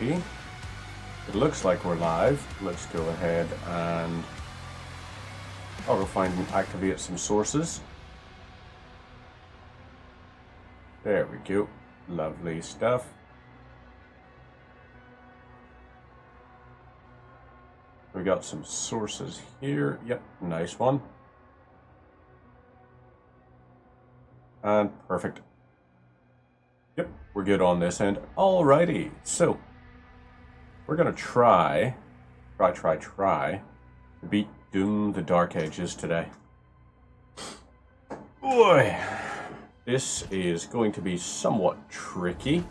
Alrighty. It looks like we're live. Let's go ahead and auto find and activate some sources. There we go. Lovely stuff. We got some sources here. Yep, nice one. And perfect. Yep, we're good on this end. Alrighty, so we're gonna try to beat Doom the Dark Ages today. Boy, this is going to be somewhat tricky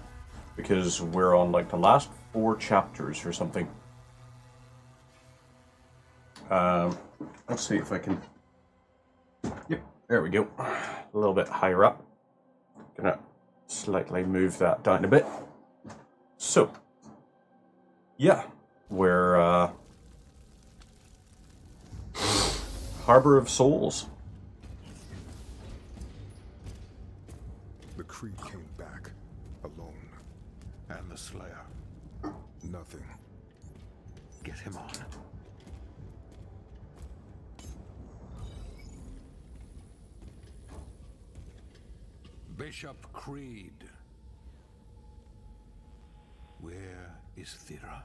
because we're on like the last 4 chapters or something. Let's see if I can. Yep, there we go. A little bit higher up. Gonna slightly move that down a bit. So, yeah, we're Harbor of Souls. The Creed came back, alone. And the Slayer. Nothing. Get him on. Bishop Creed. Where is Thera?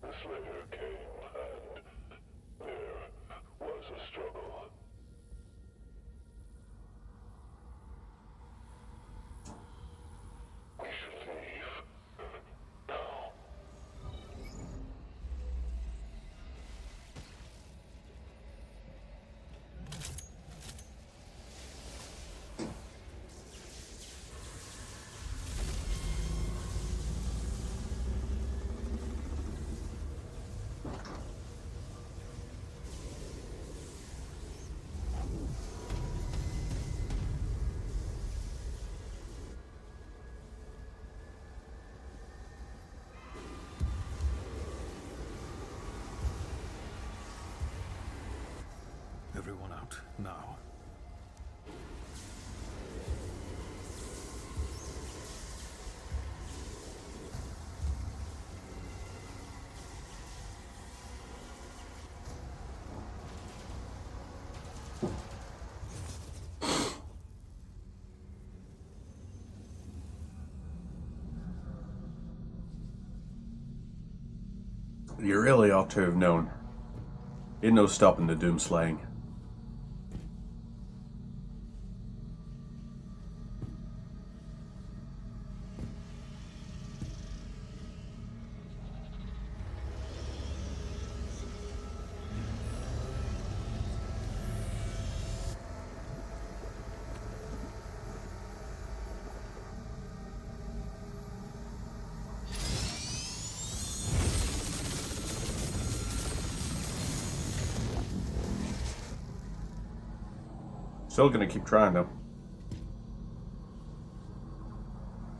The Slayer came, and there was a struggle. We should leave now. Everyone out now. You really ought to have known. Ain't no stopping the Doom slaying. Still gonna keep trying though.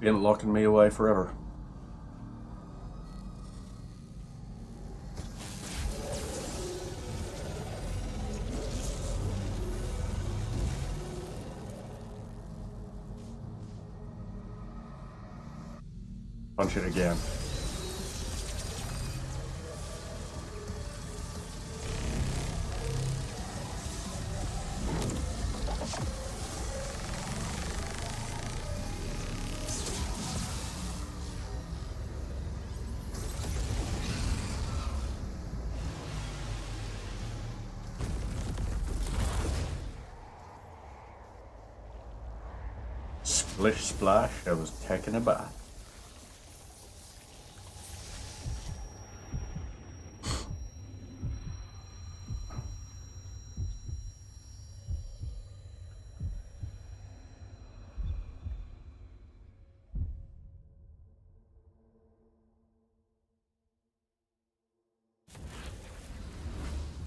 Ain't locking me away forever. Punch it again. Splish splash, I was taking a bath.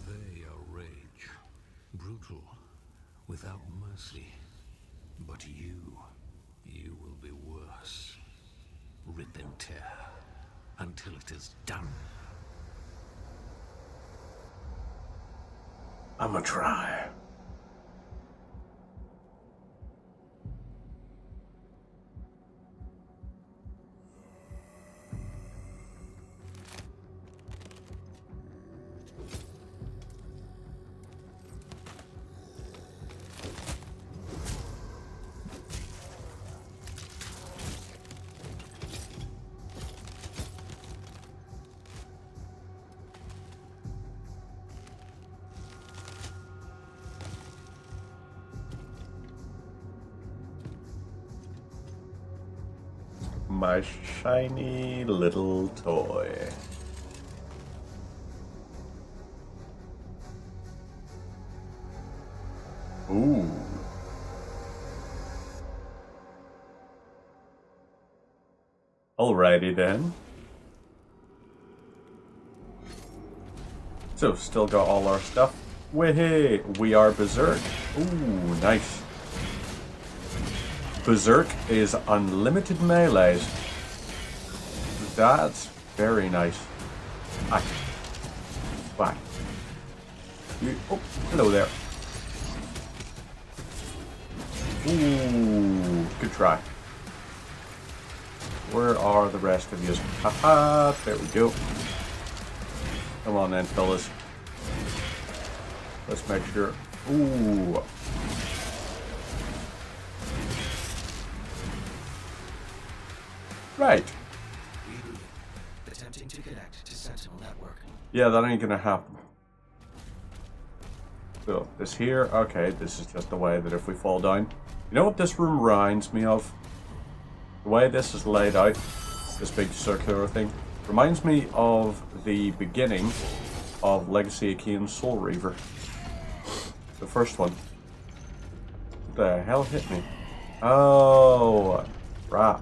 They are rage. Brutal. Without mercy. But you will be worse. Rip and tear. Until it is done. I'ma try. my shiny little toy. Ooh. Alrighty then. So, still got all our stuff. Way, we are Berserk. Ooh, nice. Berserk is unlimited melees. That's very nice. Whack. Whack. You, oh, hello there. Ooh, good try. Where are the rest of you? Haha, there we go. Come on then, fellas. Let's make sure. Ooh. Right. Attempting to connect to Sentinel network. Yeah, that ain't gonna happen. So, this here, okay, this is just the way that if we fall down. You know what this room reminds me of? The way this is laid out, this big circular thing, reminds me of the beginning of Legacy of Kain Soul Reaver. The first one. What the hell hit me? Oh, right.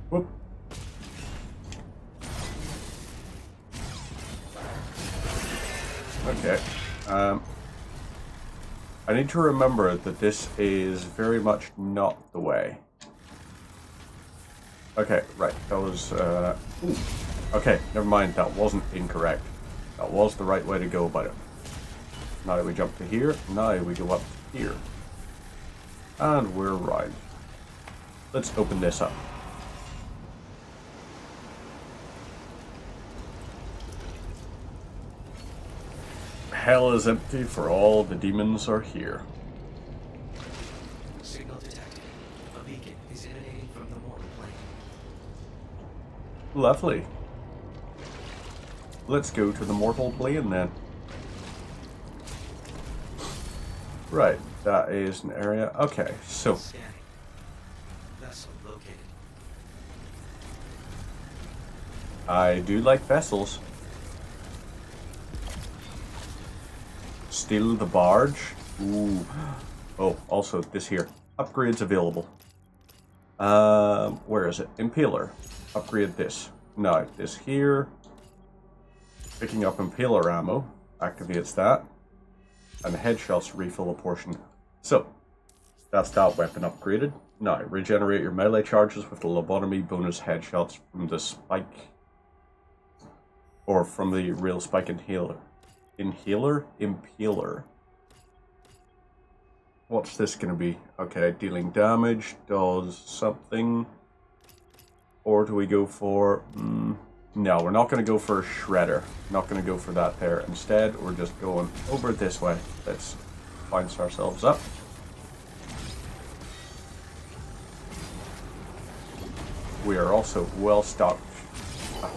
Whoop. Okay. I need to remember that this is very much not the way. Okay, right. That was, ooh. Okay, never mind. That wasn't incorrect. That was the right way to go about it. Now we jump to here. Now we go up to here. And we're right. Let's open this up. Hell is empty, for all the demons are here. Signal detected. A beacon is emanating from the mortal plane. Lovely. Let's go to the mortal plane then. Right, that is an area. Okay, so Scanning. Vessel located. I do like vessels. Steal the barge. Ooh. Oh, also this here. Upgrades available. Where is it? Impaler. Upgrade this. No, this here. Picking up Impaler ammo. Activates that. And headshots refill a portion. So, that's that weapon upgraded. Now, regenerate your melee charges with the lobotomy bonus headshots from the spike. Or from the real spike inhaler. Impaler. What's this gonna be? Okay, dealing damage, does something. Or do we go for... no, we're not gonna go for a shredder. Not gonna go for that there. Instead, we're just going over this way. Let's bounce ourselves up. We are also well stocked.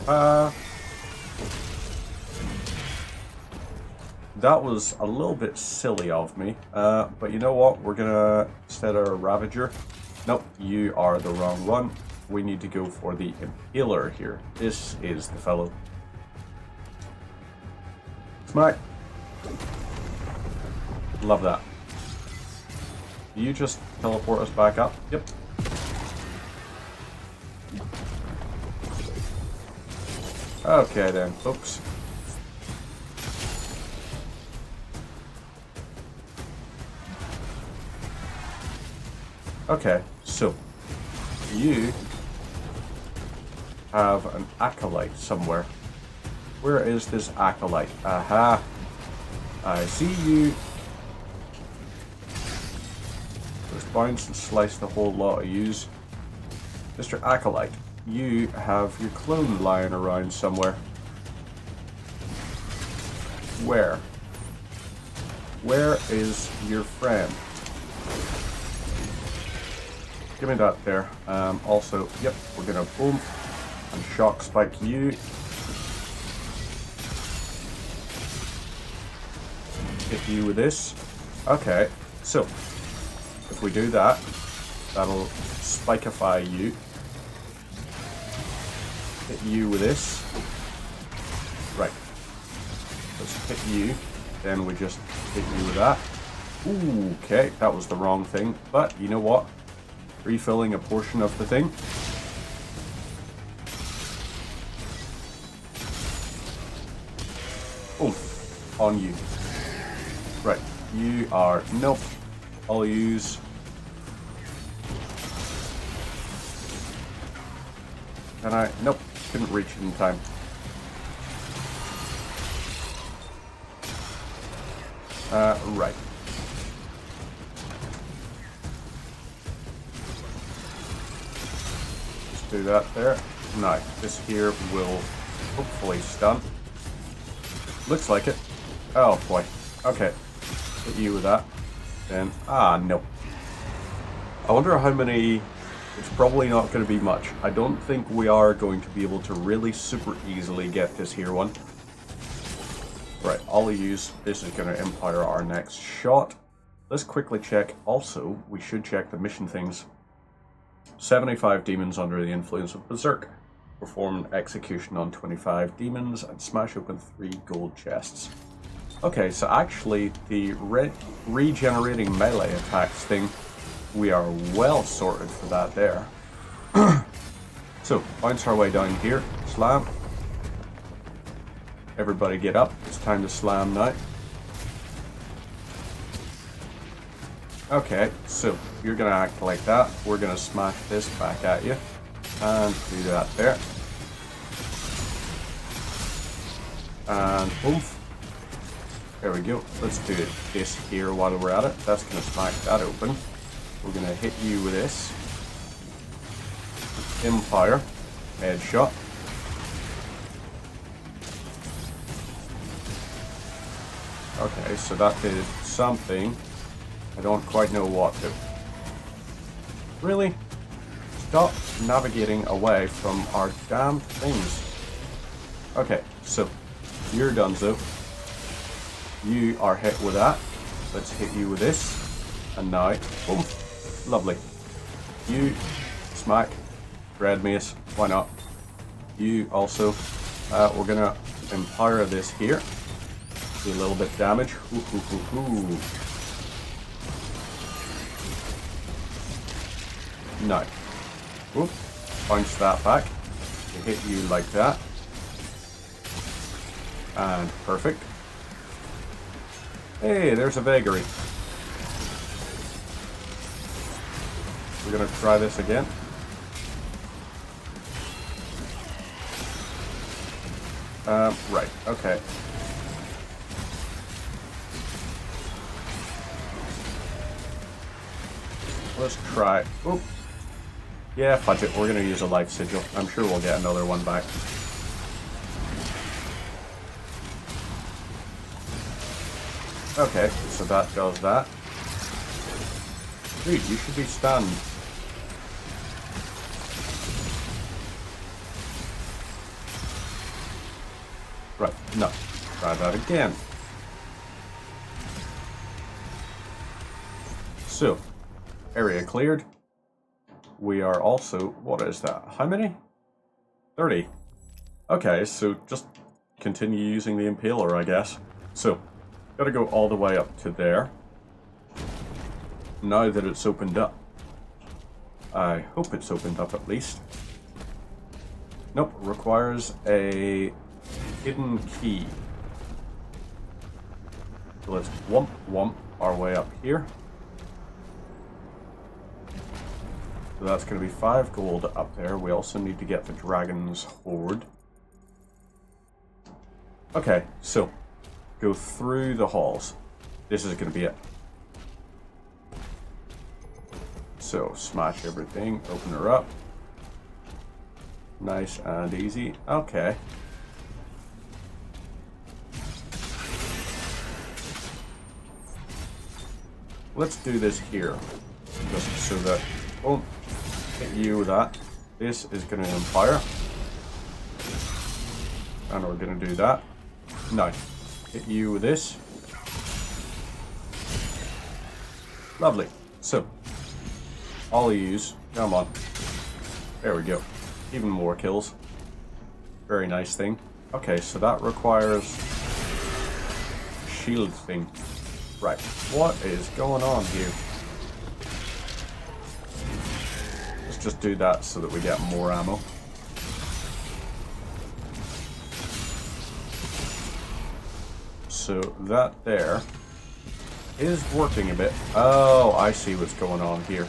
Aha. That was a little bit silly of me, but you know what? We're gonna set our Ravager. Nope, you are the wrong one. We need to go for the Impaler here. This is the fellow. Smack. Love that. You just teleport us back up? Yep. Okay then, folks. Okay, so you have an acolyte somewhere. Where is this acolyte? Aha! I see you. Just bounce and slice the whole lot of yous. Mr. Acolyte, you have your clone lying around somewhere. Where? Where is your friend? Give me that there. Also, yep, we're gonna boom and shock spike you. Hit you with this. Okay, so if we do that, that'll spikeify you. Hit you with this. Right. Let's hit you. Then we just hit you with that. Ooh, okay, that was the wrong thing. But you know what? Refilling a portion of the thing. Boom. On you. Right. You are... Nope. I'll use... Can I? Nope. Couldn't reach it in time. Right. Just do that there. Now, this here will hopefully stun. Looks like it. Oh boy. Okay. Hit you with that. Then, no. I wonder how many... It's probably not going to be much. I don't think we are going to be able to really super easily get this here one. Right, I'll use... This is going to empire our next shot. Let's quickly check. Also, we should check the mission things. 75 demons under the influence of Berserk. Perform execution on 25 demons and smash open 3 gold chests. Okay, so actually the regenerating melee attacks thing, we are well sorted for that there. So, bounce our way down here. Slam. Everybody get up. It's time to slam now. Okay, so you're going to act like that. We're going to smash this back at you. And do that there. And oomph. There we go. Let's do this here while we're at it. That's going to smack that open. We're going to hit you with this. Empire. Headshot. Okay, so that did something. I don't quite know what to. Really? Stop navigating away from our damn things. Okay, so you're donezo. You are hit with that. Let's hit you with this. And now, boom. Lovely. You smack. Red mace. Why not? You also. We're gonna empire this here. Do a little bit of damage. Ooh, ooh, ooh, ooh. No. Oop. Bounce that back. To hit you like that. And perfect. Hey, there's a vagary. We're gonna try this again. Right, okay. Let's try. Oop. Yeah, fudge it. We're gonna use a life sigil. I'm sure we'll get another one back. Okay, so that does that. Dude, you should be stunned. Right, no. Try that again. So, area cleared. We are also, what is that? How many? 30. Okay, so just continue using the Impaler, I guess. So, gotta go all the way up to there. Now that it's opened up. I hope it's opened up at least. Nope, requires a hidden key. So let's wump our way up here. So that's going to be 5 gold up there. We also need to get the Dragon's Hoard. Okay, so go through the halls. This is going to be it. So smash everything, open her up. Nice and easy. Okay. Let's do this here. Just so that... Oh, hit you with that. This is going to empire. And we're going to do that. No. Hit you with this. Lovely. So, all use. Come on. There we go. Even more kills. Very nice thing. Okay, so that requires shield thing. Right. What is going on here? Let's just do that so that we get more ammo. So that there is working a bit. Oh, I see what's going on here.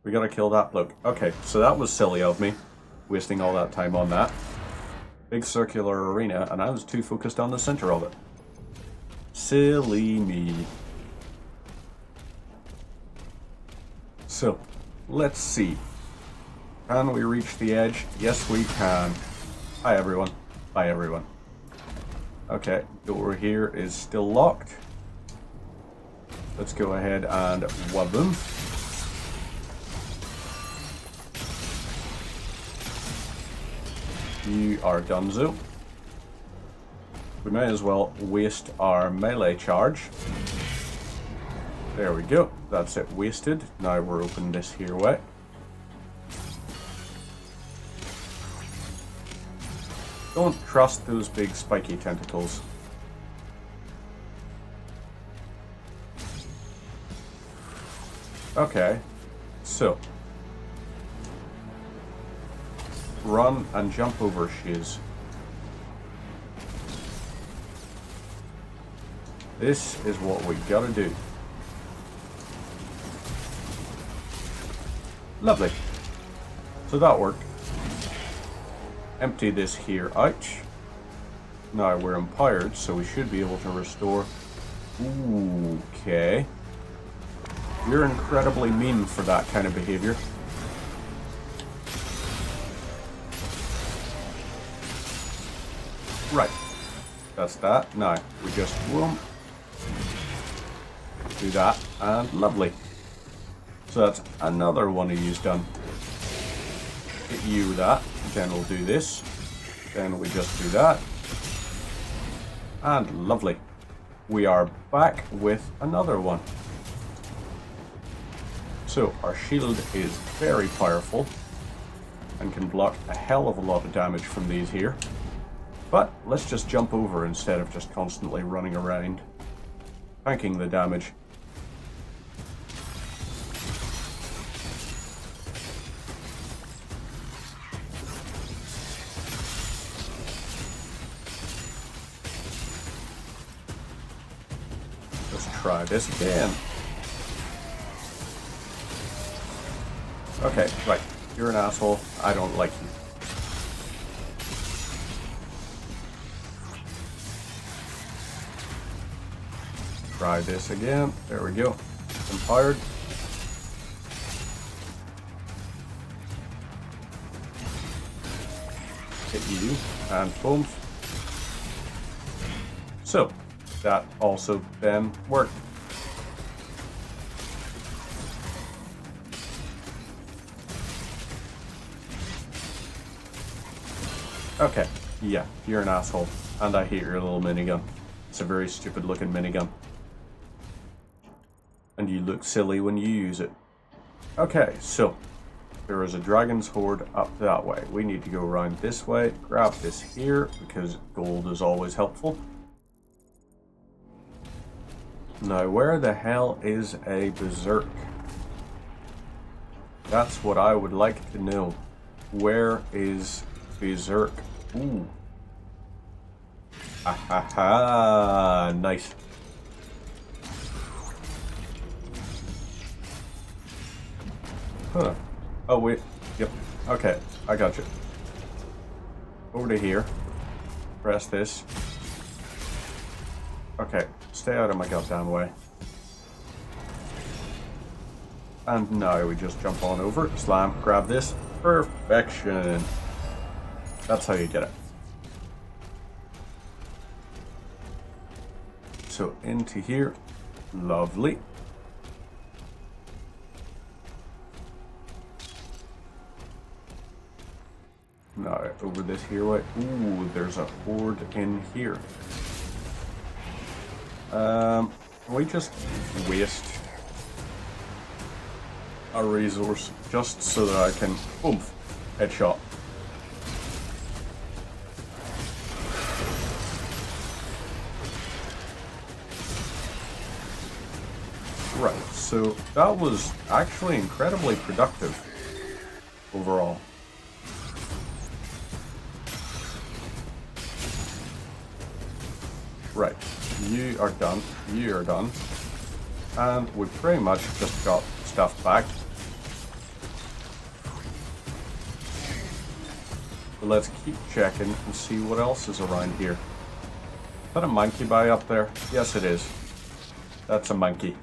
We gotta kill that bloke. Okay, so that was silly of me, wasting all that time on that. Big circular arena, and I was too focused on the center of it. Silly me. So, let's see. Can we reach the edge? Yes, we can. Hi, everyone. Bye, everyone. Okay, door here is still locked. Let's go ahead and wub them. You are donezo. We may as well waste our melee charge. There we go. That's it wasted. Now we're opening this here way. Don't trust those big spiky tentacles. Okay, so run and jump over shiz. This is what we gotta do. Lovely. So that worked. Empty this here out. Now we're empowered, so we should be able to restore. Okay. You're incredibly mean for that kind of behavior. Right. That's that. Now, we just do that, and lovely. So that's another one of you's done. Hit you with that. Then we'll do this. Then we just do that. And lovely. We are back with another one. So our shield is very powerful and can block a hell of a lot of damage from these here. But let's just jump over instead of just constantly running around, tanking the damage. Let's try this again. Okay, right. You're an asshole. I don't like you. Try this again. There we go. Empowered. Hit you and boom. So that also then worked. Okay, yeah, you're an asshole, and I hate your little minigun. It's a very stupid looking minigun. And you look silly when you use it. Okay, so there is a dragon's hoard up that way. We need to go around this way, grab this here, because gold is always helpful. Now, where the hell is a berserk? That's what I would like to know. Where is berserk? Ooh. Ah ha ha. Nice. Huh. Oh, wait. Yep. Okay. I got you. Over to here. Press this. Okay. Stay out of my goddamn way. And now we just jump on over. Slam. Grab this. Perfection. That's how you get it. So into here. Lovely. Now over this here way. Ooh, there's a hoard in here. We just waste a resource just so that I can, oomph, headshot. Right, so that was actually incredibly productive overall. Right, you are done, you are done, and we pretty much just got stuff back. So let's keep checking and see what else is around here. Is that a monkey by up there? Yes it is. That's a monkey.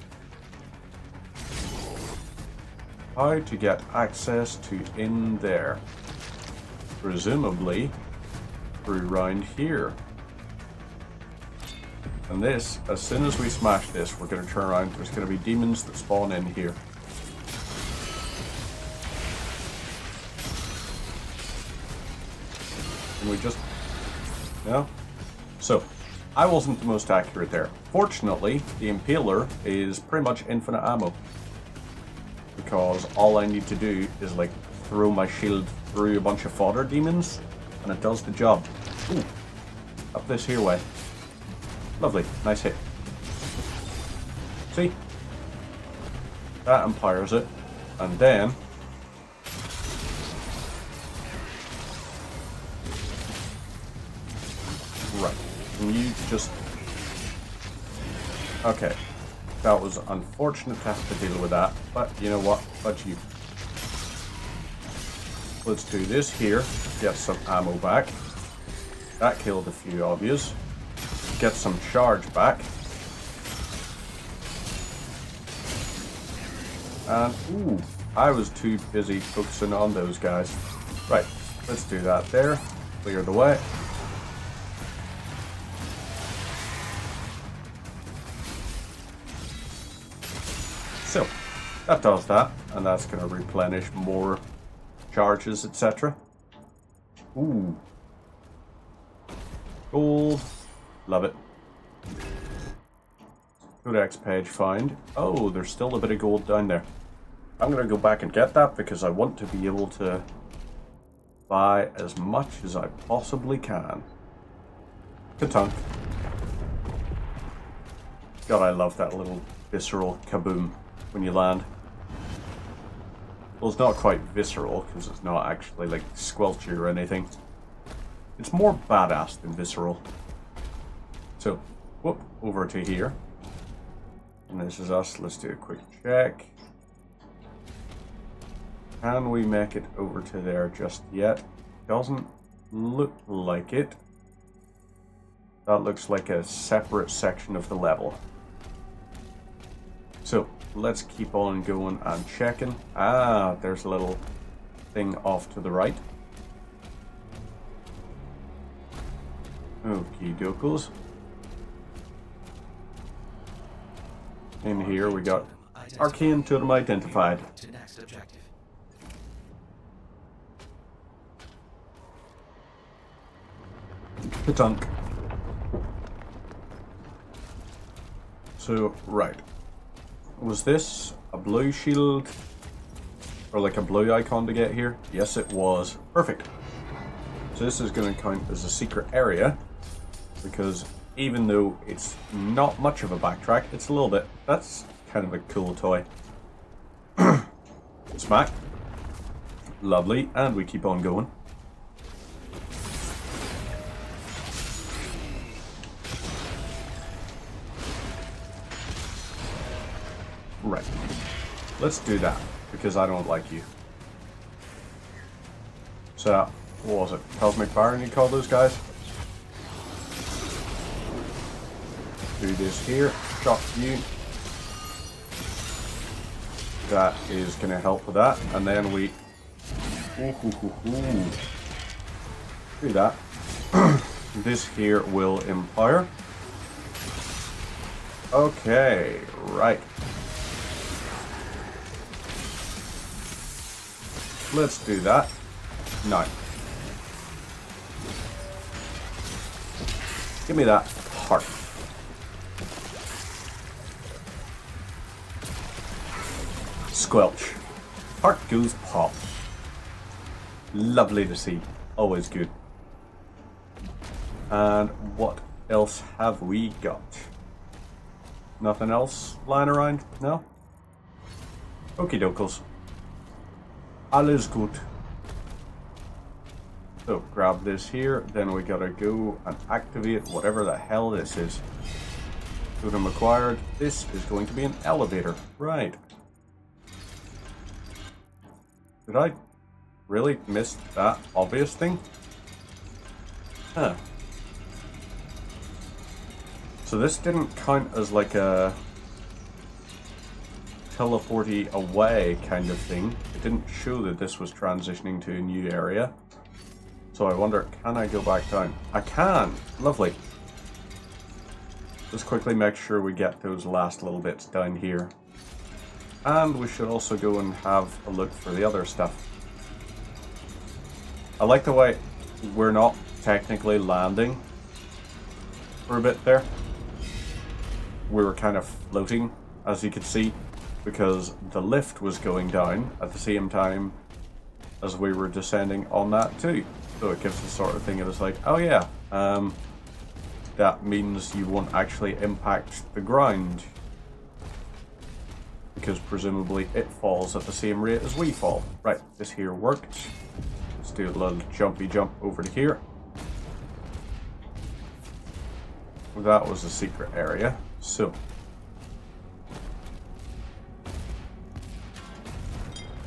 How to get access to in there? Presumably through round here. And this, as soon as we smash this, we're going to turn around. There's going to be demons that spawn in here. Can we just... No? So, I wasn't the most accurate there. Fortunately, the Impaler is pretty much infinite ammo. Because all I need to do is like throw my shield through a bunch of fodder demons and it does the job. Ooh, up this here way. Lovely, nice hit. See? That empowers it. And then right. Can you just... Okay. That was unfortunate to have to deal with that, but you know what? But you. Let's do this here. Get some ammo back. That killed a few of yous. Get some charge back. And, ooh, I was too busy focusing on those guys. Right, let's do that there. Clear the way. So, that does that, and that's going to replenish more charges, etc. Ooh. Gold. Love it. Codex page found. Oh, there's still a bit of gold down there. I'm going to go back and get that because I want to be able to buy as much as I possibly can. Katunk. God, I love that little visceral kaboom when you land. Well, it's not quite visceral because it's not actually like squelchy or anything. It's more badass than visceral. So, whoop, over to here. And this is us. Let's do a quick check. Can we make it over to there just yet? Doesn't look like it. That looks like a separate section of the level. So, let's keep on going and checking. Ah, there's a little thing off to the right. Okie dokes. In here we got Arcane Totem identified. To next objective. Katunk. So, right. Was this a blue shield? Or like a blue icon to get here? Yes, it was. Perfect. So this is going to count as a secret area. Because even though it's not much of a backtrack, it's a little bit. That's kind of a cool toy. Smack. Lovely. And we keep on going. Right. Let's do that, because I don't like you. So, what was it? Cosmic Baron you call those guys? Do this here. Shock you. That is going to help with that. And then we... Do that. This here will empower. Okay, right. Let's do that. No. Give me that heart. squelch. Heart goes pop. Lovely to see. Always good. And what else have we got? Nothing else lying around? No? Okie dokes. Alles gut. So, grab this here, then we gotta go and activate whatever the hell this is. Totem acquired. This is going to be an elevator. Right. Did I really miss that obvious thing? Huh. So this didn't count as like a teleporty away kind of thing. It didn't show that this was transitioning to a new area. So I wonder, can I go back down? I can! Lovely. Let's quickly make sure we get those last little bits down here. And we should also go and have a look for the other stuff. I like the way we're not technically landing for a bit there. We were kind of floating, as you could see, because the lift was going down at the same time as we were descending on that too. So it gives the sort of thing, it was like, oh yeah, that means you won't actually impact the ground, because presumably it falls at the same rate as we fall. Right, this here worked. Let's do a little jumpy jump over to here. That was a secret area. So,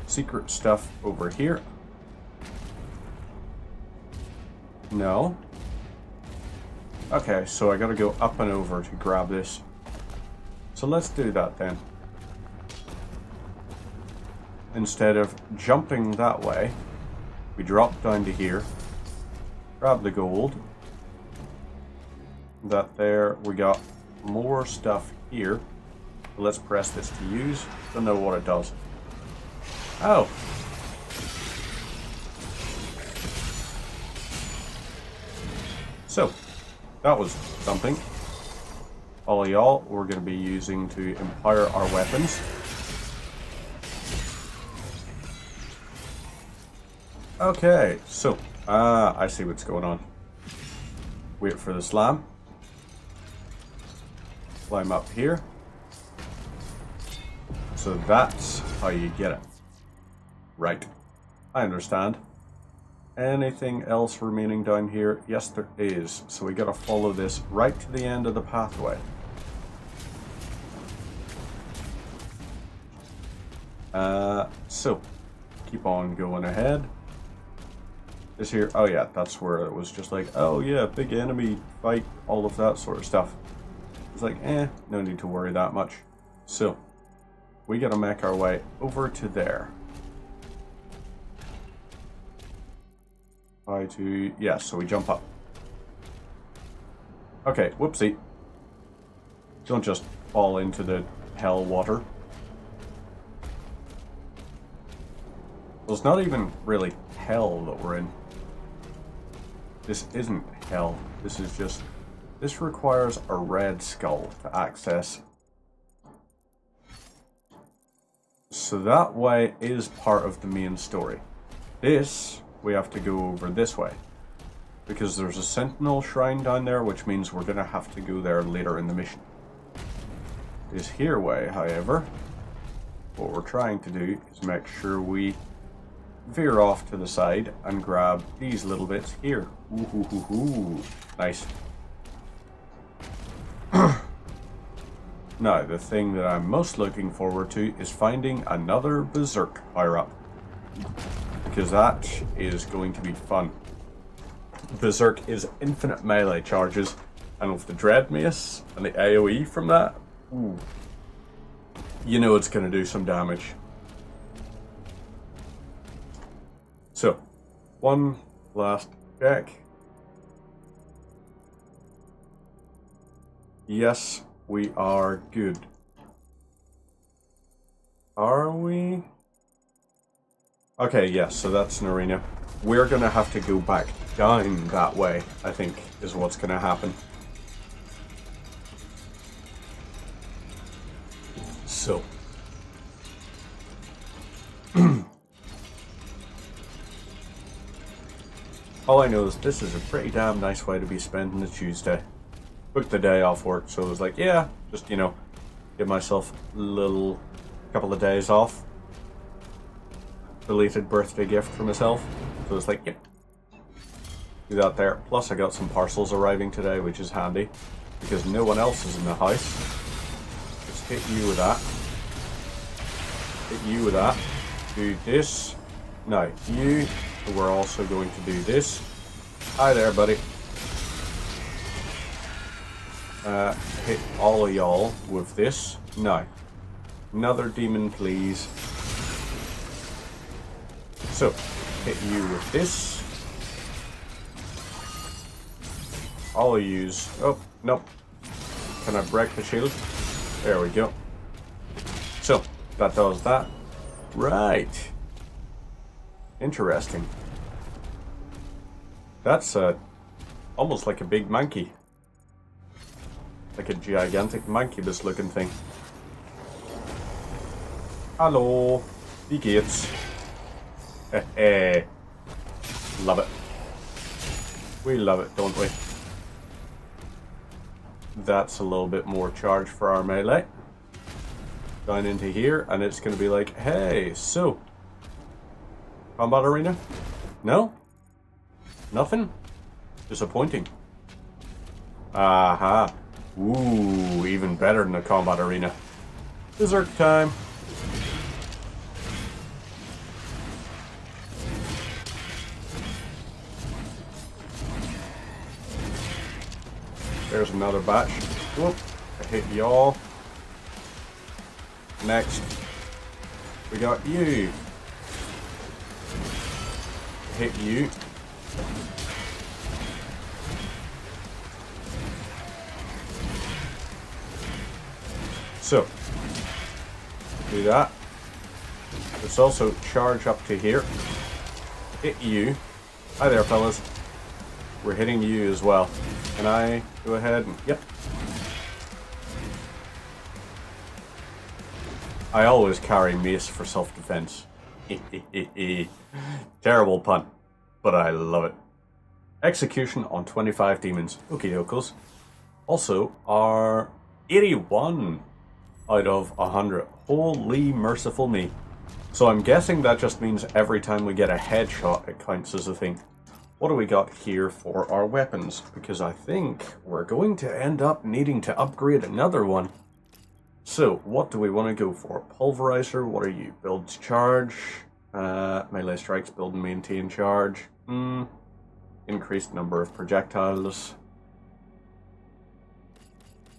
secret stuff over here. No. Okay, so I gotta go up and over to grab this. So let's do that then. Instead of jumping that way, we drop down to here, grab the gold. That there, we got more stuff here. Let's press this to use. Don't know what it does. Oh. So, that was something. All of y'all we're going to be using to empower our weapons. Okay, so, I see what's going on. Wait for the slam. Climb up here. So that's how you get it. Right. I understand. Anything else remaining down here? Yes, there is. So we gotta follow this right to the end of the pathway. So keep on going ahead. This here, oh yeah, that's where it was just like, oh yeah, big enemy fight, all of that sort of stuff. It's like, no need to worry that much. So we gotta make our way over to there. Yeah, so we jump up. Okay, whoopsie. Don't just fall into the hell water. Well, it's not even really hell that we're in. This isn't hell. This is just... This requires a red skull to access. So that way is part of the main story. This... we have to go over this way. Because there's a sentinel shrine down there, which means we're going to have to go there later in the mission. This here way, however, what we're trying to do is make sure we veer off to the side and grab these little bits here. Ooh, hoo, hoo, hoo. Nice. Now, the thing that I'm most looking forward to is finding another Berserk power-up. Because that is going to be fun. Berserk is infinite melee charges, and with the Dread Mace and the AoE from that, ooh, you know it's going to do some damage. So, one last check. Yes, we are good. Are we? Okay, yes, so that's an arena. We're going to have to go back down that way, I think, is what's going to happen. So, All I know is this is a pretty damn nice way to be spending a Tuesday. Booked the day off work, so I was like, yeah, just, you know, give myself a little couple of days off. Belated birthday gift for myself. So I was like, yep. Do that there. Plus I got some parcels arriving today, which is handy. Because no one else is in the house. Just hit you with that. Hit you with that. Do this. Now, you, we're also going to do this. Hi there, buddy. Hit all of y'all with this. Now, another demon, please. So, hit you with this. All of yous. Oh, nope. Can I break the shield? There we go. So, that does that. Right. Interesting. That's almost like a big monkey. Like a gigantic monkey-bus looking thing. Hello. Wie geht's? Love it. We love it, don't we? That's a little bit more charge for our melee. Down into here, and it's going to be like, hey, so. Combat arena? No? Nothing? Disappointing. Aha. Ooh, even better than a combat arena. Dessert time. There's another batch. Whoop. I hit y'all. Next. We got you. Hit you. So, do that. Let's also charge up to here. Hit you. Hi there, fellas. We're hitting you as well. Can I go ahead and... Yep. I always carry mace for self-defense. Terrible pun, but I love it. Execution on 25 demons. Okie dokos. Also, our 81 out of 100. Holy merciful me. So I'm guessing that just means every time we get a headshot, it counts as a thing. What do we got here for our weapons? Because I think we're going to end up needing to upgrade another one. So, what do we want to go for? Pulverizer, what are you? Build to charge. Melee strikes, build and maintain charge. Increased number of projectiles.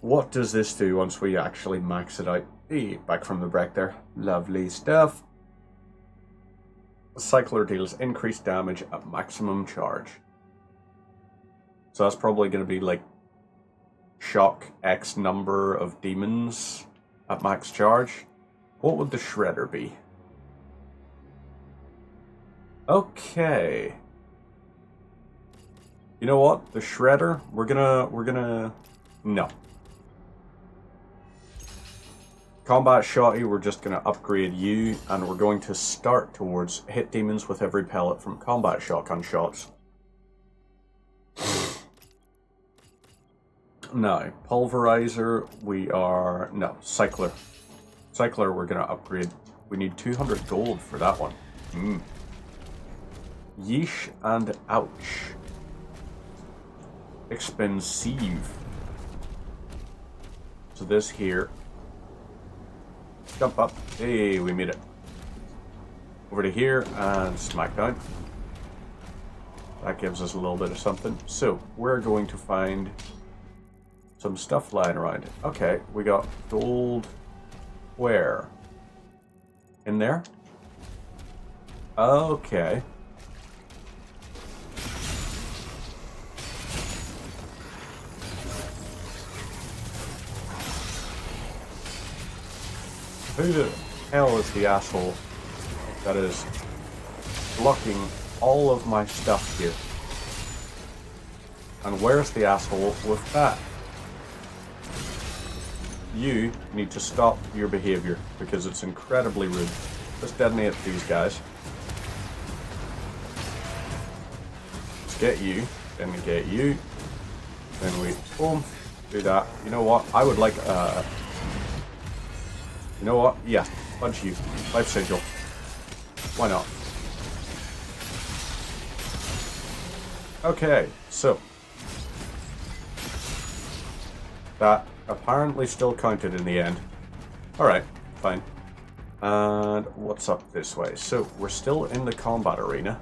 What does this do once we actually max it out? Hey, back from the break there. Lovely stuff. Cycler deals increased damage at maximum charge. So that's probably going to be like shock X number of demons at max charge. What would the Shredder be? Okay. You know what? The Shredder, we're gonna no. Combat Shotty, we're just going to upgrade you, and we're going to start towards hit demons with every pellet from combat shotgun shots. Now, Pulverizer, we are... No, Cycler. Cycler, we're going to upgrade. We need 200 gold for that one. Yeesh and ouch. Expensive. So this here... Jump up. Hey, we made it. Over to here and smackdown. That gives us a little bit of something. So, we're going to find some stuff lying around. Okay, we got gold. Where? In there? Okay. Who the hell is the asshole that is blocking all of my stuff here? And where's the asshole with that? You need to stop your behavior because it's incredibly rude. Let's detonate these guys. Just get you, then we get you, then we boom, do that. You know what? I would like you know what? Yeah, punch you. Life sigil. Why not? Okay, so that apparently still counted in the end. Alright, fine. And what's up this way? So we're still in the combat arena.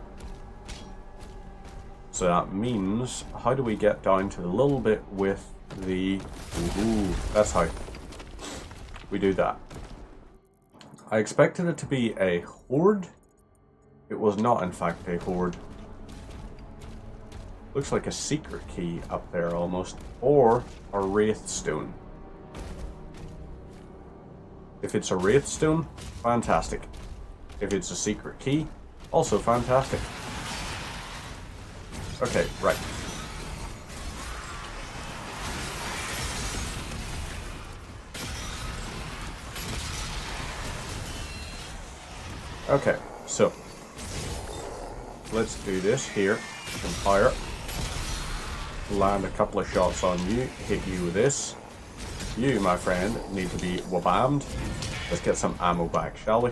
So that means, how do we get down to the little bit with the... Ooh, that's how we do that. I expected it to be a horde. It was not, in fact, a horde. Looks like a secret key up there almost. Or a wraith stone. If it's a wraith stone, fantastic. If it's a secret key, also fantastic. Okay, right. Okay, so let's do this here. You can fire. Land a couple of shots on you. Hit you with this. You, my friend, need to be wabammed. Let's get some ammo back, shall we?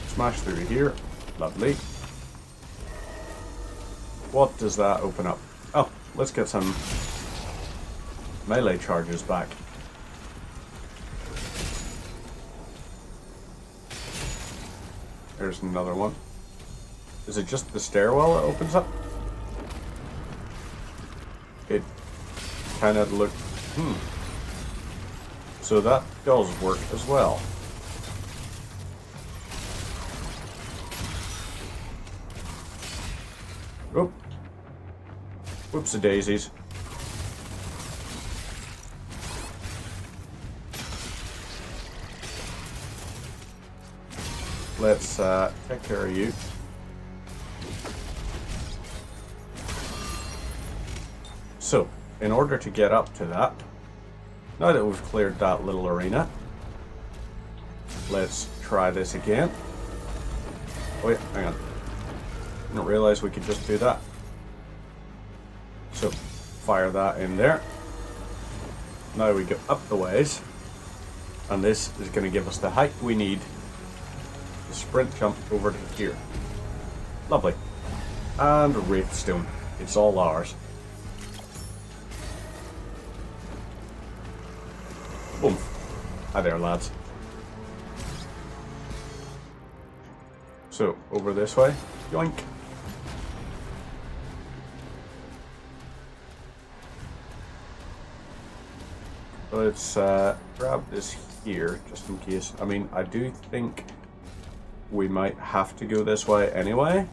Smash through here. Lovely. What does that open up? Oh, let's get some melee charges back. There's another one. Is it just the stairwell that opens up? It kind of looked... So that does work as well. Oop. Whoopsie daisies. Let's take care of you. So, in order to get up to that, now that we've cleared that little arena, let's try this again. Oh yeah, hang on. Didn't realize we could just do that. So, fire that in there. Now we go up the ways, and this is going to give us the height we need to sprint jump over to here. Lovely. And Wraithstone. It's all ours. Boom. Hi there, lads. So, over this way. Yoink. Let's grab this here, just in case. I mean, I do think we might have to go this way anyway.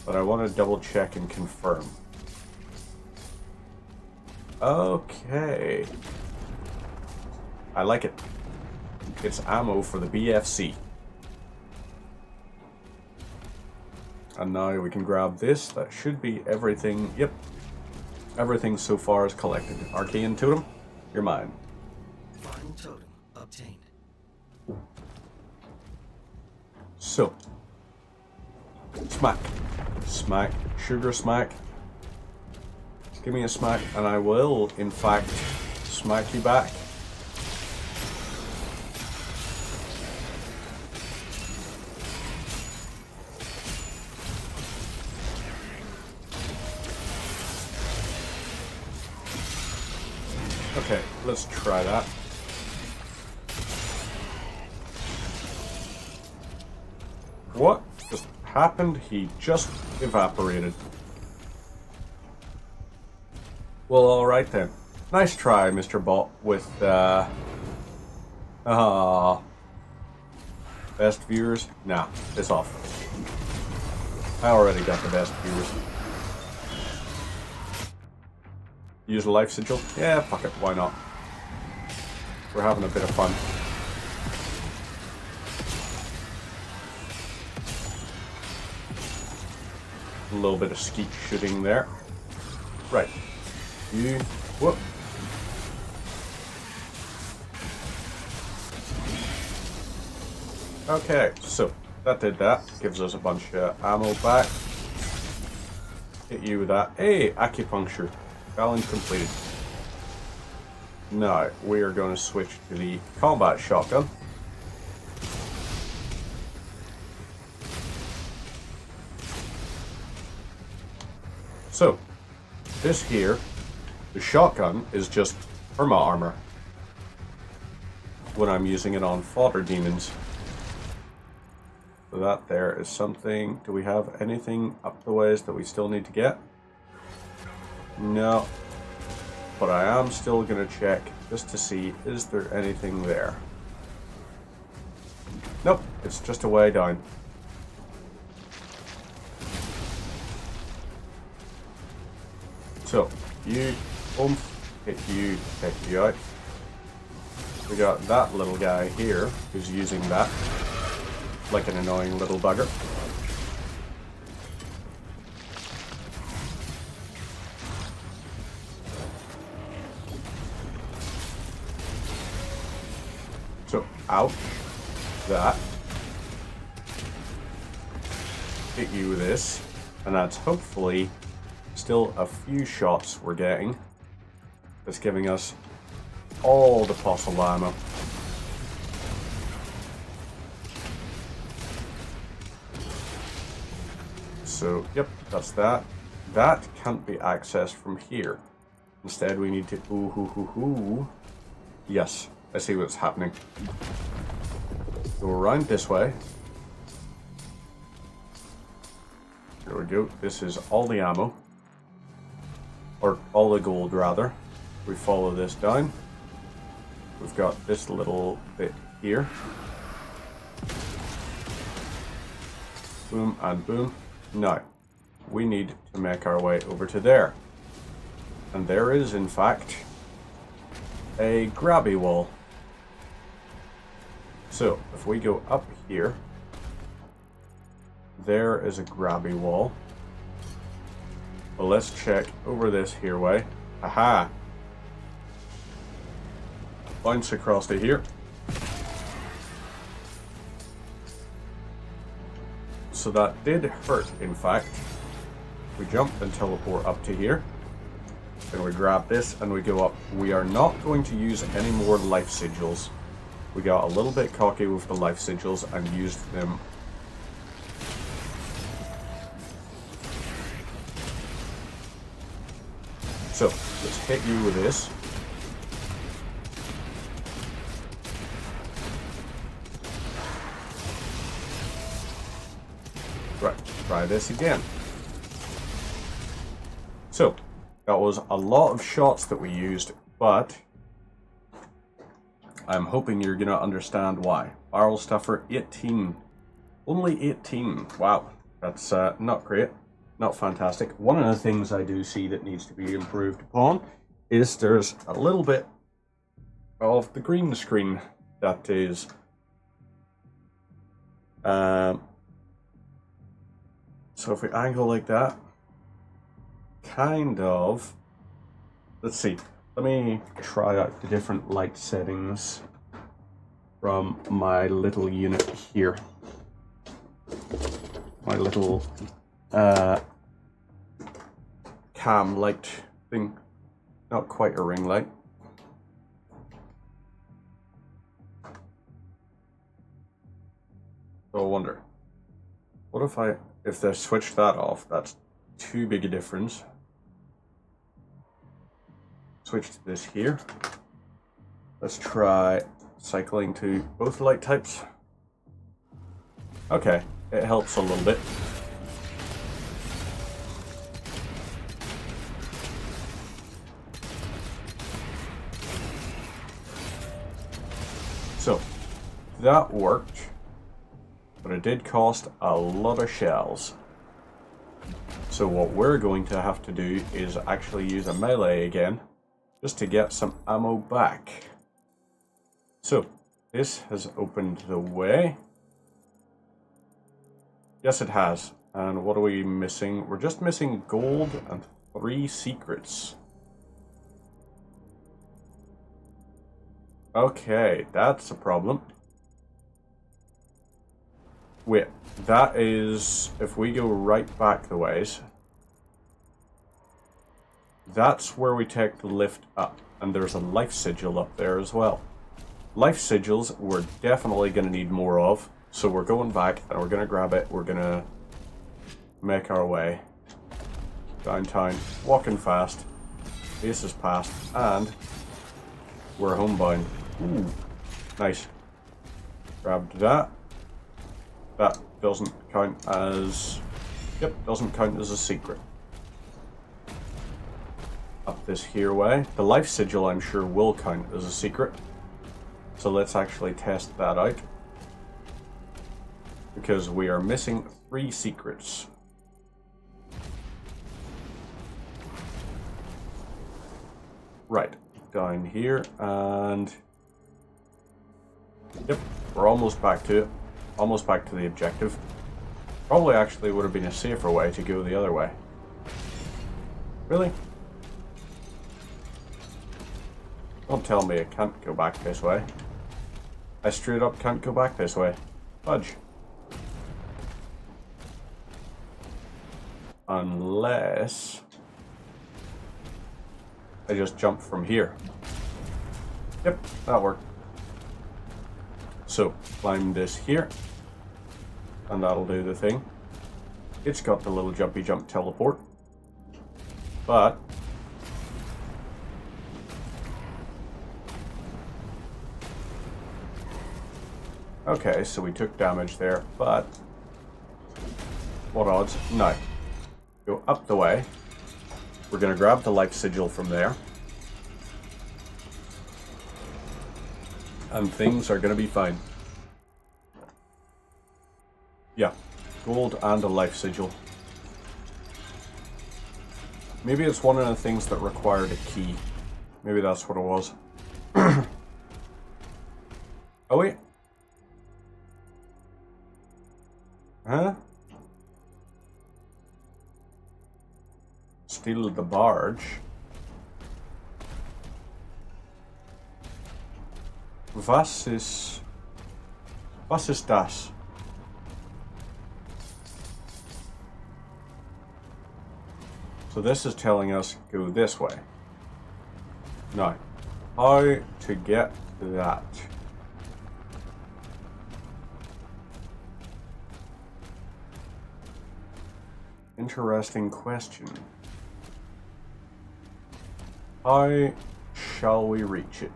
But I want to double check and confirm. Okay. I like it. It's ammo for the BFC. And now we can grab this. That should be everything. Yep. Everything so far is collected. Arcane Totem, you're mine. Final totem obtained. So. Smack. Smack. Sugar smack. Give me a smack and I will, in fact, smack you back. Okay, let's try that. What just happened? He just evaporated. Well, alright then. Nice try, Mr. Bot, with, best viewers? Nah, piss off. I already got the best viewers. Use a life sigil? Yeah, fuck it, why not? We're having a bit of fun. A little bit of skeet shooting there. Right. You... Whoop. Okay, so that did that. Gives us a bunch of ammo back. Hit you with that. Hey, acupuncture. Challenge completed. Now, we are going to switch to the combat shotgun. So, this here, the shotgun, is just perma armor when I'm using it on fodder demons. So that there is something. Do we have anything up the ways that we still need to get? No. But I am still going to check just to see, is there anything there? Nope, it's just a way down. So, you, hit you, take you out. We got that little guy here who's using that like an annoying little bugger. So, out. That. Hit you with this. And that's hopefully still a few shots we're getting. That's giving us all the possible ammo. So, yep, that's that. That can't be accessed from here. Instead, we need to... Yes, I see what's happening. Go around this way. There we go. This is all the ammo. Or all the gold, rather. We follow this down. We've got this little bit here. Boom and boom. Now, we need to make our way over to there. And there is, in fact, a grabby wall. So, if we go up here, there is a grabby wall. Well, let's check over this here way. Aha! Bounce across to here. So that did hurt, in fact. We jump and teleport up to here. Then we grab this and we go up. We are not going to use any more life sigils. We got a little bit cocky with the life sigils and used them. So, let's hit you with this. Right, try this again. So, that was a lot of shots that we used, but I'm hoping you're going to understand why. Barrel Stuffer 18. Only 18. Wow, that's not great. Not fantastic. One of the things I do see that needs to be improved upon is there's a little bit of the green screen that is so if we angle like that, kind of, let's see, let me try out the different light settings from my little unit here. My little cam light thing, not quite a ring light. So I wonder, what if they switch that off? That's too big a difference. Switch to this here. Let's try cycling to both light types. Okay, it helps a little bit. So, that worked, but it did cost a lot of shells. So what we're going to have to do is actually use a melee again, just to get some ammo back. So, this has opened the way. Yes, it has. And what are we missing? We're just missing gold and 3 secrets. Okay, that's a problem. Wait, that is... if we go right back the ways... that's where we take the lift up. And there's a life sigil up there as well. Life sigils we're definitely going to need more of. So we're going back and we're going to grab it. We're going to make our way downtown, walking fast. Ace is past, and we're homebound. Ooh, nice. Grabbed that. That doesn't count as... Yep, doesn't count as a secret. Up this here way. The life sigil, I'm sure, will count as a secret. So let's actually test that out. Because we are missing 3 secrets. Right, down here, and... Yep, we're almost back to it. Almost back to the objective. Probably actually would have been a safer way to go the other way. Really? Don't tell me I can't go back this way. I straight up can't go back this way. Fudge. Unless... I just jump from here. Yep, that worked. So, climb this here. And that'll do the thing. It's got the little jumpy jump teleport. But... Okay, so we took damage there, but... What odds? No. Go up the way. We're going to grab the life sigil from there. And things are going to be fine. Yeah. Gold and a life sigil. Maybe it's one of the things that required a key. Maybe that's what it was. Oh wait. Huh? Steal the barge. Was ist das? So this is telling us go this way. Now, how to get that? Interesting question. How shall we reach it?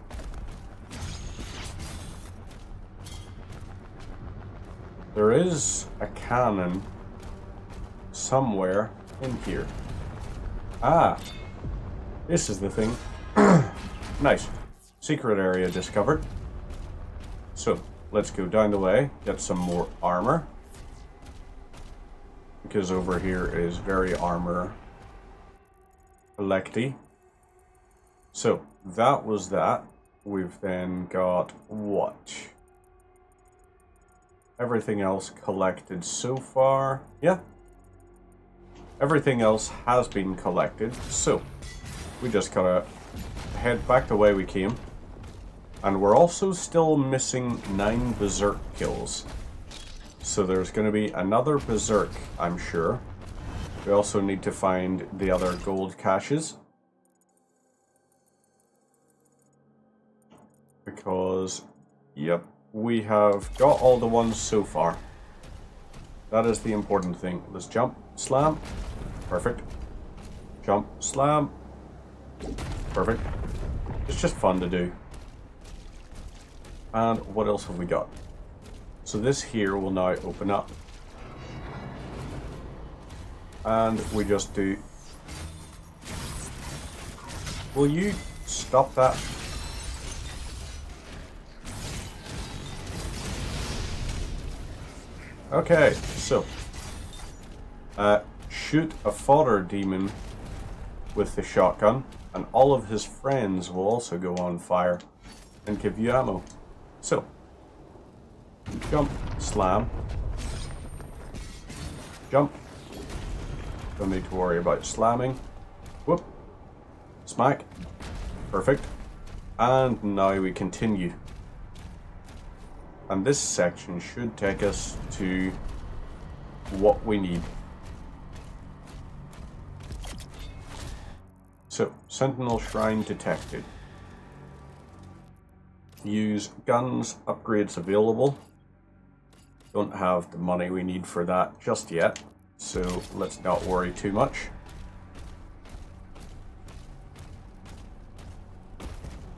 There is a cannon somewhere in here. Ah, this is the thing. Nice. Secret area discovered. So, let's go down the way, get some more armor. Because over here is very armor collecty. So, that was that. We've then got what? Everything else collected so far. Yeah. Everything else has been collected. So, we just gotta head back the way we came. And we're also still missing 9 berserk kills. So there's going to be another berserk, I'm sure. We also need to find the other gold caches. Because, yep, we have got all the ones so far. That is the important thing. Let's jump, slam. Perfect. Jump, slam. Perfect. It's just fun to do. And what else have we got? So this here will now open up. And we just do... Will you stop that? Okay, so... shoot a fodder demon with the shotgun, and all of his friends will also go on fire and give you ammo. So, jump, slam, jump, don't need to worry about slamming, whoop, smack, perfect, and now we continue. And this section should take us to what we need. So, Sentinel Shrine detected. Use guns, upgrades available. Don't have the money we need for that just yet, so let's not worry too much.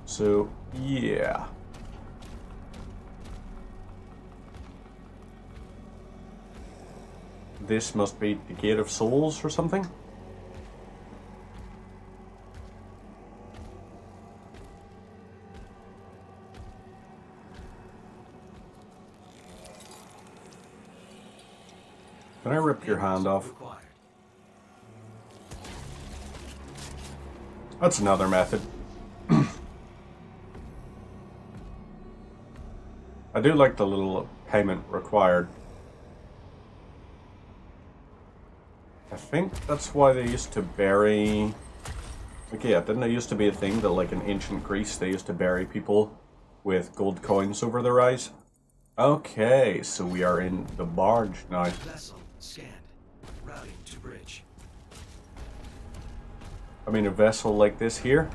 So, yeah. This must be the Gate of Souls or something. Can I rip your hand off? Required. That's another method. I do like the little payment required. I think that's why they used to bury... Okay, yeah, didn't it used to be a thing that, like, in ancient Greece, they used to bury people with gold coins over their eyes? Okay, so we are in the barge now. Vessel scanned. Routing to bridge. I mean, a vessel like this here,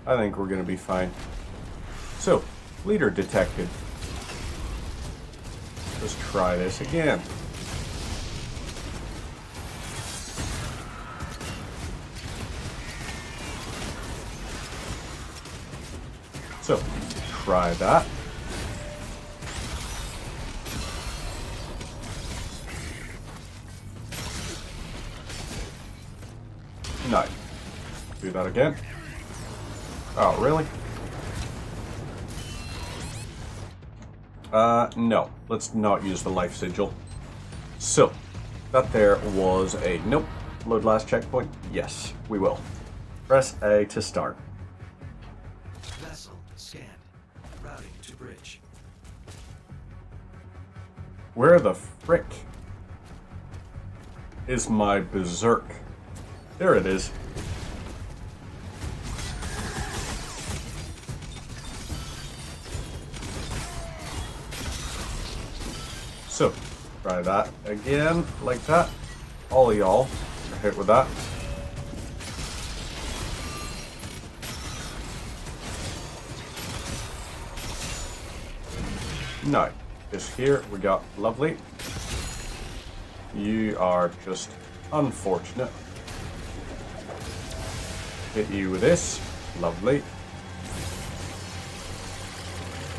I think we're going to be fine. So, leader detected. Let's try this again. So, try that. No. Do that again. Oh, really? No. Let's not use the life sigil. So, that there was a... Nope. Load last checkpoint? Yes, we will. Press A to start. Vessel scanned. Routing to bridge. Where the frick is my berserk? There it is. So, try that again, like that. All of y'all are hit with that. Now, this here we got lovely. You are just unfortunate. Hit you with this. Lovely.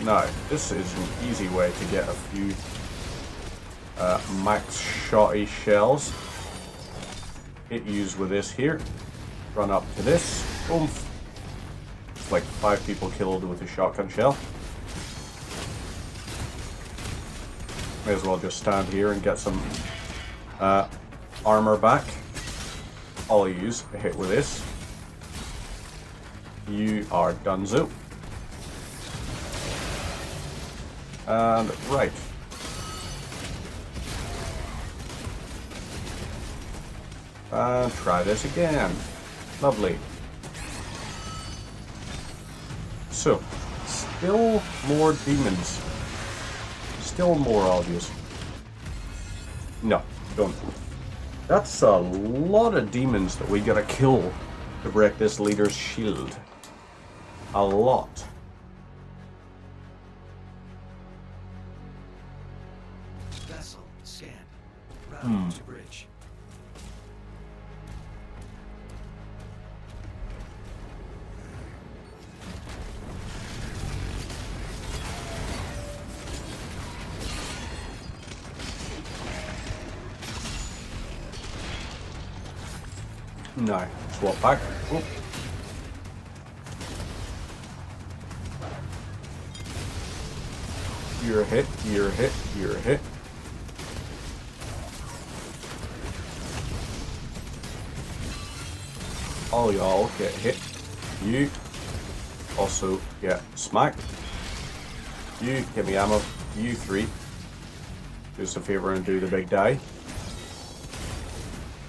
Now, this is an easy way to get a few max shotty shells. Hit yous with this here. Run up to this. Oomph. It's like 5 people killed with a shotgun shell. May as well just stand here and get some armor back. I'll use a hit with this. You are donezo. And right. And try this again. Lovely. So, still more demons. Still more obvious. No, don't. That's a lot of demons that we gotta kill to break this leader's shield. A lot. Vessel scanned. Routing to bridge. No, swap back. Oop. You're a hit, you're a hit, you're a hit. All y'all get hit. You also get smacked. You give me ammo. You 3. Do us a favor and do the big die.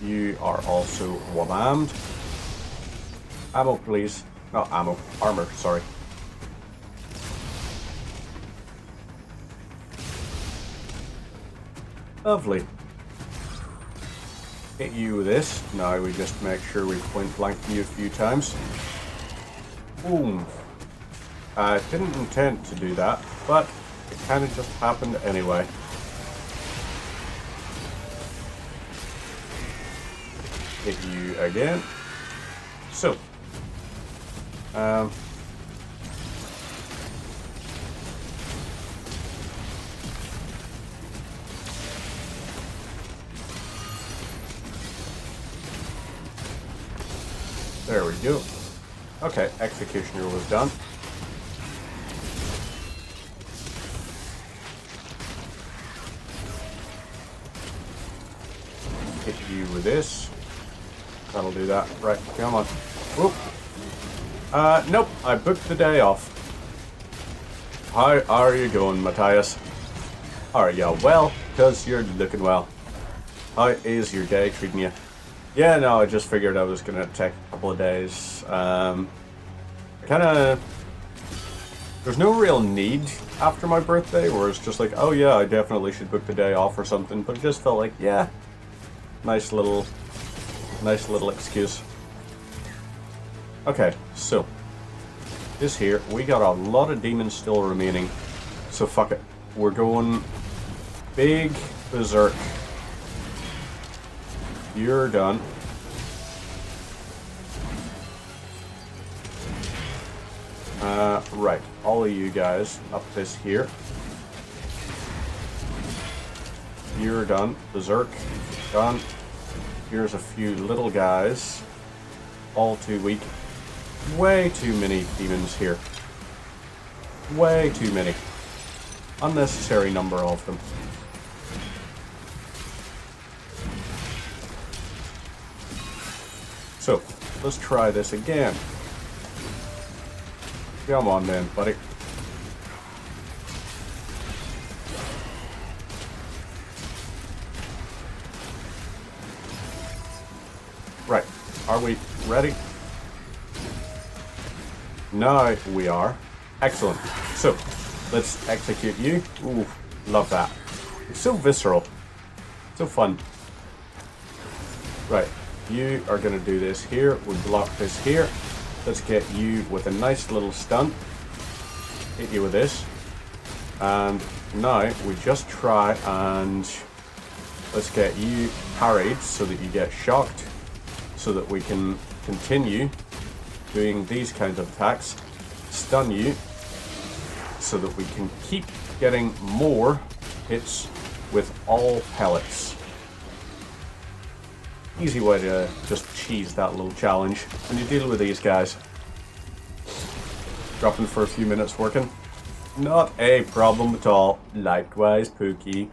You are also one-armed. Ammo, please. Not ammo. Armor, sorry. Lovely. Hit you with this. Now we just make sure we point blank you a few times. Boom. I didn't intend to do that, but it kind of just happened anyway. Hit you again. So, there we go. Okay, Executioner was done. Hit you with this. That'll do that. Right, come on. Whoop. Nope, I booked the day off. How are you going, Matthias? Are you well? Because you're looking well. How is your day treating you? Yeah, no, I just figured I was going to take a couple of days. There's no real need after my birthday where it's just like, oh yeah, I definitely should book the day off or something. But it just felt like, yeah, nice little excuse. Okay, so this here, we got a lot of demons still remaining. So fuck it. We're going big berserk. You're done. Right, all of you guys up this here. You're done. Berserk, done. Here's a few little guys. All too weak. Way too many demons here. Way too many. Unnecessary number of them. So, let's try this again. Come on then, buddy. Right, are we ready? Now we are. Excellent. So, let's execute you. Ooh, love that. It's so visceral. So fun. Right, you are going to do this here. We block this here. Let's get you with a nice little stun. Hit you with this. And now we just try and let's get you parried so that you get shocked, so that we can continue doing these kinds of attacks. Stun you so that we can keep getting more hits with all pellets. Easy way to just cheese that little challenge when you deal with these guys. Dropping for a few minutes working. Not a problem at all. Likewise, Pookie.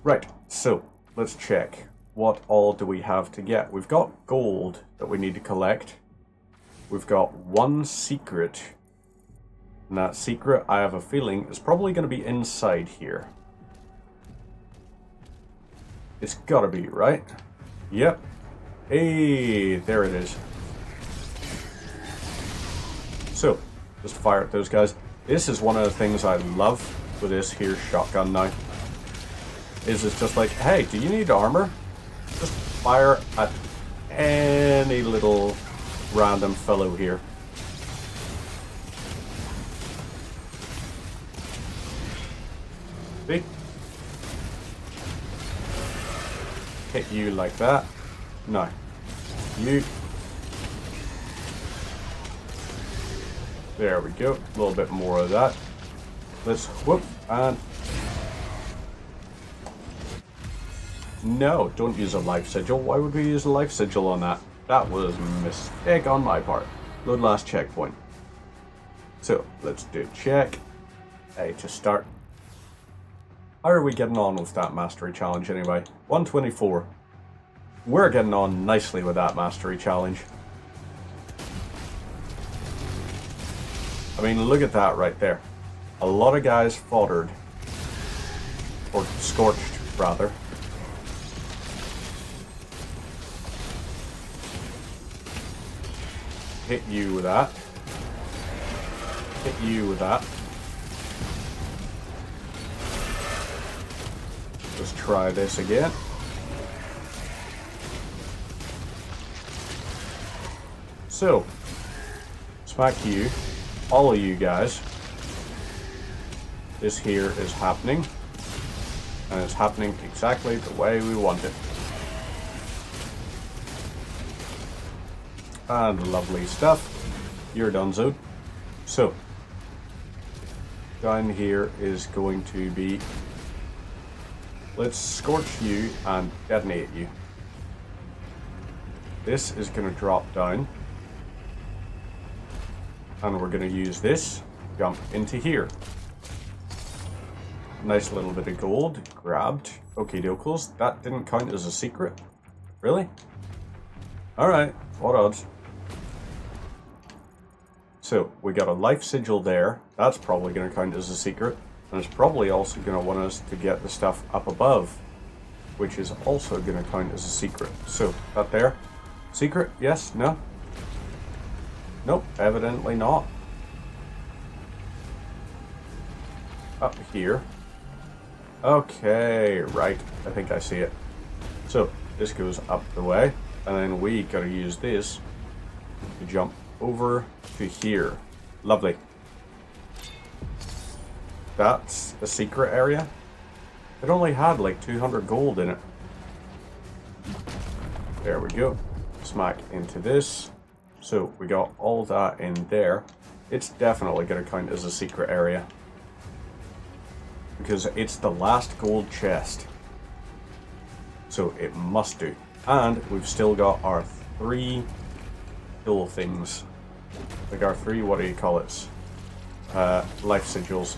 Right, so let's check. What all do we have to get? We've got gold that we need to collect. We've got one secret. And that secret, I have a feeling, is probably going to be inside here. It's gotta be, right? Yep. Hey, there it is. So, just fire at those guys. This is one of the things I love with this here shotgun now. Is it's just like, hey, do you need armor? Just fire at any little random fellow here. See? Hit you like that. No. You. There we go. A little bit more of that. Let's whoop and. No, don't use a life sigil. Why would we use a life sigil on that? That was a mistake on my part. Load last checkpoint. So, let's do check. A to start. How are we getting on with that mastery challenge anyway? 124. We're getting on nicely with that mastery challenge. I mean, look at that right there. A lot of guys foddered. Or scorched, rather. Hit you with that. Hit you with that. Let's try this again. So, smack you, all of you guys. This here is happening. And it's happening exactly the way we want it. And lovely stuff. You're donezo. So, down here is going to be... Let's scorch you and detonate you. This is going to drop down. And we're going to use this, jump into here. Nice little bit of gold grabbed. Okie dokes. That didn't count as a secret? Really? Alright, what odds? So, we got a life sigil there. That's probably going to count as a secret. And it's probably also going to want us to get the stuff up above, which is also going to count as a secret. So, that there. Secret? Yes? No? Nope, evidently not. Up here. Okay, right. I think I see it. So, this goes up the way, and then we gotta use this to jump over to here. Lovely. That's a secret area. It only had like 200 gold in it. There we go. Smack into this. So, we got all that in there. It's definitely gonna count as a secret area, because it's the last gold chest. So it must do. And we've still got our 3 kill things. Like our 3, what do you call it? Life sigils.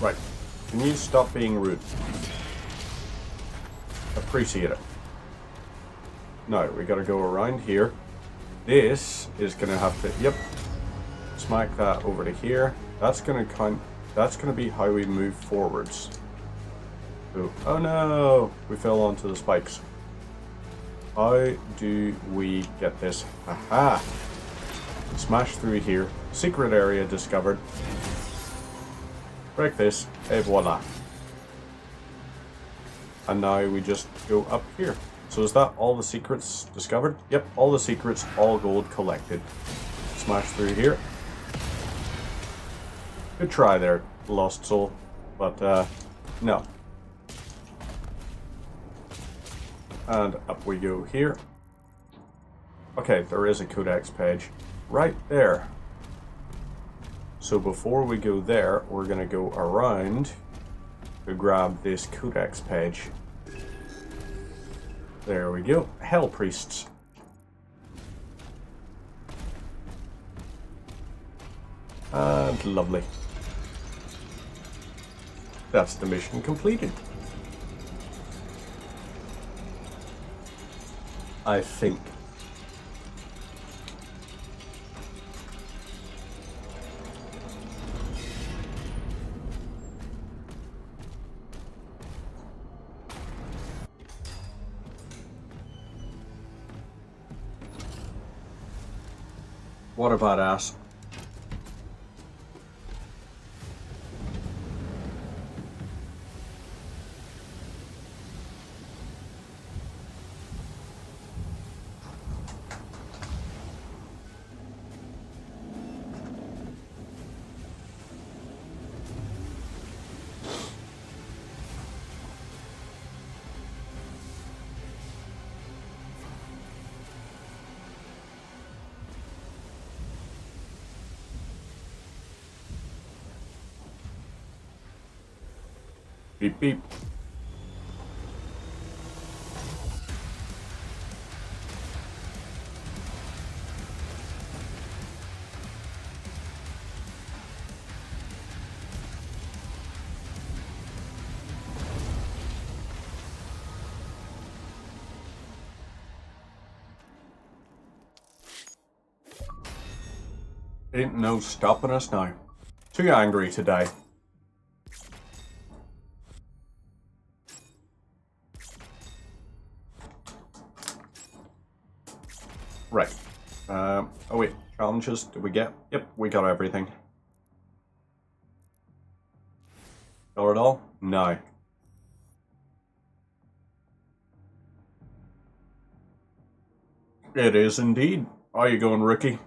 Right. Can you stop being rude? Appreciate it. Now, we gotta go around here. This is gonna have to, yep, smack that over to here. That's gonna count, that's gonna be how we move forwards. So, oh no, we fell onto the spikes. How do we get this? Aha! Smash through here. Secret area discovered. Break this, et voila. And now we just go up here. So is that all the secrets discovered? Yep, all the secrets, all gold collected. Smash through here. Good try there, Lost Soul. But, no. And up we go here. Okay, there is a codex page right there. So before we go there, we're going to go around to grab this codex page. There we go. Hell Priests. And lovely. That's the mission completed. I think. What a badass. Beep beep. Ain't no stopping us now. Too angry today. Right. Oh wait, challenges, did we get? Yep, we got everything. Got it all? No. It is indeed. How you going, rookie?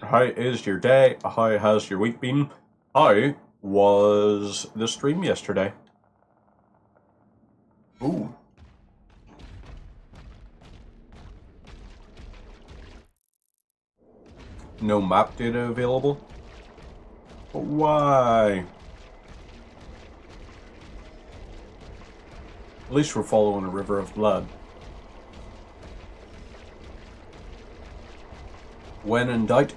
How is your day? How has your week been? How was the stream yesterday? Ooh. No map data available? But why? At least we're following a river of blood. When in doubt,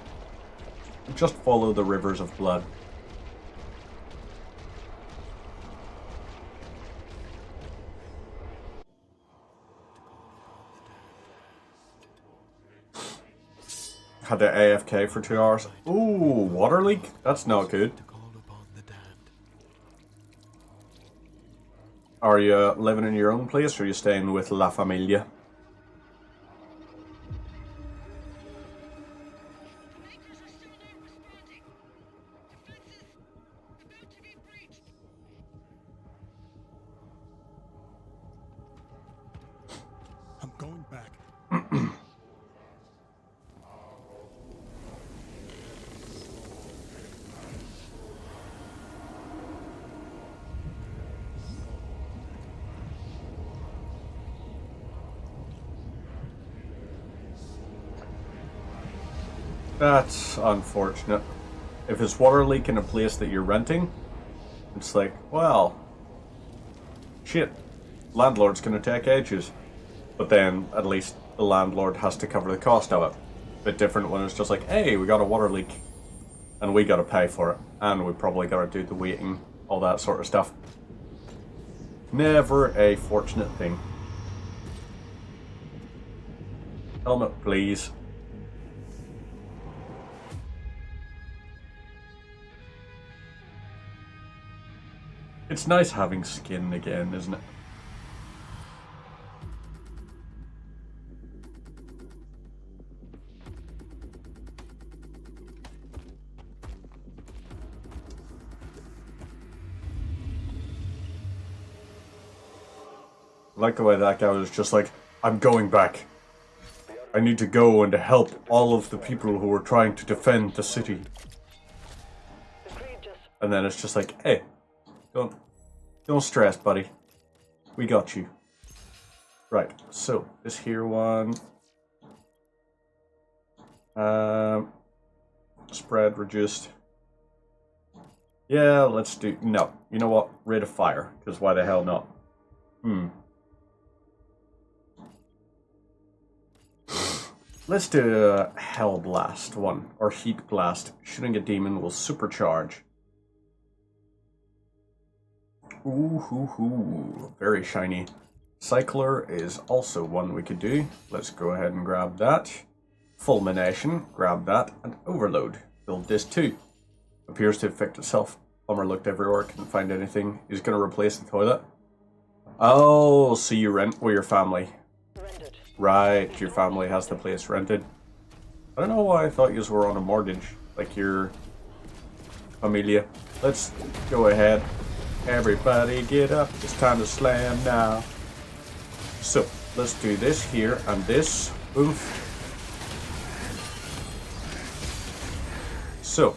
just follow the rivers of blood. Had to AFK for 2 hours. Ooh, water leak? That's not good. Are you living in your own place or are you staying with La Familia? I'm going back. That's unfortunate. If it's water leak in a place that you're renting, it's like, well, shit, landlord's gonna take ages. But then, at least, the landlord has to cover the cost of it. Bit different when it's just like, hey, we got a water leak, and we gotta pay for it, and we probably gotta do the waiting, all that sort of stuff. Never a fortunate thing. Helmet, please. It's nice having skin again, isn't it? I like the way that guy was just like, I'm going back. I need to go and help all of the people who are trying to defend the city. And then it's just like, hey, don't stress, buddy. We got you. Right, so this here one. Spread reduced. Yeah, let's do, no. You know what? Rate of fire, because why the hell not? Let's do a Hell Blast one, or Heat Blast. Shooting a demon will supercharge. Ooh, very shiny. Cycler is also one we could do. Let's go ahead and grab that. Fulmination, grab that, and Overload. Build this too. Appears to have fixed itself. Plumber looked everywhere, couldn't find anything. He's gonna replace the toilet. Oh, so you rent with your family. Rented. Right, your family has the place rented. I don't know why I thought you were on a mortgage, like your familia. Let's go ahead. Everybody get up, it's time to slam now. So, let's do this here and this. Oof. So,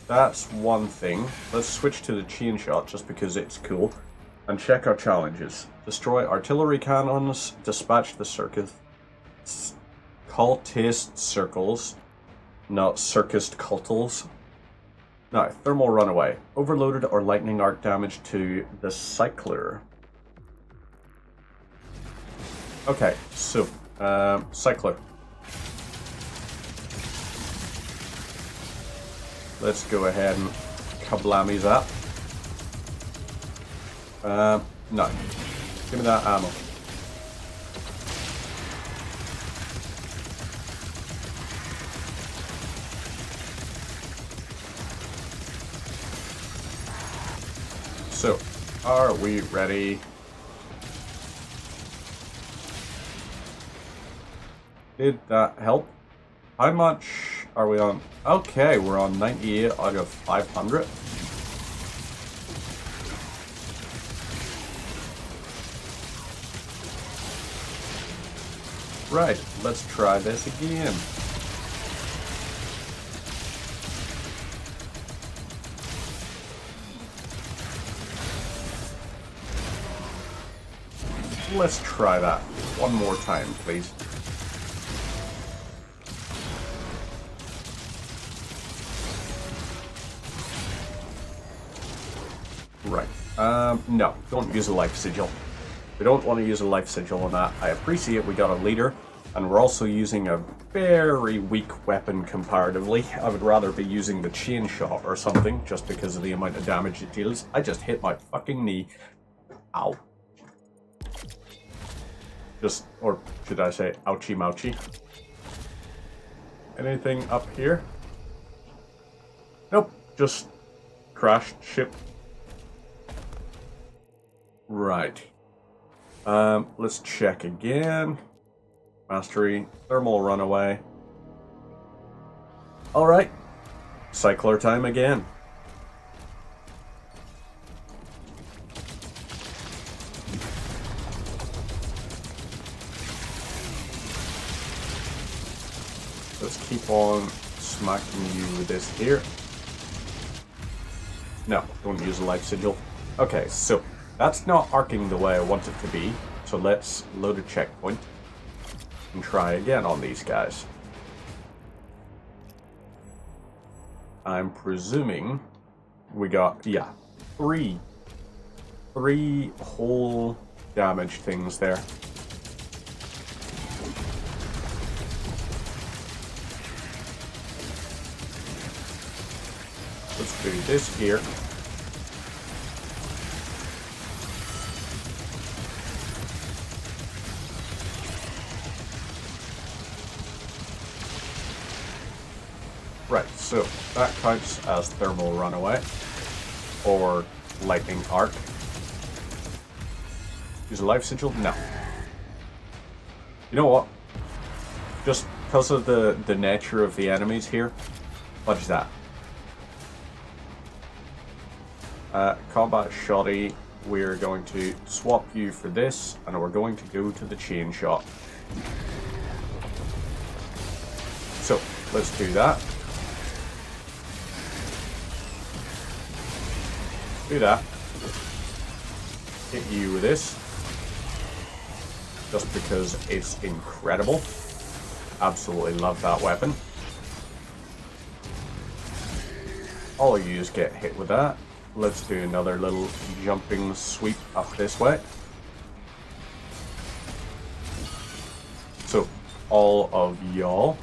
that's one thing. Let's switch to the chain shot just because it's cool. And check our challenges. Destroy artillery cannons, dispatch the circus cultist circles, not circus cultals. Now, thermal runaway. Overloaded or lightning arc damage to the cycler. Okay, so, cycler. Let's go ahead and kablammies that. No. Give me that ammo. So, are we ready? Did that help? How much are we on? Okay, we're on 98 out of 500. Right, let's try this again. Let's try that one more time, please. Right. No, don't use a life sigil. We don't want to use a life sigil on that. I appreciate we got a leader, and we're also using a very weak weapon comparatively. I would rather be using the chain shot or something, just because of the amount of damage it deals. I just hit my fucking knee. Ow. Just, or should I say, ouchie mouchie. Anything up here? Nope, just crashed ship. Right. Let's check again. Mastery, thermal runaway. Alright. Cycler time again. Let's keep on smacking you with this here. No, don't use a life sigil. Okay, so that's not arcing the way I want it to be. So let's load a checkpoint and try again on these guys. I'm presuming we got, yeah, three whole damage things there. Let's do this here. Right, so that counts as thermal runaway or lightning arc. Use a life sigil? No. You know what? Just because of the nature of the enemies here, fudge that. Combat shoddy, we're going to swap you for this, and we're going to go to the chain shot. So, let's do that. Do that. Hit you with this. Just because it's incredible. Absolutely love that weapon. All of you get hit with that. Let's do another little jumping sweep up this way. So, all of y'all.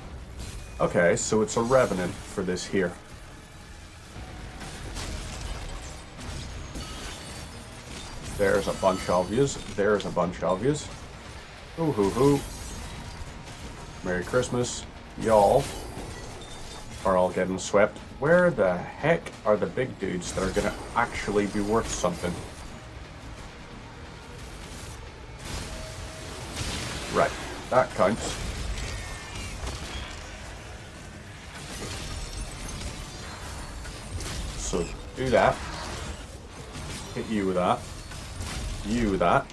Okay, so it's a revenant for this here. There's a bunch of yous. There's a bunch of yous. Ooh hoo hoo. Merry Christmas. Y'all are all getting swept. Where the heck are the big dudes that are gonna actually be worth something? Right, that counts. So do that. Hit you with that. You with that.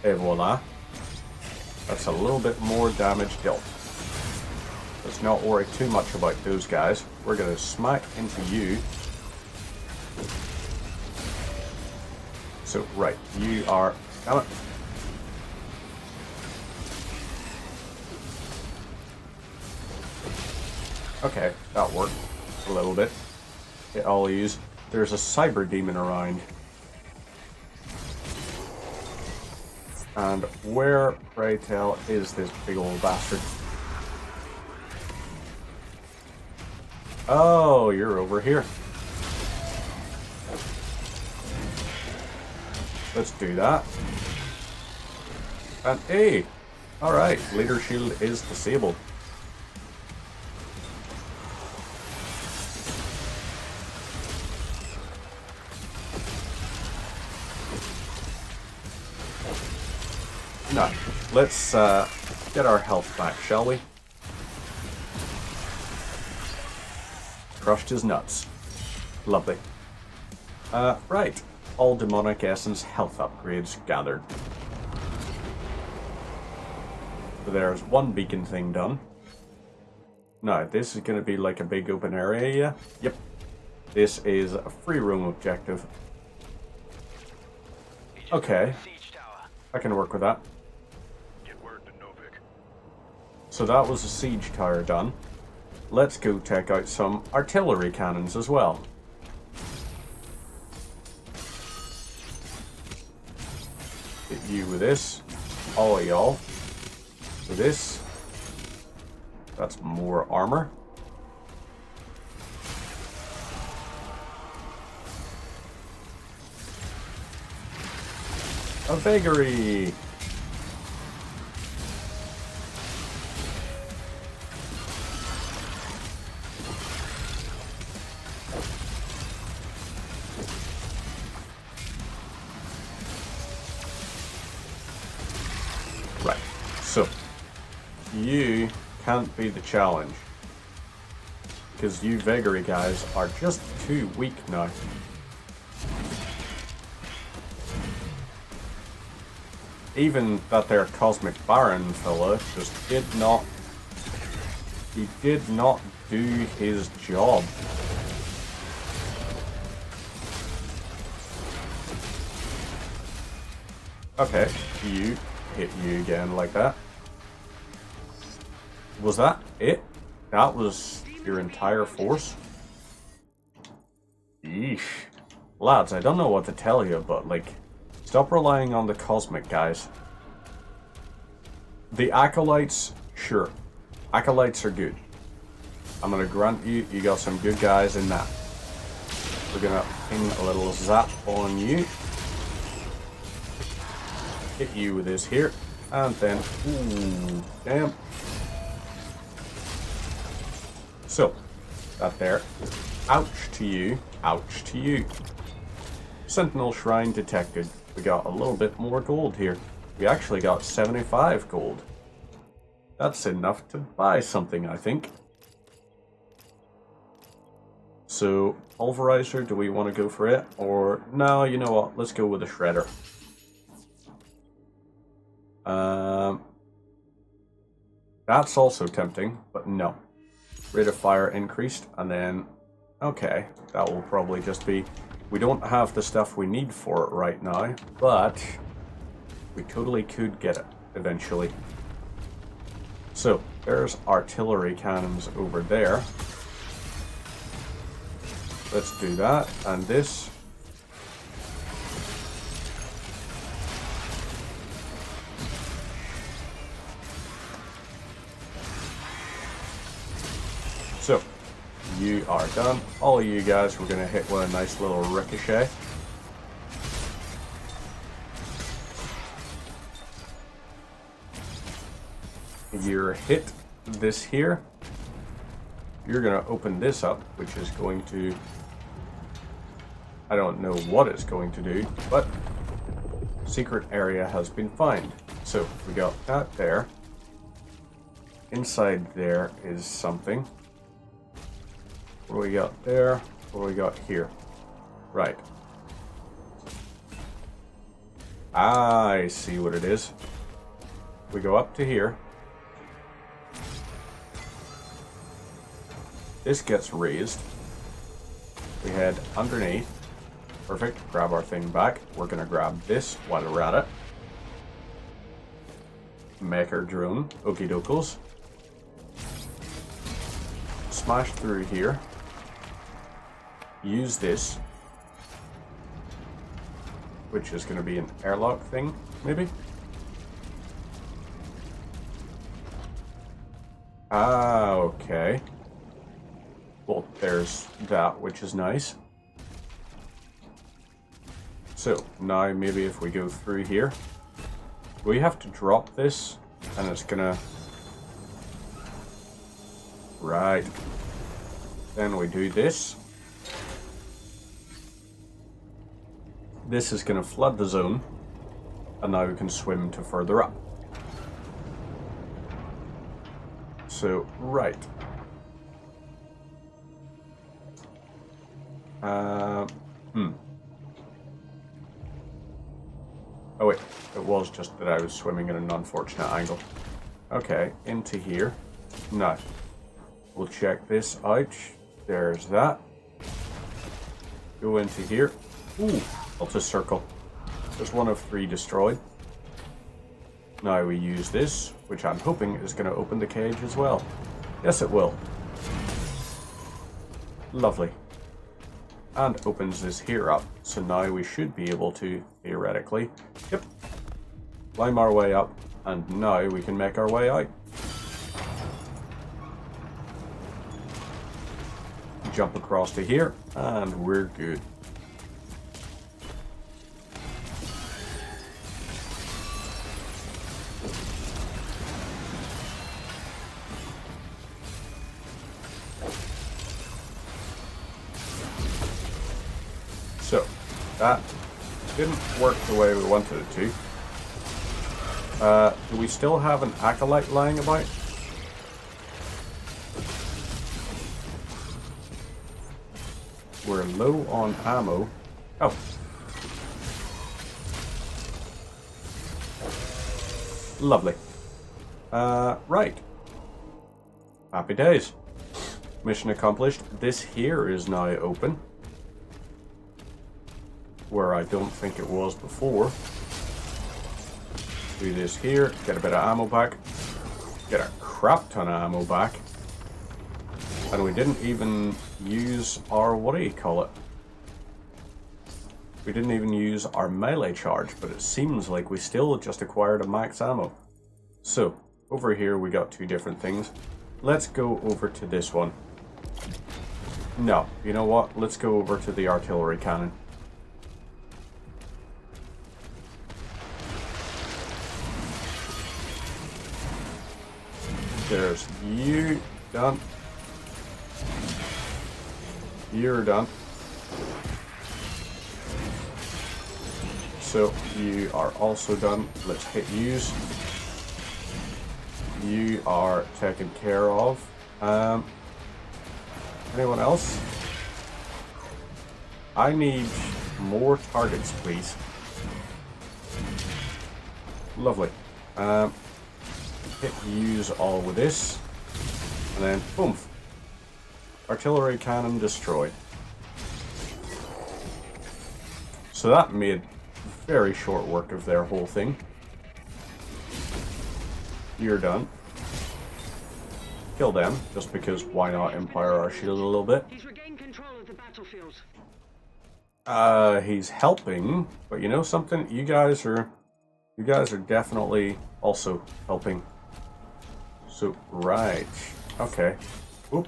Et voila. That's a little bit more damage dealt. Let's not worry too much about those guys. We're going to smack into you. So, right, you are... Damn it. Okay, that worked a little bit. Hit all these. There's a cyber demon around. And where, pray tell, is this big old bastard? Oh, you're over here. Let's do that. And hey, alright, leader shield is disabled. Now, let's get our health back, shall we? crushed his nuts. Lovely. Right. All demonic essence health upgrades gathered. So there's one beacon thing done. Now, this is going to be like a big open area, yeah? Yep. This is a free roam objective. Okay. I can work with that. Get word to Novik. So that was a siege tower done. Let's go check out some artillery cannons as well. Hit you with this. All of y'all. With this. That's more armor. A vagary. Right, so you can't be the challenge because you vagary guys are just too weak now. Even that there Cosmic Baron fella just did not do his job. Okay, you hit you again like that. Was that it? That was your entire force? Yeesh. Lads, I don't know what to tell you, but like, stop relying on the Cosmic guys. The Acolytes, sure. Acolytes are good. I'm gonna grant you, you got some good guys in that. We're gonna ping a little zap on you. Hit you with this here. And then, ooh, damn. So, that there. Ouch to you. Ouch to you. Sentinel Shrine detected. We got a little bit more gold here. We actually got 75 gold. That's enough to buy something, I think. So, Pulverizer, do we want to go for it? Or, no, you know what? Let's go with a Shredder. That's also tempting, but no. Rate of fire increased, and then, okay, that will probably just be, we don't have the stuff we need for it right now, but we totally could get it eventually. So, there's artillery cannons over there. Let's do that, and this. So, you are done. All of you guys, we're going to hit with a nice little ricochet. You're hit this here. You're going to open this up, which is going to... I don't know what it's going to do, but secret area has been found. So, we got that there. Inside there is something. What do we got there? What do we got here? Right. I see what it is. We go up to here. This gets raised. We head underneath. Perfect. Grab our thing back. We're going to grab this while we're at it. Make our drone. Okie dokos. Smash through here. Use this, which is going to be an airlock thing, maybe? Ah, okay. Well, there's that, which is nice. So, now maybe if we go through here, we have to drop this, and it's gonna... Right. Then we do this. This is going to flood the zone, and now we can swim to further up. So, right. Oh wait, it was just that I was swimming in an unfortunate angle. Okay, into here. Now, we'll check this out. There's that. Go into here. Ooh, Ultra Circle. There's one of 3 destroyed. Now we use this, which I'm hoping is going to open the cage as well. Yes, it will. Lovely. And opens this here up. So now we should be able to, theoretically, yep, climb our way up. And now we can make our way out. Jump across to here, and we're good. So, that didn't work the way we wanted it to. Do we still have an acolyte lying about? We're low on ammo. Oh. Lovely. Right. Happy days. Mission accomplished. This here is now open. Where I don't think it was before. Do this here, get a bit of ammo back. Get a crap ton of ammo back. And we didn't even use our, what do you call it? We didn't even use our melee charge, but it seems like we still just acquired a max ammo. So, over here we got 2 different things. Let's go over to this one. No, you know what? Let's go over to the artillery cannon. There's you. Done. You're done. So you are also done. Let's hit use. You are taken care of. Anyone else? I need more targets, please. Lovely. Hit use all with this. And then boom. Artillery cannon destroyed. So that made very short work of their whole thing. You're done. Kill them, just because why not Empire our shield a little bit. He's regained control of the battlefield. He's helping, but you know something? You guys are definitely also helping. So, right. Okay. Oop.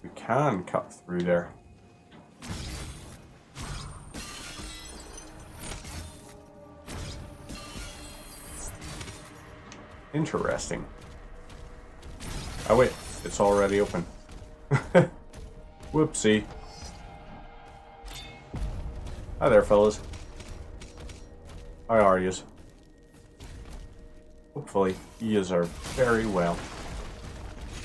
We can cut through there. Interesting. Oh wait, it's already open. Whoopsie. Hi there, fellas. How are yous? Hopefully, yous are very well.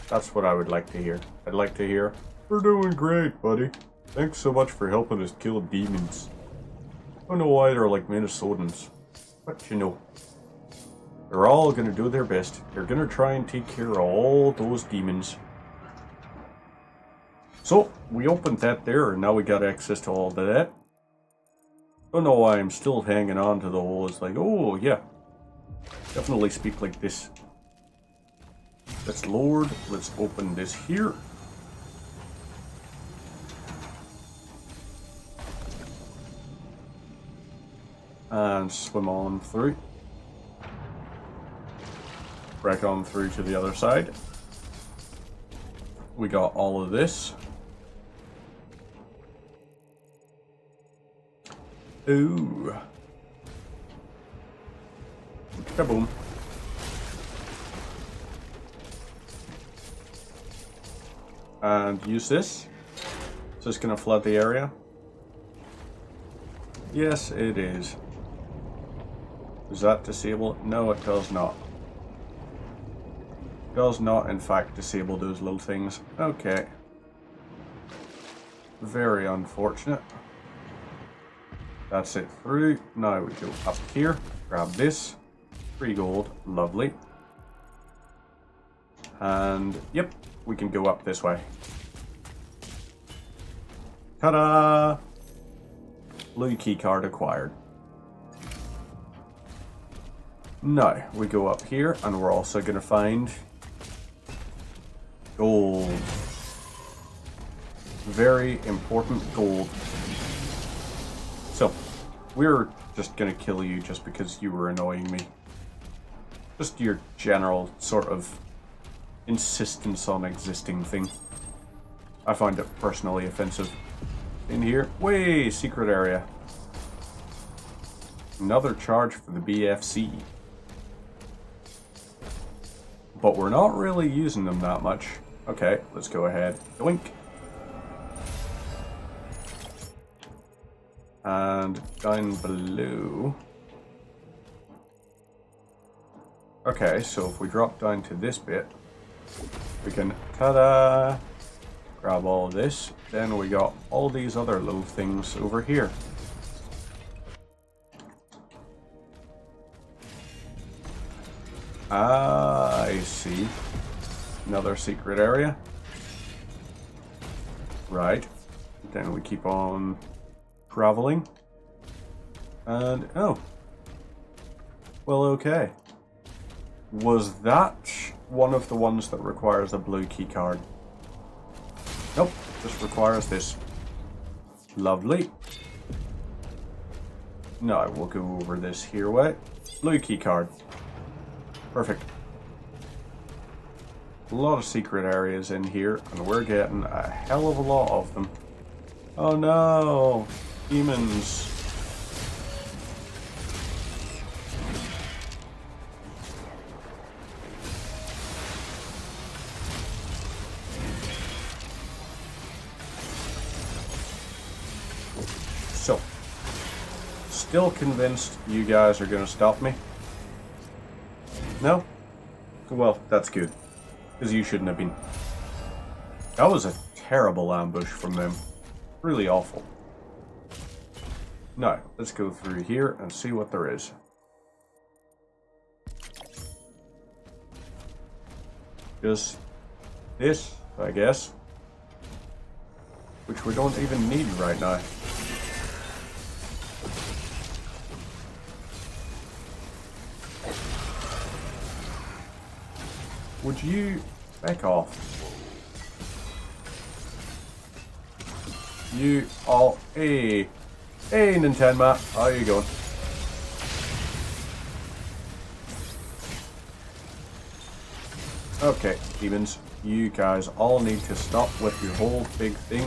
That's what I would like to hear. I'd like to hear, "We're doing great, buddy. Thanks so much for helping us kill demons." I don't know why they're like Minnesotans, but you know. They're all gonna do their best. They're gonna try and take care of all those demons. So, we opened that there, and now we got access to all of that. Don't know why I'm still hanging on to the whole, it's like, oh yeah. Definitely speak like this. Let's load, let's open this here. And swim on through. Break on through to the other side. We got all of this. Ooh. Kaboom. And use this. Is this gonna flood the area? Yes, it is. Does that disable it? No, it does not. Does not, in fact, disable those little things. Okay. very unfortunate. That's it through. Now we go up here, grab this. 3 gold, lovely. And, yep, we can go up this way. Ta-da! Blue key card acquired. Now, we go up here, and we're also going to find gold. Very important gold. So, we're just going to kill you just because you were annoying me. Just your general sort of insistence on existing thing. I find it personally offensive. In here, way secret area. Another charge for the BFC. But we're not really using them that much. Okay, let's go ahead. Doink. And down below. Okay, so if we drop down to this bit, we can, ta-da, grab all of this. Then we got all these other little things over here. Ah, I see. Another secret area. Right. Then we keep on traveling. And, oh. Well, okay. Was that one of the ones that requires a blue key card? Nope, just requires this. Lovely. Now we'll go over this here way. Blue key card. Perfect. A lot of secret areas in here, and we're getting a hell of a lot of them. Oh no! Demons. So, still convinced you guys are going to stop me? No? Well, that's good. Because you shouldn't have been. That was a terrible ambush from them. Really awful. Now, let's go through here and see what there is. Just this, I guess. Which we don't even need right now. Would you back off? You all, hey Nintendo, how are you going? Okay, demons, you guys all need to stop with your whole big thing.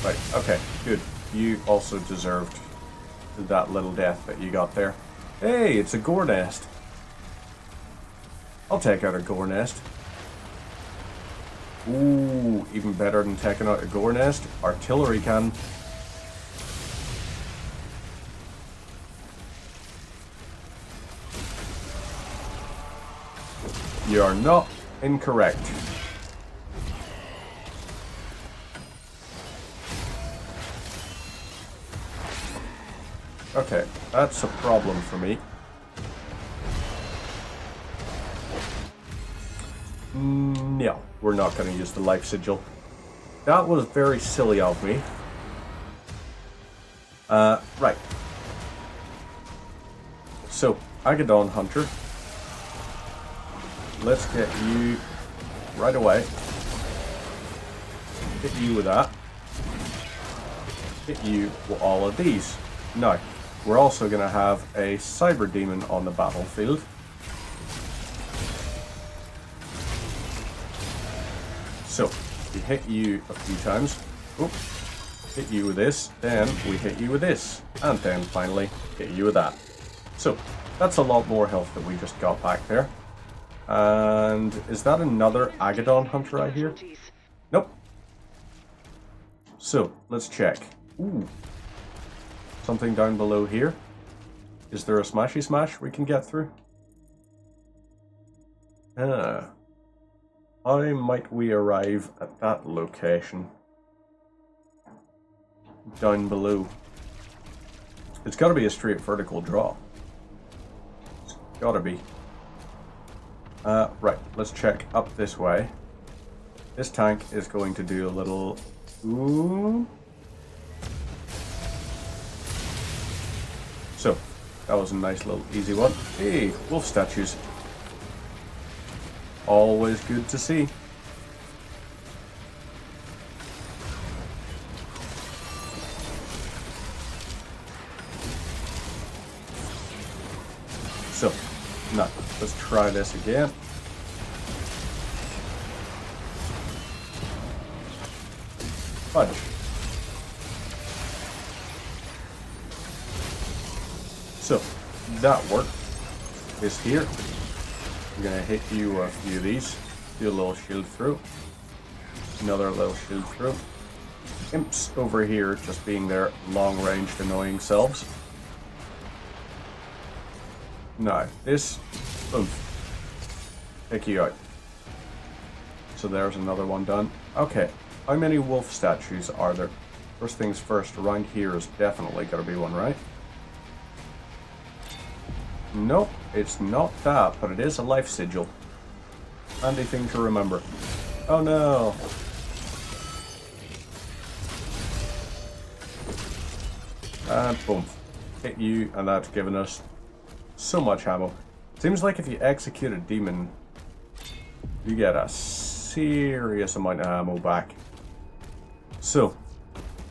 Right, okay, good. You also deserved that little death that you got there. Hey, it's a gore nest. I'll take out a gore nest. Ooh, even better than taking out a gore nest. Artillery cannon. You are not incorrect. Okay, that's a problem for me. No, we're not going to use the life sigil. That was very silly of me. Right. So, Agadon Hunter. Let's get you right away. Hit you with that. Hit you with all of these. Now, we're also going to have a Cyber Demon on the battlefield. So, we hit you a few times. Oop. Hit you with this, then we hit you with this, and then finally hit you with that. So, that's a lot more health that we just got back there. And is that another Agadon Hunter right here? Nope. So, let's check. Ooh. Something down below here. Is there a smashy smash we can get through? How might we arrive at that location? down below? It's got to be a straight vertical drop. It's got to be. Right, let's check up this way. This tank is going to do a little... Ooh. So, that was a nice little easy one. Hey, wolf statues. Always good to see. So, now, let's try this again. Fudge. So, that worked. This here. I'm gonna hit you a few of these. Do a little shield through. Another little shield through. Imps over here just being their long-ranged annoying selves. Now, this, boom, take you out. So there's another one done. Okay, how many wolf statues are there? First things first, around here is definitely gotta be one, right? Nope, it's not that, but it is a life sigil. Handy thing to remember. Oh no! And boom, hit you, and that's given us so much ammo. Seems like if you execute a demon, you get a serious amount of ammo back. So,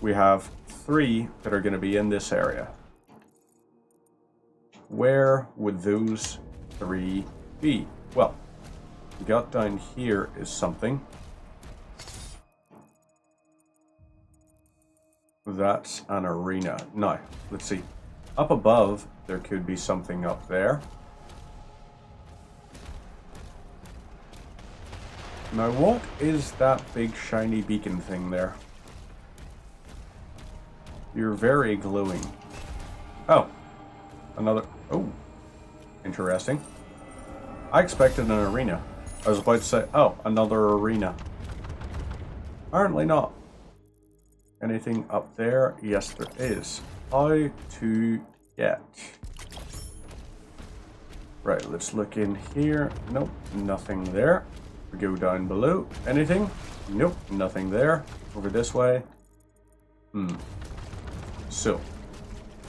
we have 3 that are going to be in this area. Where would those 3 be? Well, we got down here is something. That's an arena. Now, let's see. Up above, there could be something up there. Now, what is that big shiny beacon thing there? You're very glowing. Oh, another... Oh, interesting. I expected an arena. I was about to say, oh, another arena. Apparently not. Anything up there? Yes, there is. How to get? Right, let's look in here. Nope, nothing there. We go down below. Anything? Nope, nothing there. Over this way. So,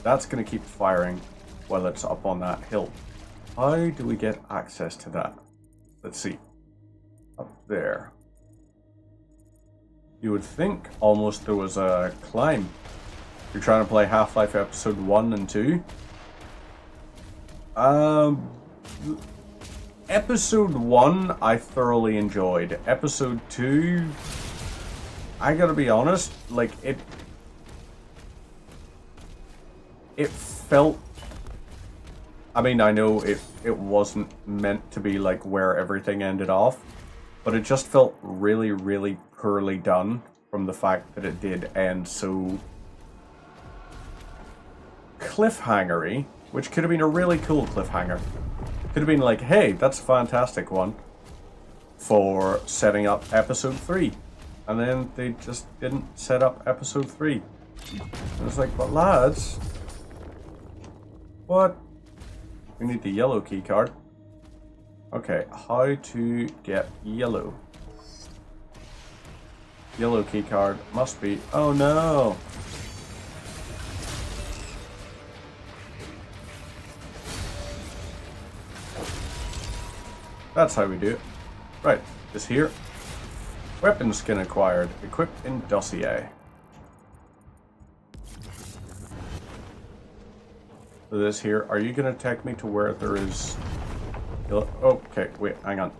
that's going to keep firing while it's up on that hill. How do we get access to that? Let's see. Up there. You would think almost there was a climb. You're trying to play Half-Life Episode 1 and 2. Episode 1 I thoroughly enjoyed. Episode 2, I gotta be honest, like it felt, I mean, I know it wasn't meant to be like where everything ended off, but it just felt really, really poorly done from the fact that it did end so cliffhangery, which could have been a really cool cliffhanger. Could have been like, hey, that's a fantastic one for setting up episode 3. And then they just didn't set up episode 3. And it's like, but lads, what? We need the yellow key card. Okay, how to get yellow? Yellow key card must be, oh no! That's how we do it. Right, this here. Weapon skin acquired. Equipped in dossier. So this here, are you going to take me to where there is... Oh, okay, wait, hang on.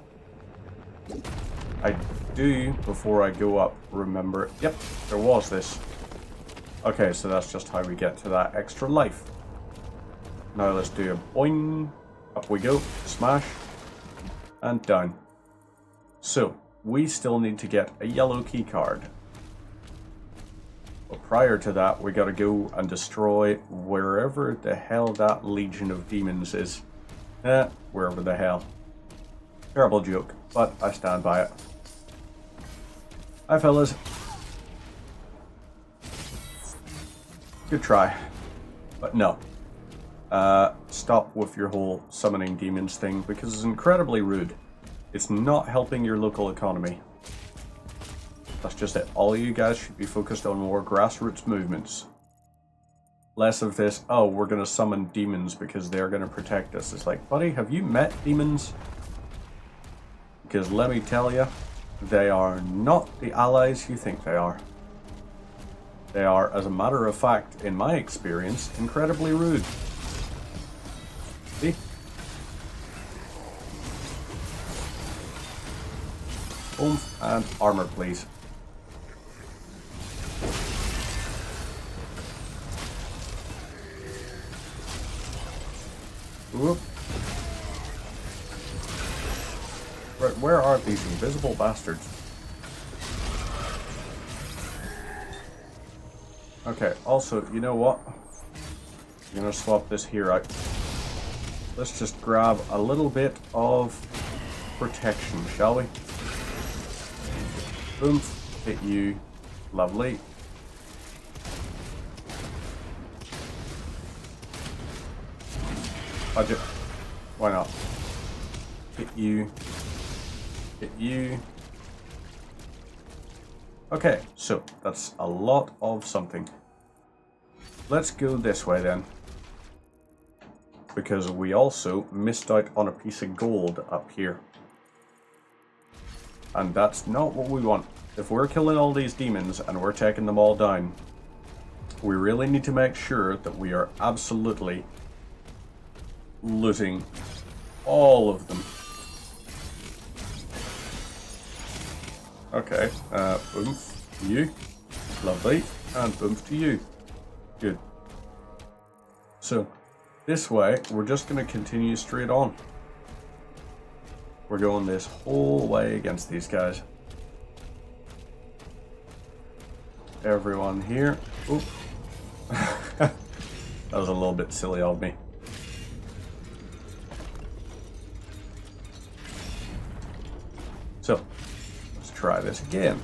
I do, before I go up, remember... Yep, there was this. Okay, so that's just how we get to that extra life. Now let's do a boing. Up we go. Smash. And down. So, we still need to get a yellow key card. But prior to that, we gotta go and destroy wherever the hell that legion of demons is. Wherever the hell. Terrible joke, but I stand by it. Good try. But no. Stop with your whole summoning demons thing, because it's incredibly rude. It's not helping your local economy. That's just it. All you guys should be focused on more grassroots movements. Less of this, oh, we're going to summon demons because they're going to protect us. It's like, buddy, have you met demons? Because let me tell you, they are not the allies you think they are. They are, as a matter of fact, in my experience, incredibly rude. See? Oomph and armor, please. Whoop. Right, where are these invisible bastards? Okay, also, you know what? I'm gonna swap this here out. Let's just grab a little bit of protection, shall we? Boom, hit you. Lovely. Budget. Why not? Hit you. Hit you. Okay, so that's a lot of something. Let's go this way then. Because we also missed out on a piece of gold up here. And that's not what we want. If we're killing all these demons and we're taking them all down, we really need to make sure that we are absolutely looting all of them. Okay, boom to you. Lovely. And boom to you. Good. So, this way, we're just going to continue straight on. We're going this whole way against these guys. Everyone here. Oop. That was a little bit silly of me. So, let's try this again.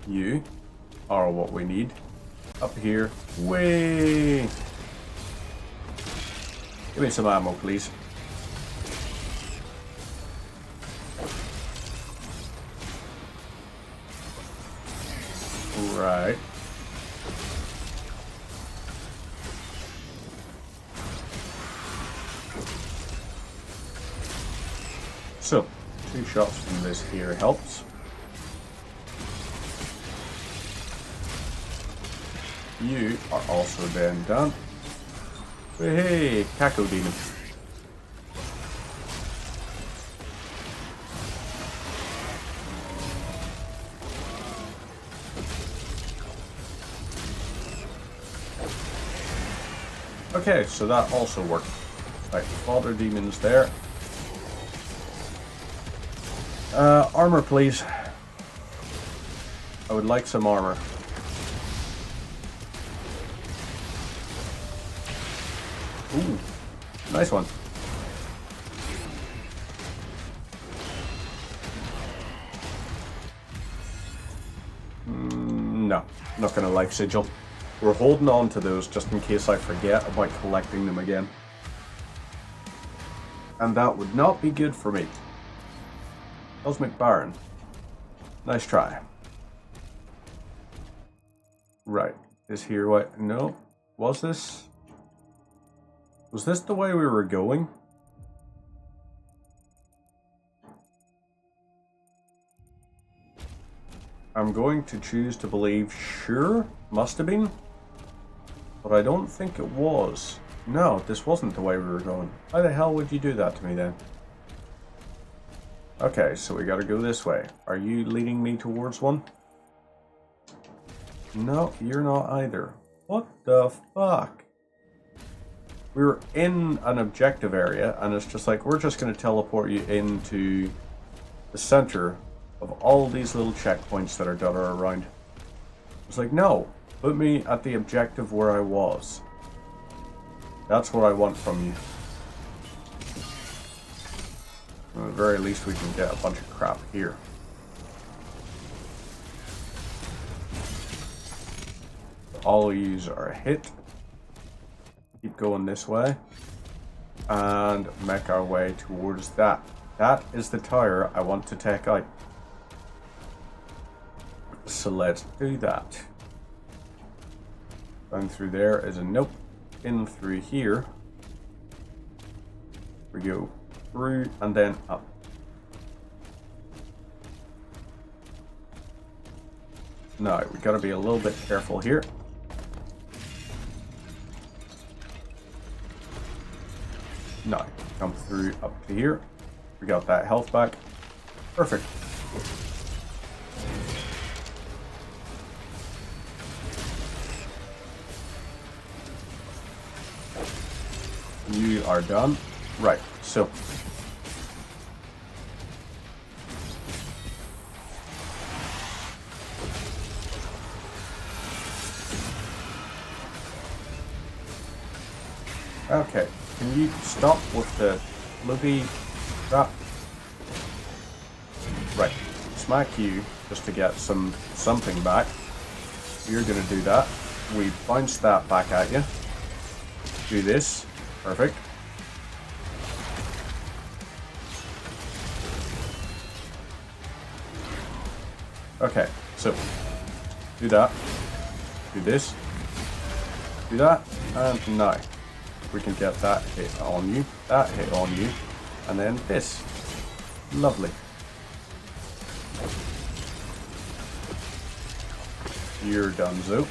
You are what we need. Up here. Way. Give me some ammo, please. Right. So, 2 shots from this here helps. You are also then done. Hey, Caco Demon. Okay, so that also worked. Right, Father Demons there. Armor, please. I would like some armor. Ooh, nice one. No, not gonna Life Sigil. We're holding on to those just in case I forget about collecting them again. And that would not be good for me. Cosmic Baron. Nice try. Right. Is here what? No. Was this? Was this the way we were going? I'm going to choose to believe sure. Must have been. But I don't think it was. No, this wasn't the way we were going. Why the hell would you do that to me then? Okay, so we gotta go this way. Are you leading me towards one? No, you're not either. What the fuck? We were in an objective area, and it's just like, we're just gonna teleport you into the center of all these little checkpoints that are dotted around. It's like, no, put me at the objective where I was. That's what I want from you. At the very least, we can get a bunch of crap here. all of yous are hit. Keep going this way. And make our way towards that. That is the tower I want to take out. So let's do that. Down through there is a nope. In through here. We go through and then up. Now, we gotta be a little bit careful here. Now, come through up to here. We got that health back. Perfect. You are done. Right, so. Okay, can you stop with the bloody crap? Right, smack you just to get something back. You're gonna do that. We bounce that back at you. Do this. Perfect. Okay, so do that. Do this. Do that. And now we can get that hit on you, that hit on you, and then this. Lovely. You're done, Zo.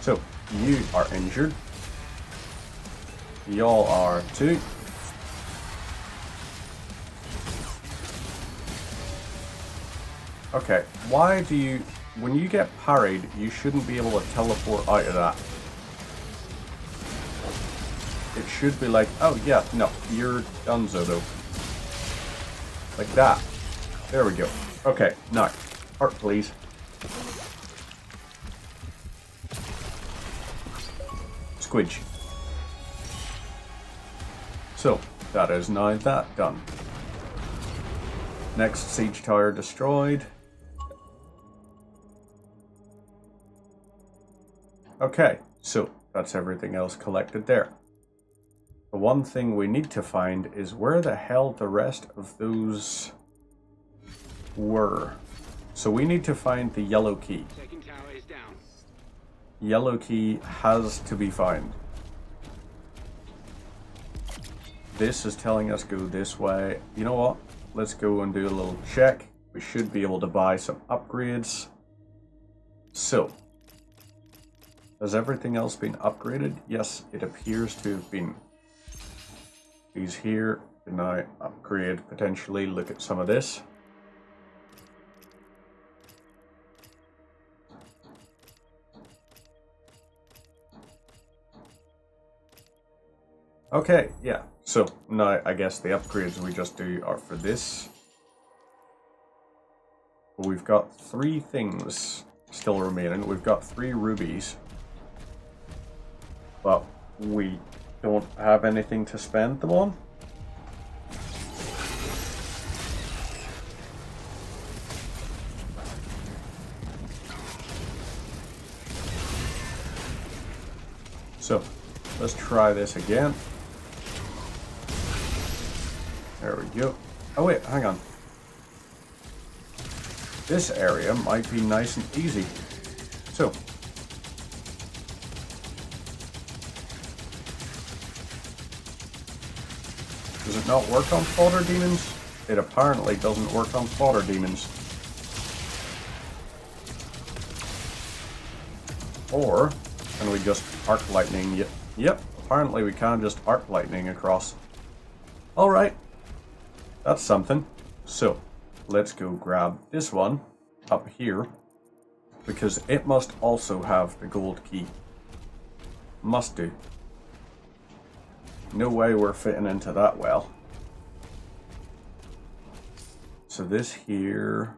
So, you are injured. Y'all are too. Okay, why do you... When you get parried, you shouldn't be able to teleport out of that. It should be like, oh yeah, no, you're done, Zodo. Like that. There we go. Okay, now, heart please. Squidge. So, that is now that done. Next siege tower destroyed. Okay, so that's everything else collected there. The one thing we need to find is where the hell the rest of those were. So we need to find the yellow key. Second tower is down. Yellow key has to be found. This is telling us go this way. You know what? Let's go and do a little check. We should be able to buy some upgrades. So, has everything else been upgraded? Yes, it appears to have been. These here can now upgrade potentially. Look at some of this. Okay, yeah. So now I guess the upgrades we just do are for this. We've got 3 things still remaining. We've got 3 rubies. But we don't have anything to spend them on. So let's try this again. There we go. Oh wait, hang on. This area might be nice and easy. So. Does it not work on fodder demons? It apparently doesn't work on fodder demons. Or, can we just arc lightning? Yep, apparently we can just arc lightning across. Alright. That's something. So, let's go grab this one up here, because it must also have the gold key. Must do. No way we're fitting into that well. So this here...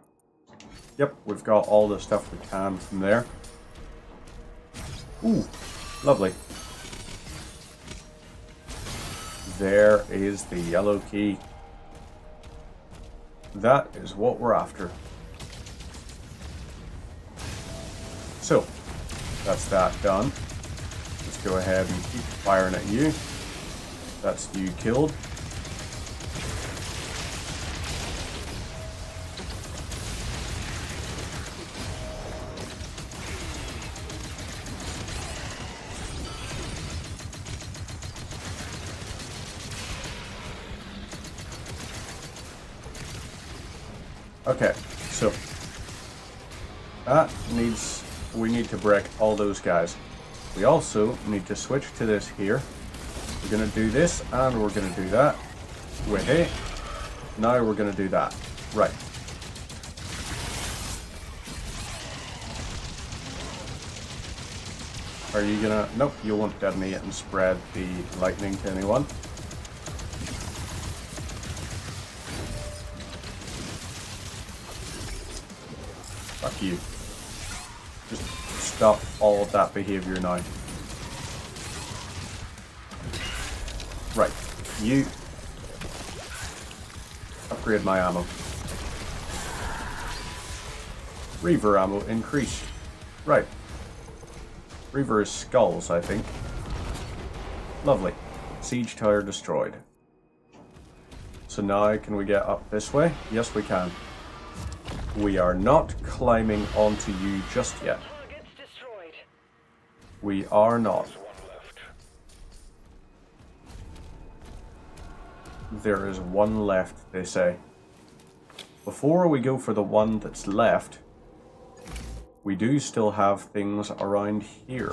Yep, we've got all the stuff we can from there. Ooh, lovely. There is the yellow key. That is what we're after. So, that's that done. Let's go ahead and keep firing at you. That's you killed. Okay, so we need to break all those guys. We also need to switch to this here. We're gonna do this and we're gonna do that. Wait, hey. Now we're gonna do that. Right. Are you gonna... Nope, you won't detonate it and spread the lightning to anyone. Fuck you. Just stop all of that behavior now. Right. You... Upgrade my ammo. Reaver ammo increased. Right. Reaver's skulls, I think. Lovely. Siege tower destroyed. So now, can we get up this way? Yes, we can. We are not climbing onto you just yet. Targets destroyed. We are not. There is one left, they say. Before we go for the one that's left, we do still have things around here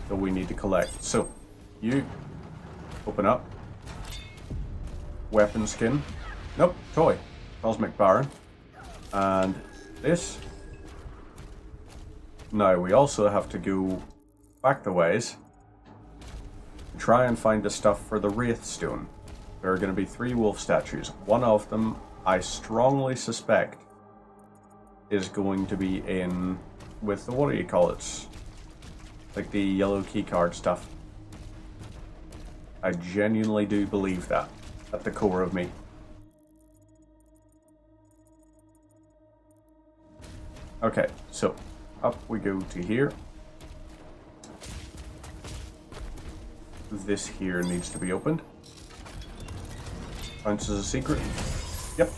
that we need to collect. So, you open up. Weapon skin. Nope, toy. Cosmic Baron. And this. Now, we also have to go back the ways to try and find the stuff for the Wraith Stone. There are going to be 3 wolf statues. One of them, I strongly suspect, is going to be in with the, what do you call it? Like the yellow keycard stuff. I genuinely do believe that at the core of me. Okay, so up we go to here. This here needs to be opened. Counts as a secret. Yep,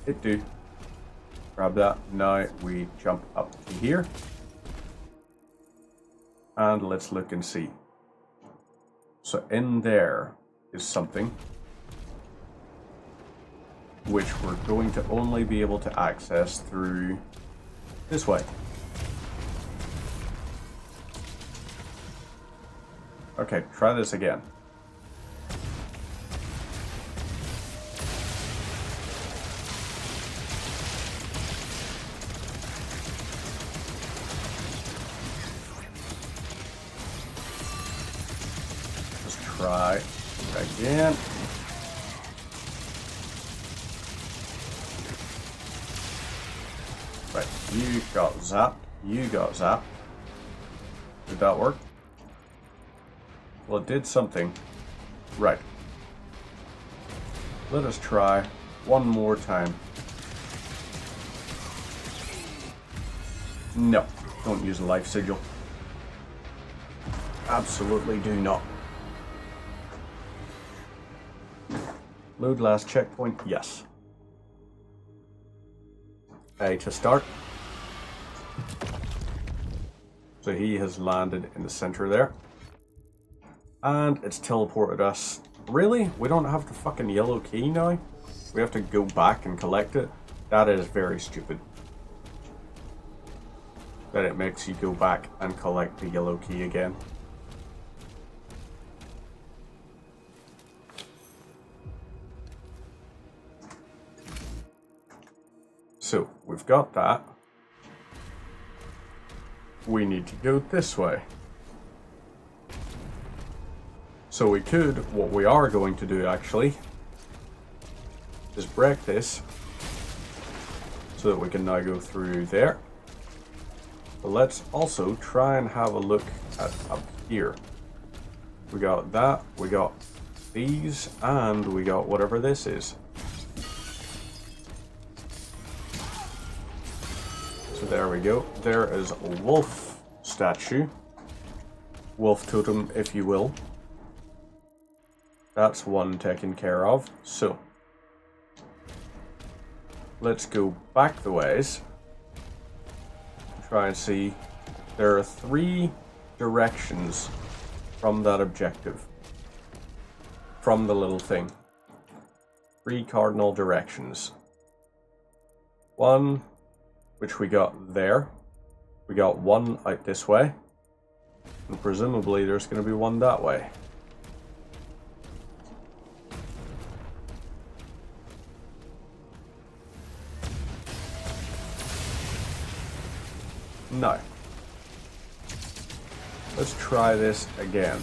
it do. Grab that. Now we jump up to here. And let's look and see. So in there is something which we're going to only be able to access through this way. Okay, try this again. Let's try again. Right, you got zapped. You got zapped. Did that work? Well, it did something. Right. Let us try one more time. No, don't use a life sigil. Absolutely do not. Load last checkpoint, yes. A to start. So he has landed in the center there. And it's teleported us. Really? We don't have the fucking yellow key now? We have to go back and collect it? That is very stupid. That it makes you go back and collect the yellow key again. So, we've got that. We need to go this way. So we could, what we are going to do actually, is break this so that we can now go through there. But let's also try and have a look at up here. We got that, we got these, and we got whatever this is. There we go. There is a wolf statue. Wolf totem, if you will. That's one taken care of. So, let's go back the ways. Try and see. There are 3 directions from that objective. From the little thing. 3 cardinal directions. One, which we got there. We got one out this way. And presumably there's going to be one that way. No. Let's try this again.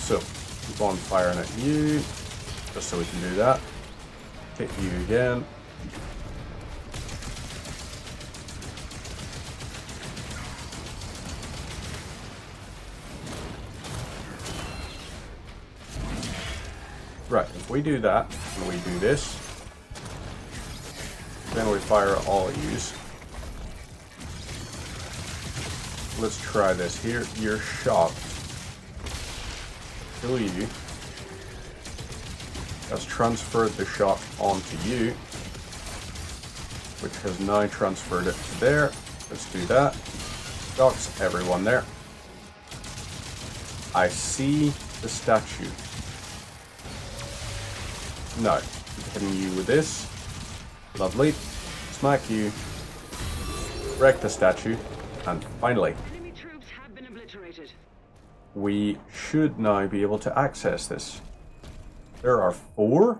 So, keep on firing at you, just so we can do that. Hit you again. Right, if we do that, and we do this, then we fire all at yous. Let's try this here. Your shot. Kill you. That's transferred the shot onto you, which has now transferred it to there. Let's do that. Docks everyone there. I see the statue. No, hitting you with this. Lovely. Smack you. Wreck the statue. And finally, Enemy troops have been obliterated. we should now be able to access this. There are 4?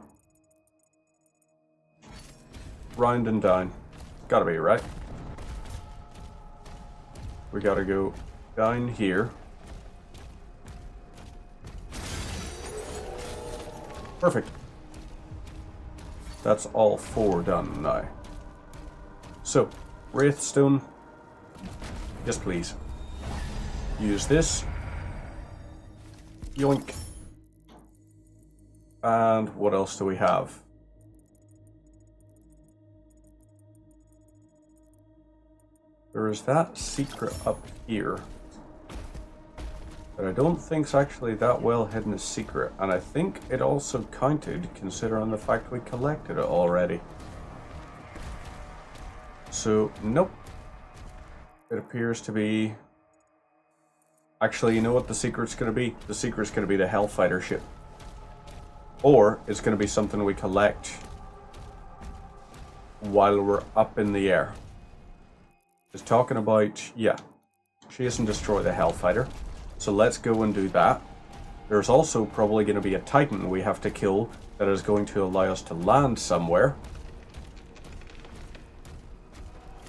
Round and down. Gotta be, right? We gotta go down here. Perfect. That's all 4 done now. So, Wraithstone. Yes, please. Use this. Yoink. And what else do we have? There is that secret up here. But I don't think it's actually that well hidden a secret. And I think it also counted, considering the fact we collected it already. So, nope. It appears to be... Actually, you know what the secret's going to be? The secret's going to be the Hellfighter ship. Or it's going to be something we collect while we're up in the air. It's talking about, yeah, chase and destroy the Hellfighter. So let's go and do that. There's also probably going to be a Titan we have to kill that is going to allow us to land somewhere.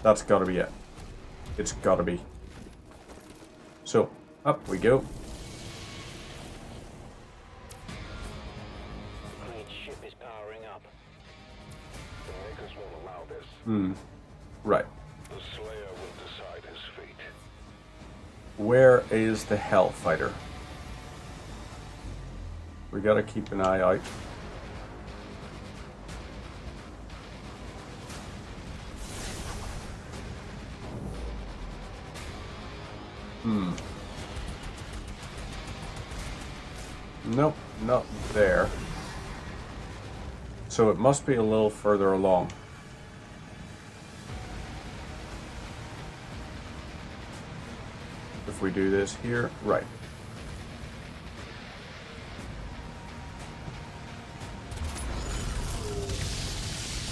That's got to be it. It's got to be. So, up we go. Creed's ship is powering up. The Makers won't allow this. Right. The Slayer will decide his fate. Where is the Hellfighter? We gotta keep an eye out. Nope, not there. So it must be a little further along. If we do this here, right.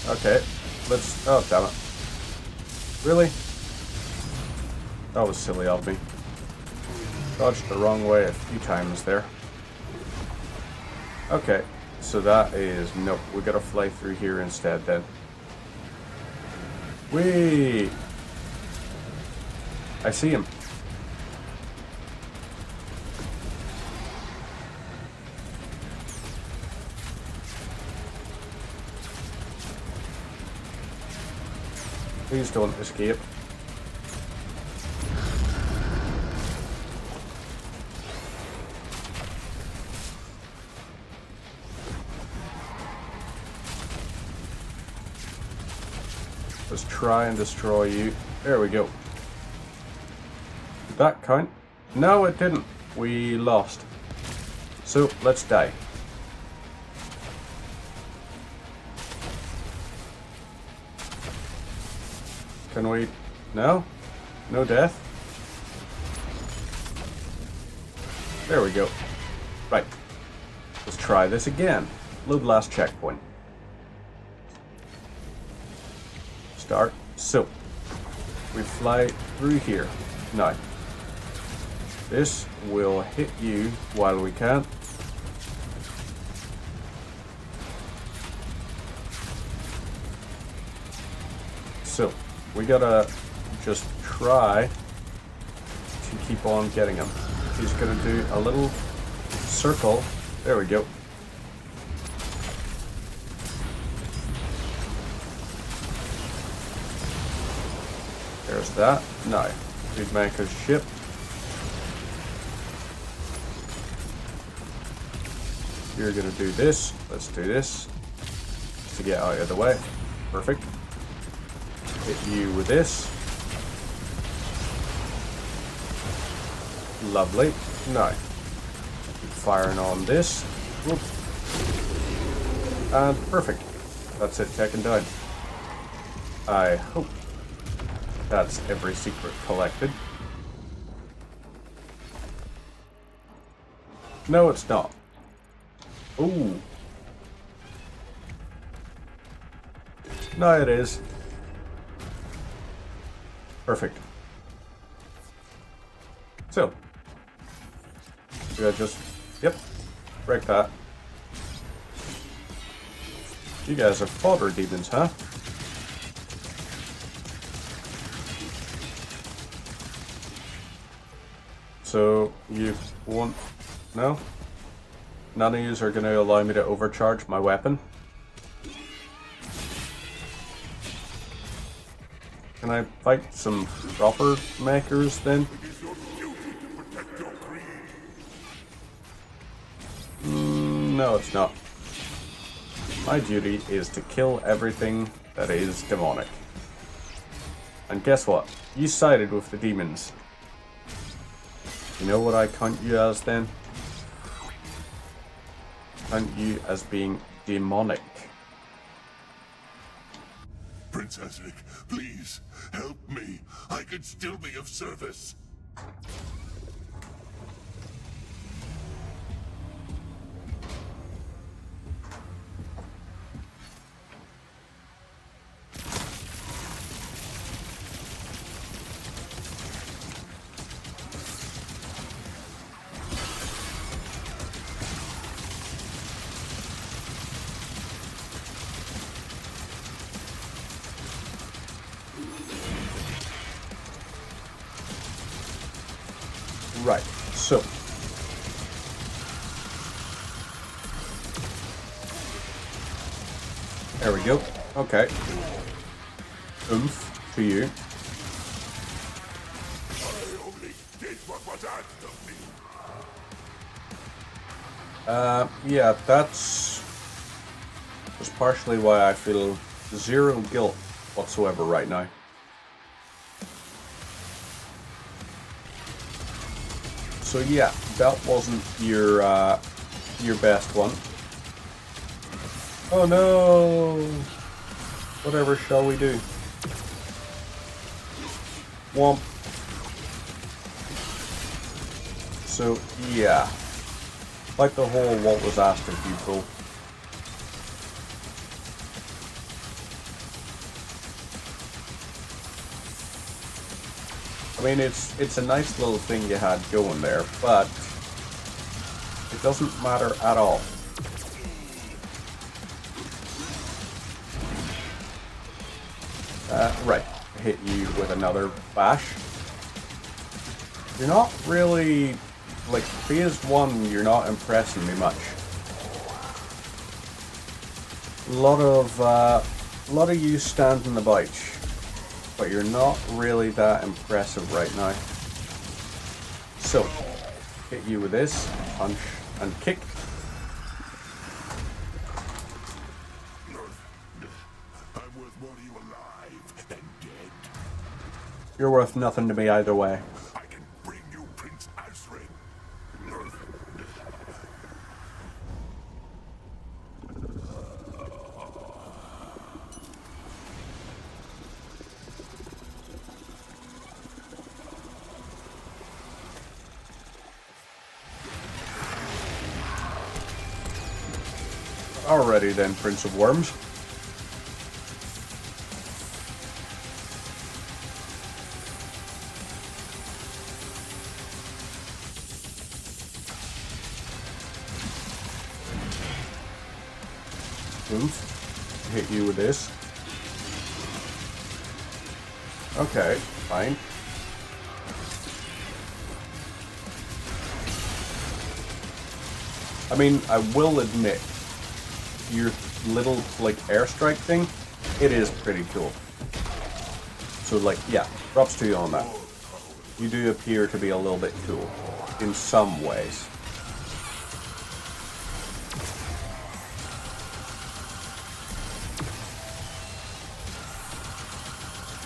Okay, let's... Oh, damn it. Really? That was silly of me. Dodged the wrong way a few times there. Okay, so that is... Nope, we gotta fly through here instead then. Whee! I see him. Please don't escape. try and destroy you. There we go. Did that count? No, it didn't. We lost. So, let's die. Can we... No? No death? There we go. Right. Let's try this again. Load last checkpoint. Start. So, we fly through here. Now, this will hit you while we can. So, we gotta just try to keep on getting him. He's gonna do a little circle. There we go. There's that. Now, we'd make a ship. You're gonna do this. Let's do this to get out of the way. Perfect. Hit you with this. Lovely. Now, keep firing on this. Whoop. And perfect. That's it, taken down. I hope that's every secret collected. No, it's not. Ooh. No, it is. Perfect. So, we gotta just, yep, break that. You guys are fodder demons, huh? So, you want, no? None of yous are gonna allow me to overcharge my weapon. Can I fight some proper makers then? No, it's not. My duty is to kill everything that is demonic. And guess what? You sided with the demons. You know what I count you as then? Count you as being demonic. Prince Ezek, please, help me. I could still be of service. Right, so. There we go. Okay. Oomph to you. I only did what was asked of me. Yeah, that's partially why I feel zero guilt whatsoever right now. So yeah, that wasn't your best one. Oh no! Whatever shall we do? Womp. So yeah, like the whole what was asked of you, bro. I mean, it's a nice little thing you had going there, but it doesn't matter at all. Right, hit you with another bash. You're not really, like, phase 1, you're not impressing me much. A lot of you standing about. But you're not really that impressive right now. So, hit you with this, punch and kick. I'm worth more to you alive than You're worth nothing to me either way. I can bring you Prince Asric. Alrighty then, Prince of Worms. Oof. Hit you with this. Okay, fine. I mean, I will admit, your little, like, airstrike thing, it is pretty cool. So, like, yeah, props to you on that. You do appear to be a little bit cool, in some ways.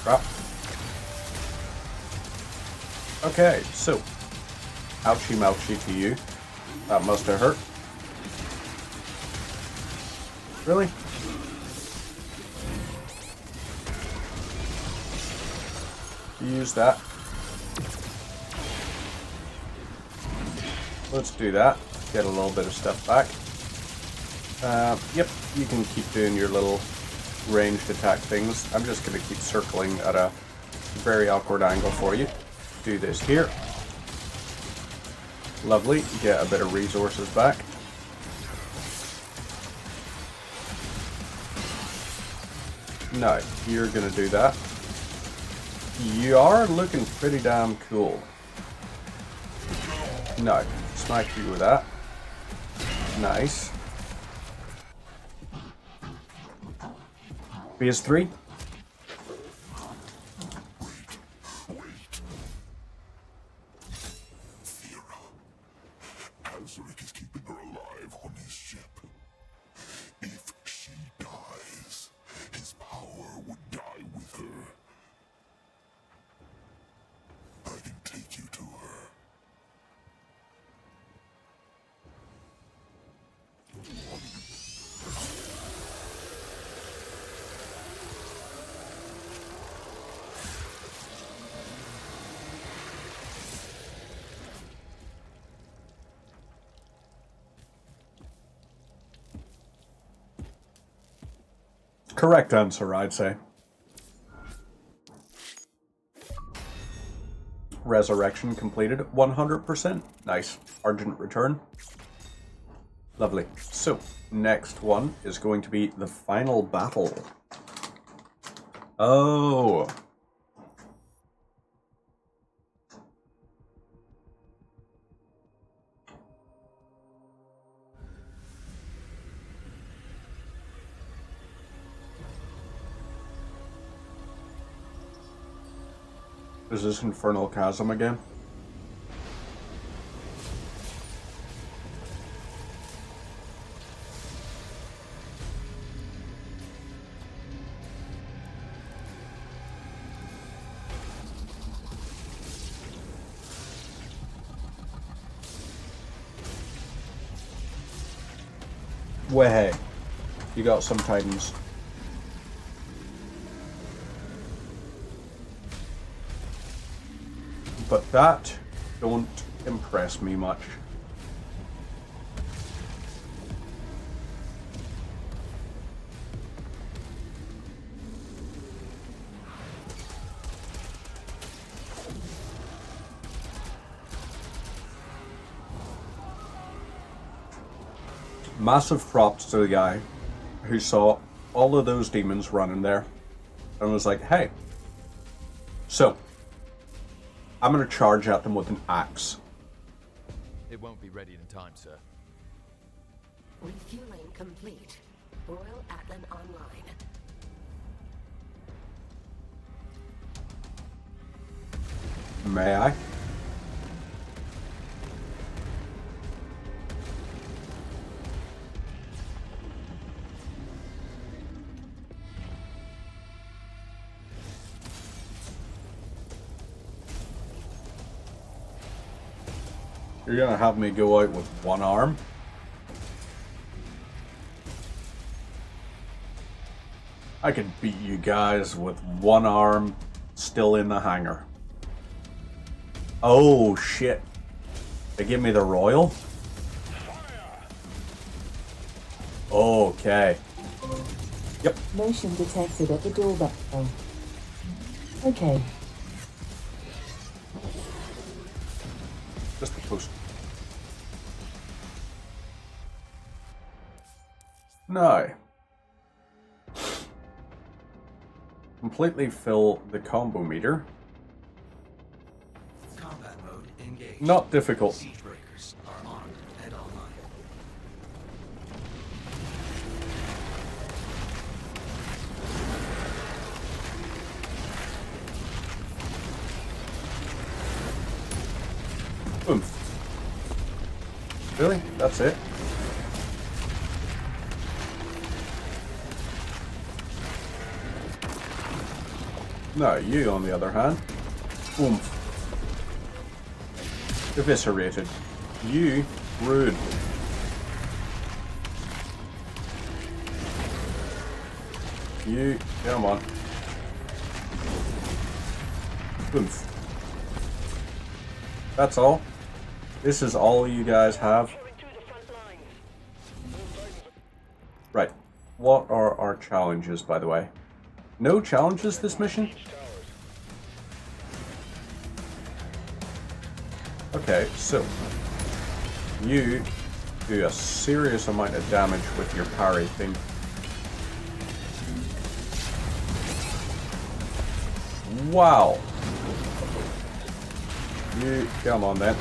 Crap. Okay, so, ouchie mouchie to you. That must have hurt. Really? Use that. Let's do that. Get a little bit of stuff back. Yep, you can keep doing your little ranged attack things. I'm just going to keep circling at a very awkward angle for you. Do this here. Lovely. Get a bit of resources back. No, you're going to do that. You are looking pretty damn cool. No, smack you with that. Nice. PS3. Asric is keeping her alive on his ship. If she dies, his power would die with her. I can take you to her. Correct answer, I'd say. Resurrection completed 100%. Nice. Argent return. Lovely. So, next one is going to be the final battle. Oh. Is this Infernal Chasm again? Well, hey, you got some Titans. But that don't impress me much. Massive props to the guy who saw all of those demons running there and was like, hey, so I'm going to charge at them with an axe. It won't be ready in time, sir. Refueling complete. Royal Atlan online. May I? You're gonna have me go out with one arm? I could beat you guys with one arm still in the hangar. Oh shit. They give me the Royal? Okay. Yep. Motion detected at the doorbell. Okay. Just the post. Now. Completely fill the combo meter. Combat mode engaged. Not difficult. Siege breakers are armed and online. Oomph. Really? That's it? No, you on the other hand. Oomph. Eviscerated. You, rude. You, come on. Oomph. That's all. This is all you guys have. Right. What are our challenges, by the way? No challenges this mission? Okay, so you do a serious amount of damage with your parry thing. Wow. You come on then.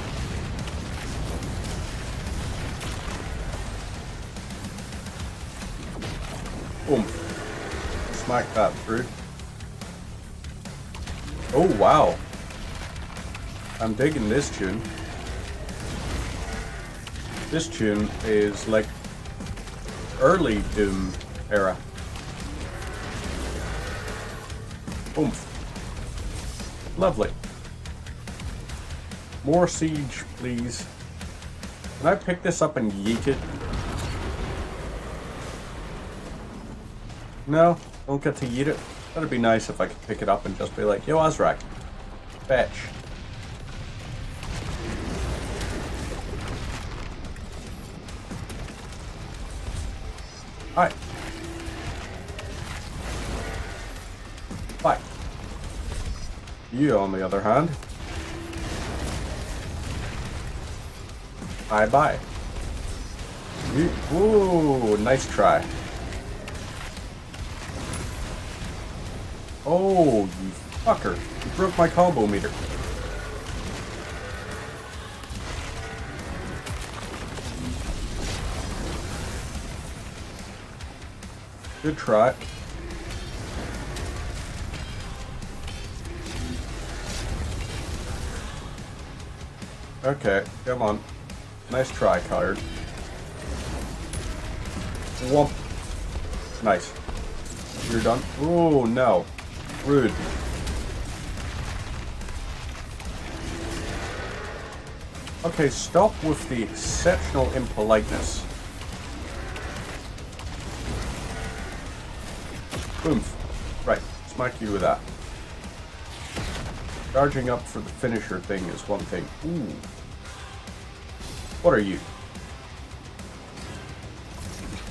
Boom. Smack that through. Oh wow. I'm digging this tune. This tune is like early Doom era. Oomph. Lovely. More siege, please. Can I pick this up and yeet it? No, don't get to yeet it. That'd be nice if I could pick it up and just be like, yo, Azrak, fetch. Hi. Bye. You, on the other hand. Bye-bye. You, ooh, nice try. Oh, you fucker. You broke my combo meter. Good try. Okay, come on. Nice try, Coward. Whoop. Nice. You're done. Oh, no. Rude. Okay, stop with the exceptional impoliteness. Oomph. Right, smack you with that. Charging up for the finisher thing is one thing. Ooh. What are you?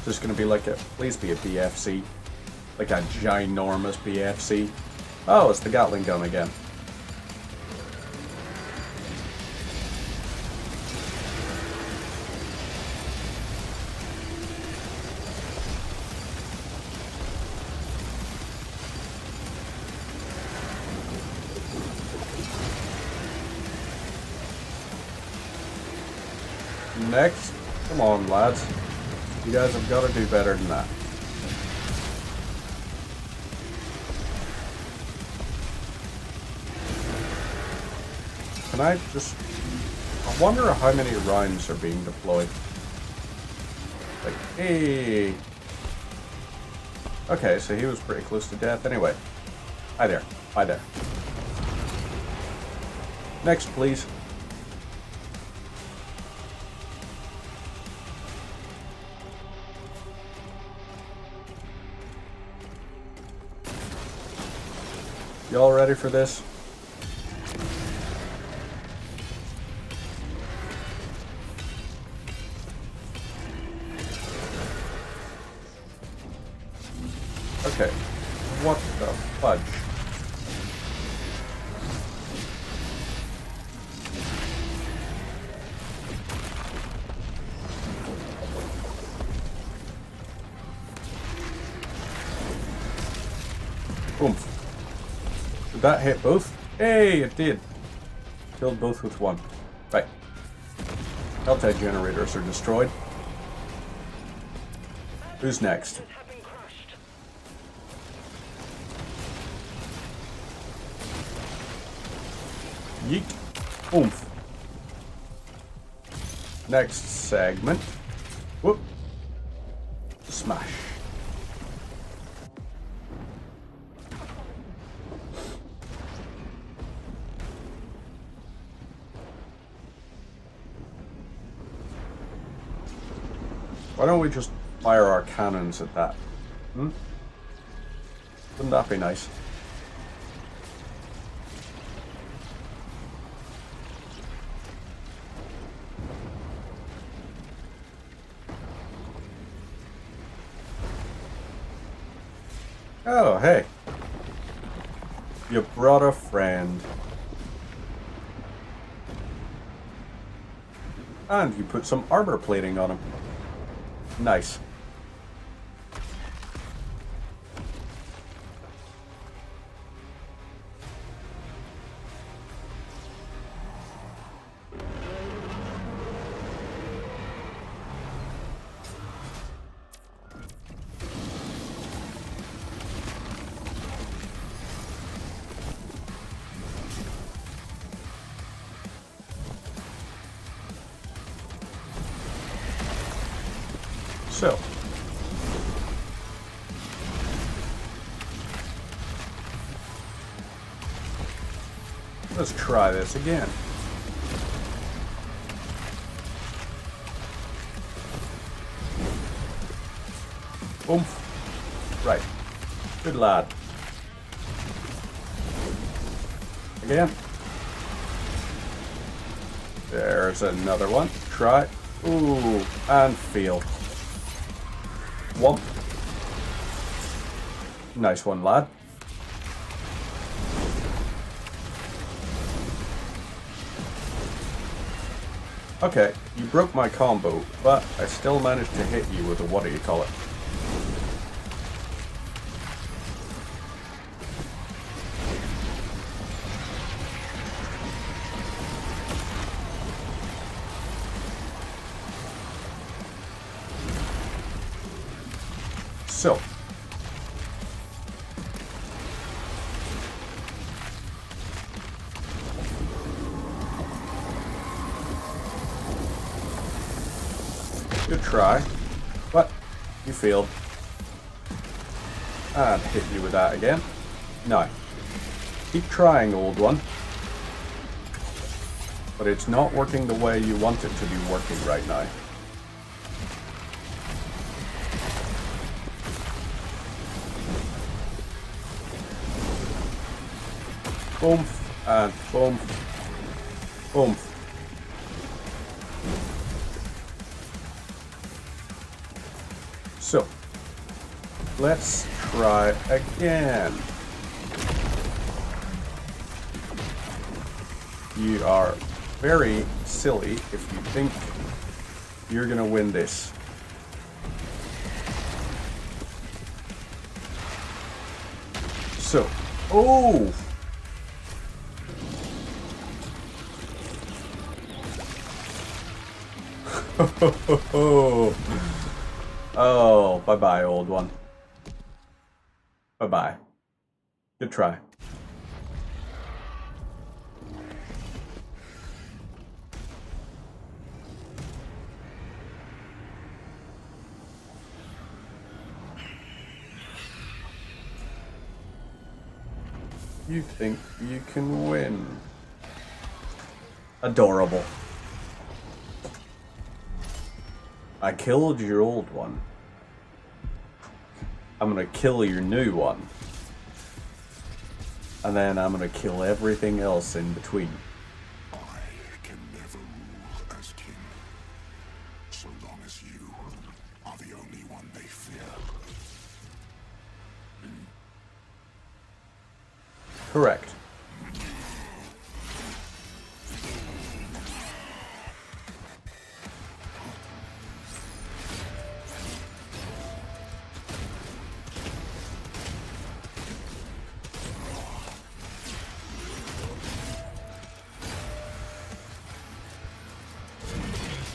Is this gonna be like a, please be a BFC. Like a ginormous BFC. Oh, it's the Gatling gun again. Next. Come on, lads. You guys have got to do better than that. Can I just... I wonder how many rounds are being deployed. Like, hey... Okay, so he was pretty close to death anyway. Hi there. Hi there. Next, please. Y'all ready for this? Okay. What the fudge? Boom. Did that hit both? Hey, it did. Killed both with one. Right. Helltide generators are destroyed. Who's next? Yeet. Oomph. Next segment. Whoop. Smash. Why don't we just fire our cannons at that? Hmm? Wouldn't that be nice? Oh, hey. You brought a friend. And you put some armor plating on him. Nice. So, let's try this again. Oomph. Right. Good lad. Again. There's another one. Try. Ooh, and feel. One. Nice one, lad. Okay, you broke my combo, but I still managed to hit you with a what do you call it? So, good try, but you failed. And hit you with that again. No. Keep trying, old one. But it's not working the way you want it to be working right now. Boom, and boom, boom. So, let's try again. You are very silly if you think you're gonna win this. So, oh! Oh, bye-bye, old one. Bye-bye. Good try. You think you can win. Adorable. I killed your old one. I'm gonna kill your new one. And then I'm gonna kill everything else in between. I can never rule as king, so long as you are the only one they fear. Correct.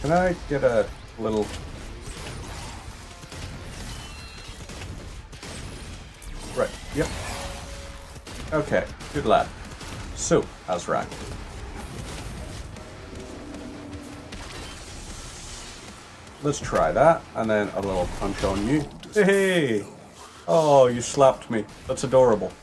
Can I get a little... Right, yep. Okay, good lad. So, Azrak. Let's try that, and then a little punch on you. Hey! Oh, you slapped me. That's adorable.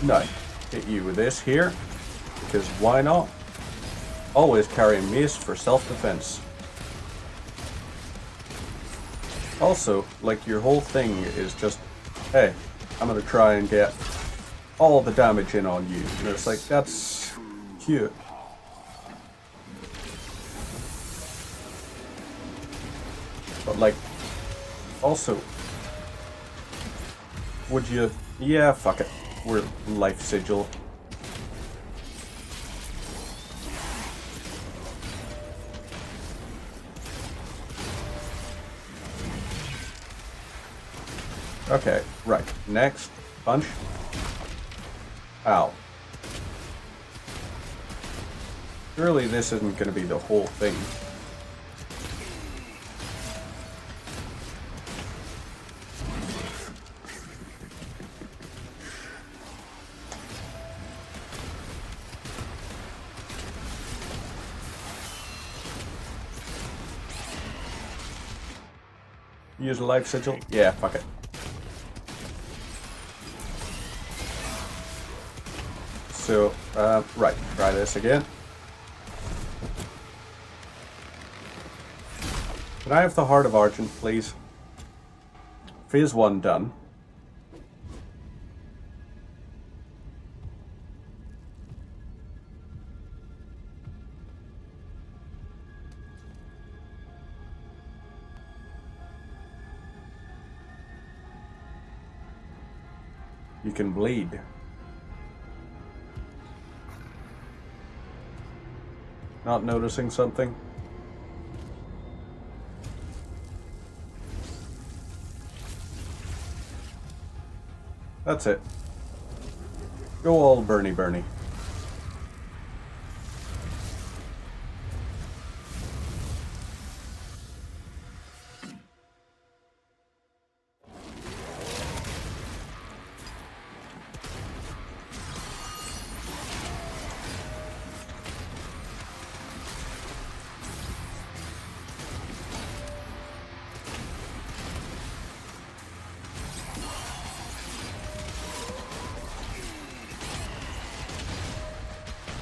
No, hit you with this here, because why not? Always carry a mace for self-defense. Also, like, your whole thing is just, hey, I'm gonna try and get all the damage in on you. And it's like, that's cute. But like, also, would you, yeah, fuck it. We're life sigil. Okay, right. Next, punch. Ow. Surely this isn't going to be the whole thing. Use a life sigil? Yeah, fuck it. So, right, try this again. Can I have the Heart of Argent, please? Phase 1 done. You can bleed. Not noticing something? That's it. Go all Bernie Bernie.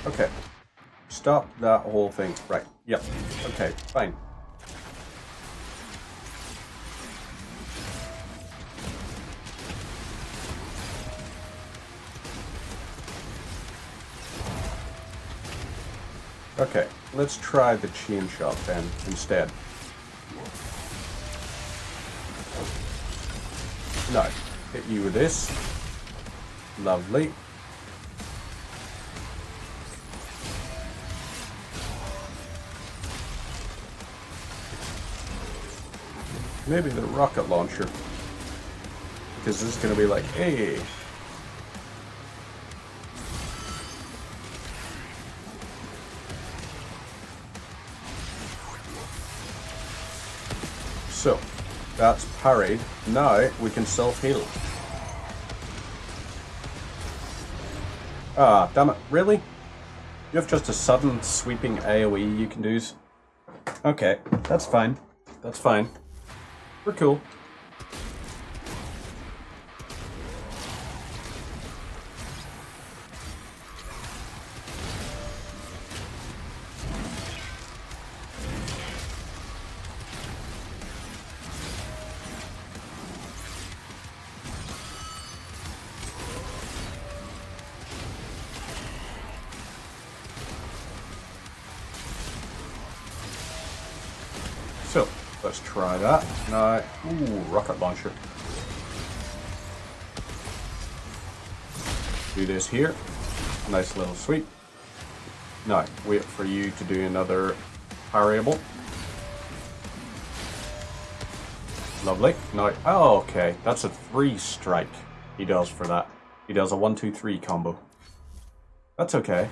Okay. Stop that whole thing. Right. Yep. Okay, fine. Okay, let's try the chain shot then instead. No, hit you with this. Lovely. Maybe the rocket launcher. Because this is going to be like, hey. So, that's parried. Now we can self-heal. Ah, damn it. Really? You have just a sudden sweeping AoE you can do? Okay, that's fine. That's fine. We're cool. Let's try that. Now, ooh, rocket launcher. Do this here. Nice little sweep. Now, wait for you to do another parryable. Lovely. Now, oh, okay. That's a 3 strike he does for that. He does a 1, 2, 3 combo. That's okay.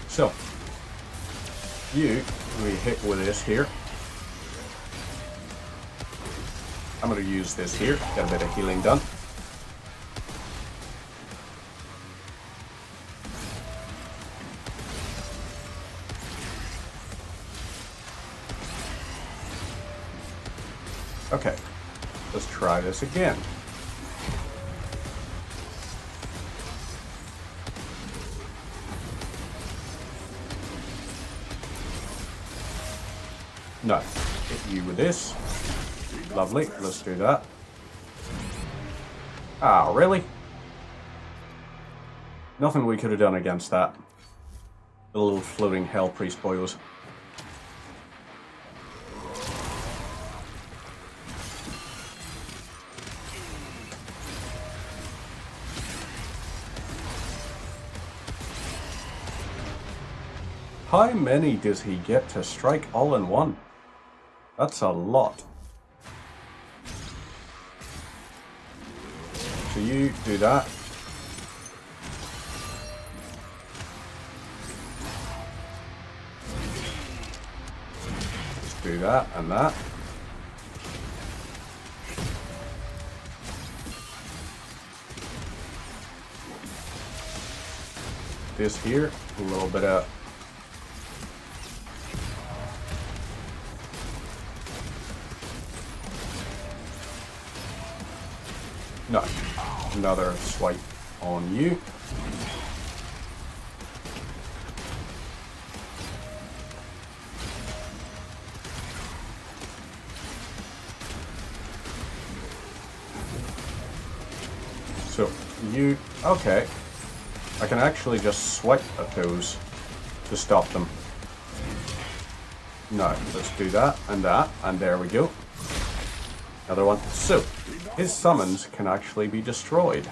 So, we hit with this here. I'm going to use this here, get a bit of healing done. Okay, let's try this again. No, hit you with this. Lovely, let's do that. Ah, really? Nothing we could have done against that. The little floating Hell Priest boyos. How many does he get to strike all in one? That's a lot. So you do that. Just do that and that. This here, a little bit of no, another swipe on you. So you, okay, I can actually just swipe at those to stop them. No, let's do that, and there we go. Another one. So, his summons can actually be destroyed.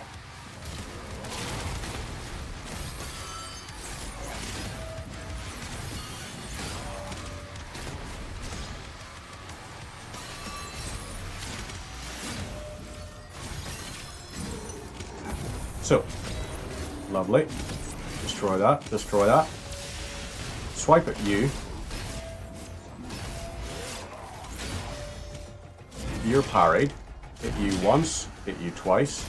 So, lovely. Destroy that, destroy that. Swipe at you. You're parried. Hit you once, hit you twice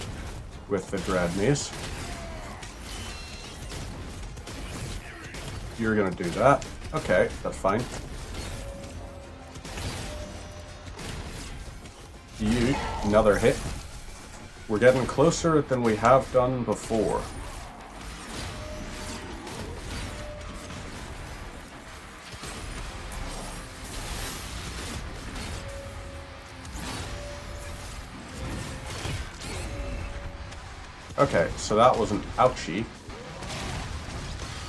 with the Dread Mace. You're gonna do that. Okay, that's fine. You, another hit. We're getting closer than we have done before. Okay, so that was an ouchie.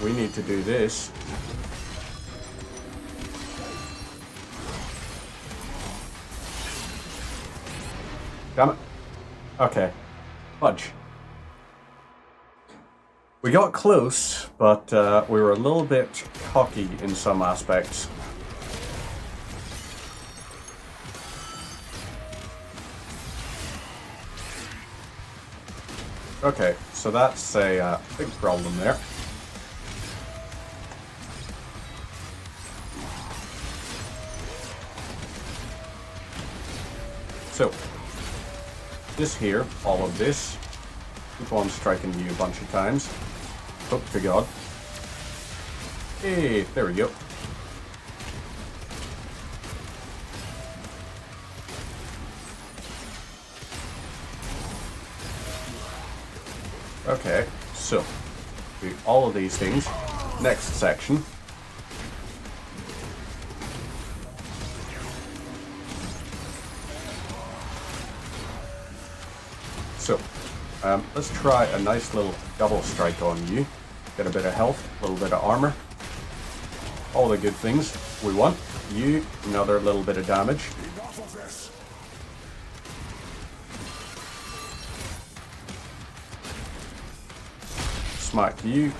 We need to do this. Damn it. Okay. Fudge. We got close, but we were a little bit cocky in some aspects. Okay, so that's a big problem there. So, this here, all of this, keep on striking you a bunch of times. Hope to God. Hey, there we go. Okay, so do all of these things. next section. So, let's try a nice little double strike on you. Get a bit of health, a little bit of armor. All the good things we want. You, another little bit of damage. Enough of this. Smite you.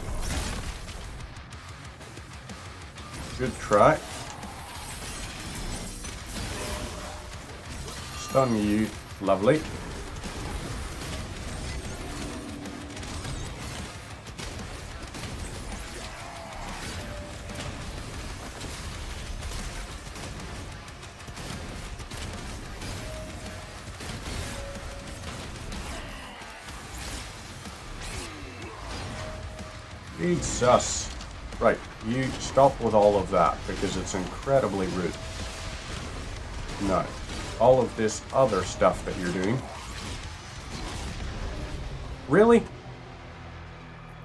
Good try. Stun you. Lovely. Jesus. Right, you stop with all of that because it's incredibly rude. No, all of this other stuff that you're doing. Really?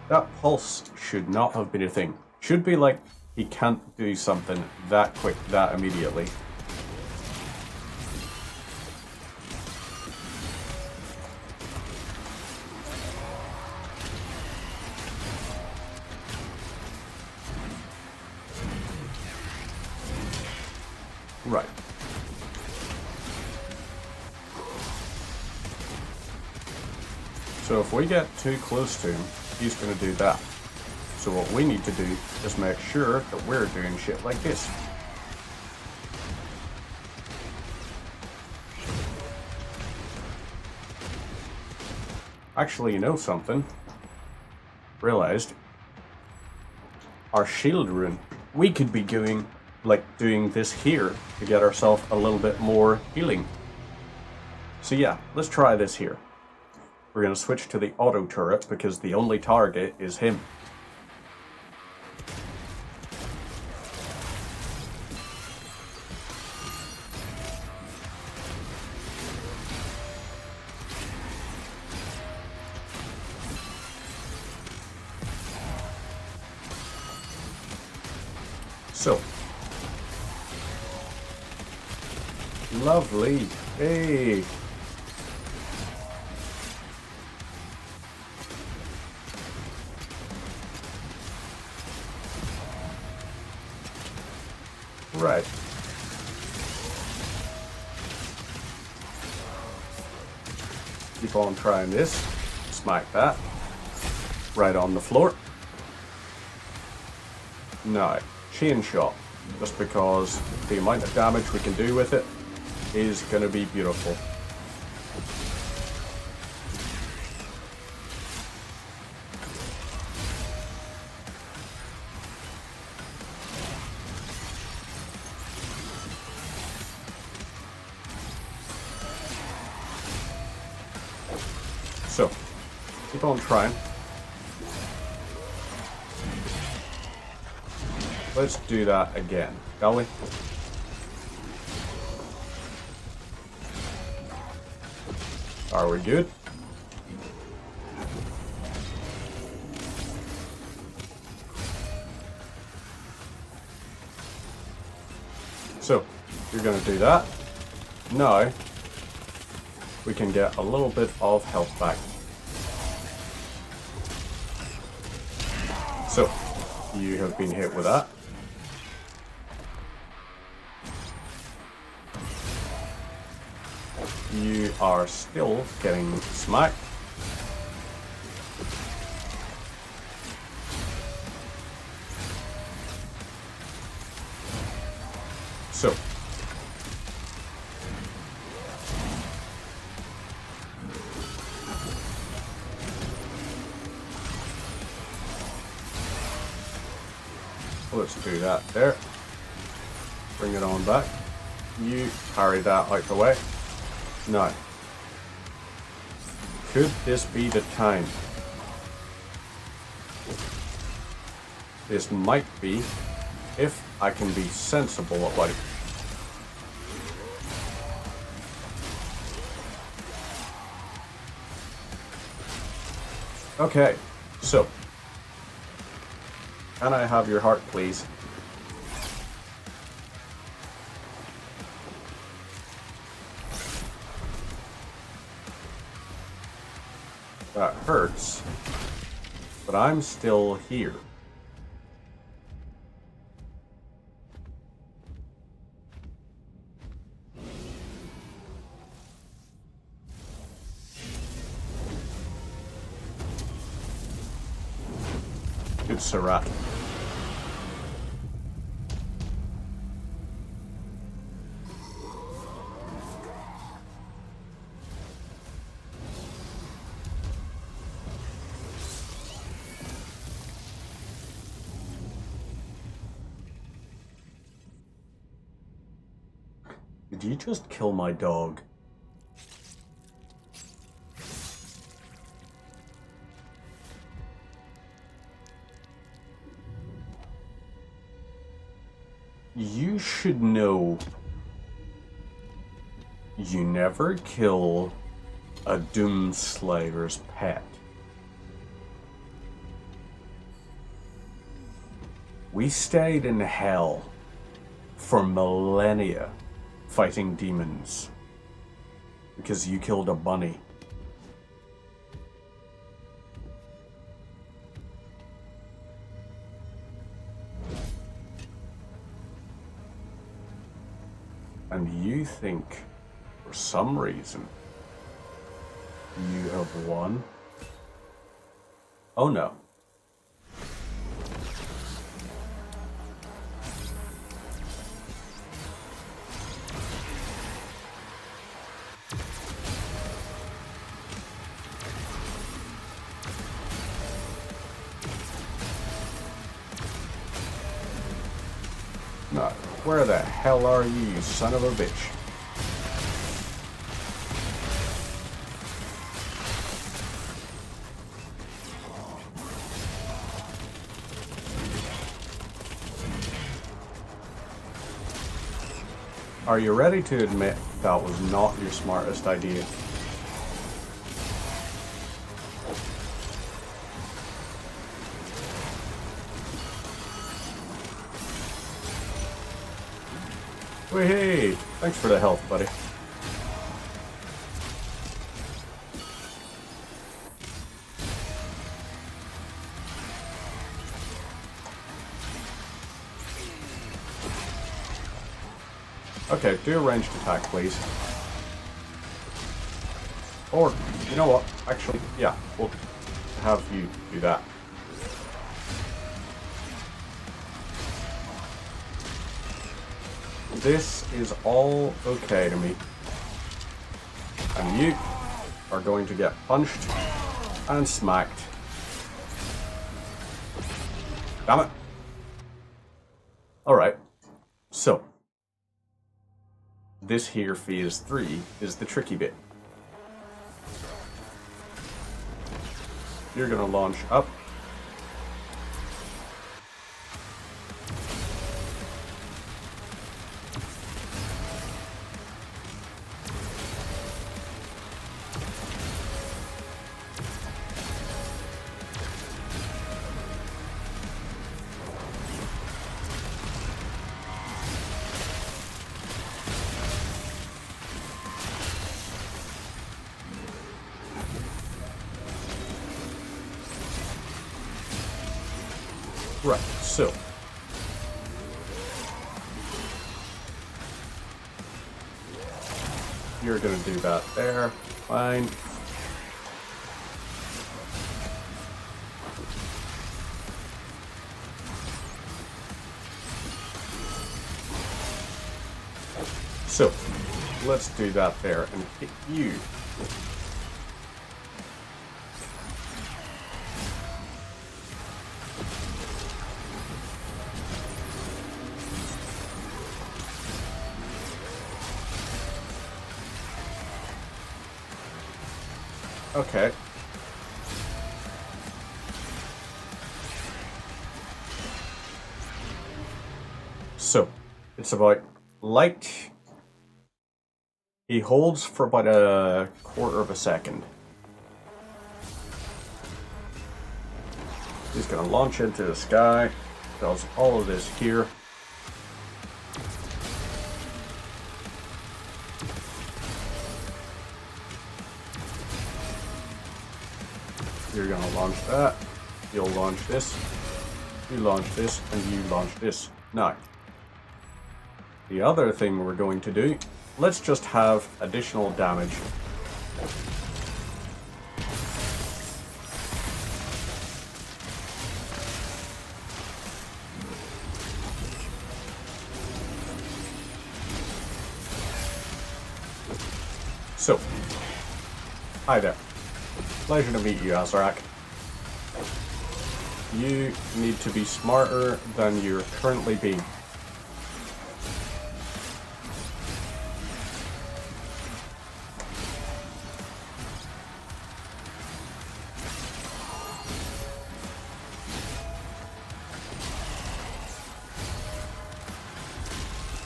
That pulse should not have been a thing. Should be like he can't do something that quick, that immediately. Right. So if we get too close to him, he's going to do that. So what we need to do is make sure that we're doing shit like this. Actually, you know something? Realized our shield rune. We could be doing this here to get ourselves a little bit more healing. So yeah, let's try this here. We're going to switch to the auto turret because the only target is him. So, lovely. Hey. Right. Keep on trying this. Smack that. Right on the floor. No. Chain shot. Just because the amount of damage we can do with it is going to be beautiful. So, keep on trying. Let's do that again, shall we? Are we good? So, you're going to do that. Now, we can get a little bit of health back. So, you have been hit with that. You are still getting smacked. So, let's do that there. Bring it on back. You carry that out the way. Now, could this be the time? This might be, if I can be sensible about it. Okay, so Can I have your heart, please? That hurts, but I'm still here. Good Surat. Did you just kill my dog? You should know you never kill a Doomslayer's pet. We stayed in hell for millennia fighting demons because you killed a bunny. And you think, for some reason, you have won? Oh no. No. Where the hell are you, you son of a bitch? Are you ready to admit that was not your smartest idea? Hey, thanks for the help, buddy. Okay, do a ranged attack, please. Or, you know what? Actually, yeah, we'll have you do that. This is all okay to me. And you are going to get punched and smacked. Damn it. Alright. So. This here, phase 3, is the tricky bit. You're gonna launch up. Right, so. You're gonna do that there. Fine. So, let's do that there and hit you. Okay. So, it's about light. He holds for about a quarter of a second. He's gonna launch into the sky. does all of this here. You're gonna launch that, you'll launch this, you launch this, and you launch this. Now, the other thing we're going to do, let's just have additional damage. So, hi there. Pleasure to meet you, Azrak. You need to be smarter than you're currently being.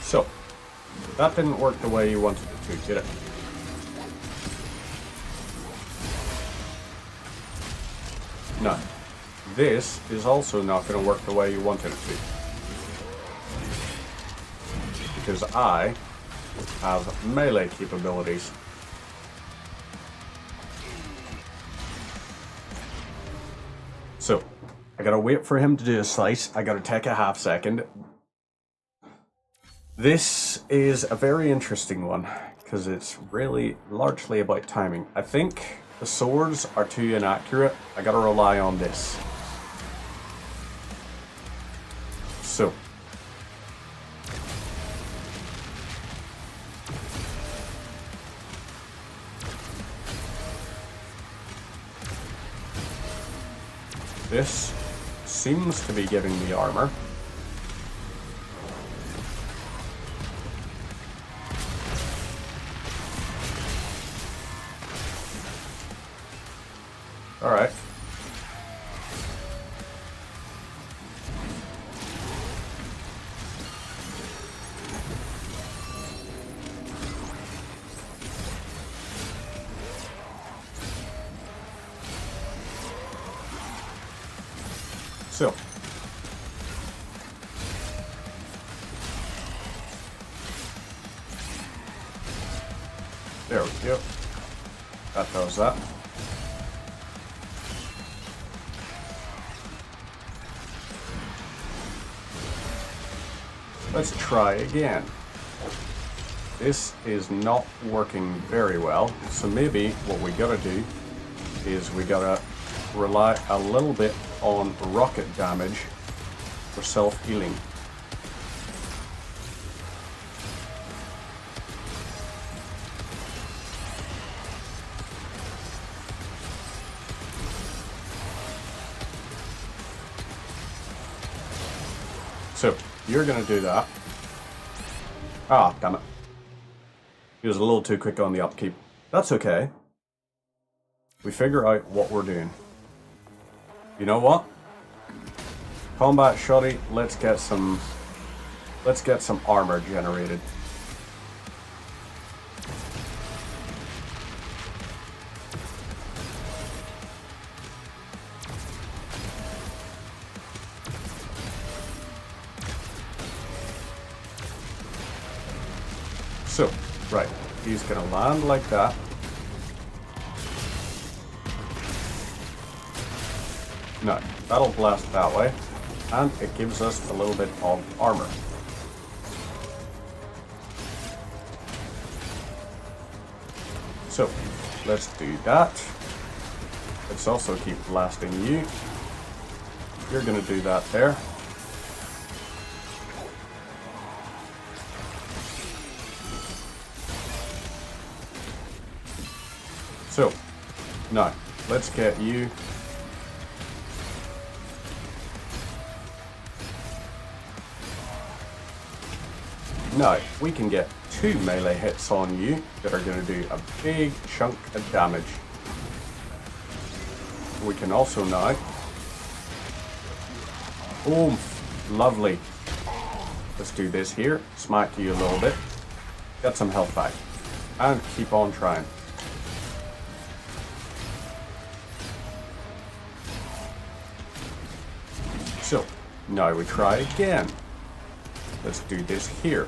So, that didn't work the way you wanted it to, did it? No. This is also not going to work the way you wanted it to. Because I have melee capabilities. So, I gotta wait for him to do a slice. I gotta take a half second. This is a very interesting one, because it's really largely about timing. I think the swords are too inaccurate. I gotta rely on this. So. This seems to be giving me armor. All right. So. There we go. That does that. Let's try again. This is not working very well, so maybe what we gotta do is we gotta rely a little bit on rocket damage for self-healing. So, you're gonna do that. Ah, damn it. He was a little too quick on the upkeep. That's okay. We figure out what we're doing. You know what? Combat shoddy, let's get some armor generated. So, right, he's gonna land like that. No, that'll blast that way, and it gives us a little bit of armor. So, let's do that. Let's also keep blasting you. You're gonna do that there. So, now, let's get you. Now, we can get 2 melee hits on you that are going to do a big chunk of damage. We can also now. Oomph, lovely. Let's do this here, smack you a little bit, get some health back, and keep on trying. So, Now we try again. Let's do this here.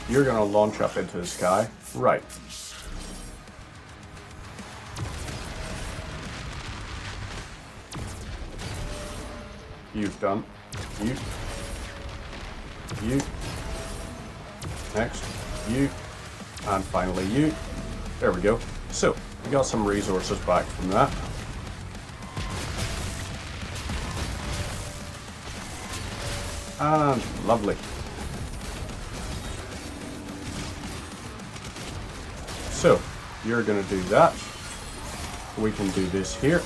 You're gonna launch up into the sky. Right. You've done. You. Next. You. And finally you. There we go. So, we got some resources back from that. And lovely. So, you're going to do that. We can do this here.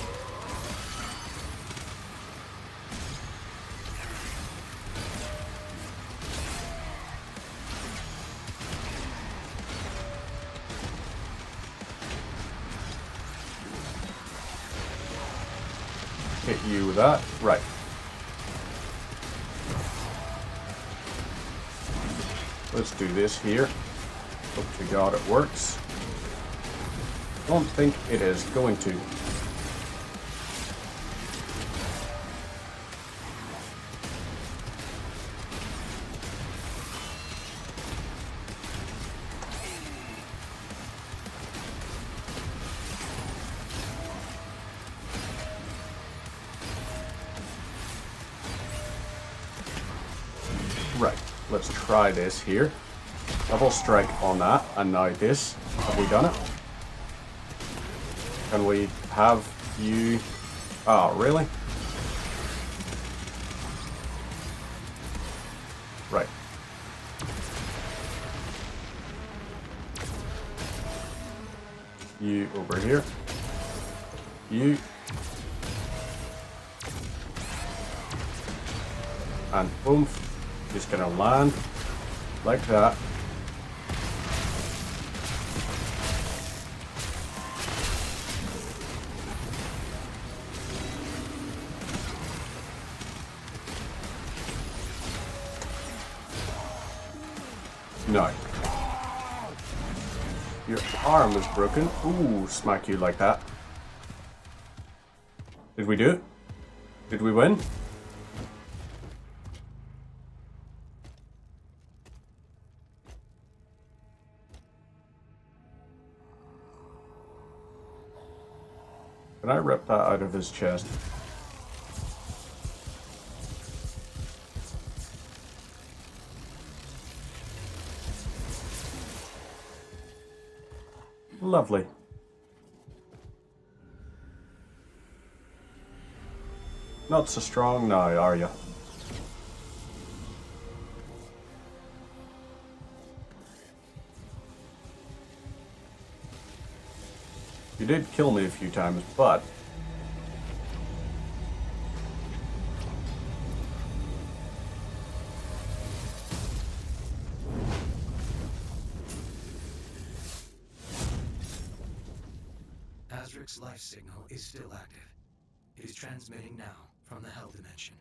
Hit you with that. Right. Let's do this here. Hope to God it works. Don't think it is going to. Right, let's try this here. Double strike on that, and now this. Have we done it? Can we have you... Oh, really? Right. You over here. You. And boom. Just gonna land like that. No. Your arm is broken. Ooh, smack you like that. Did we do it? Did we win? Can I rip that out of his chest? Lovely. Not so strong now, are you? You did kill me a few times, but... Azric's life signal is still active. It is transmitting now from the Hell Dimension.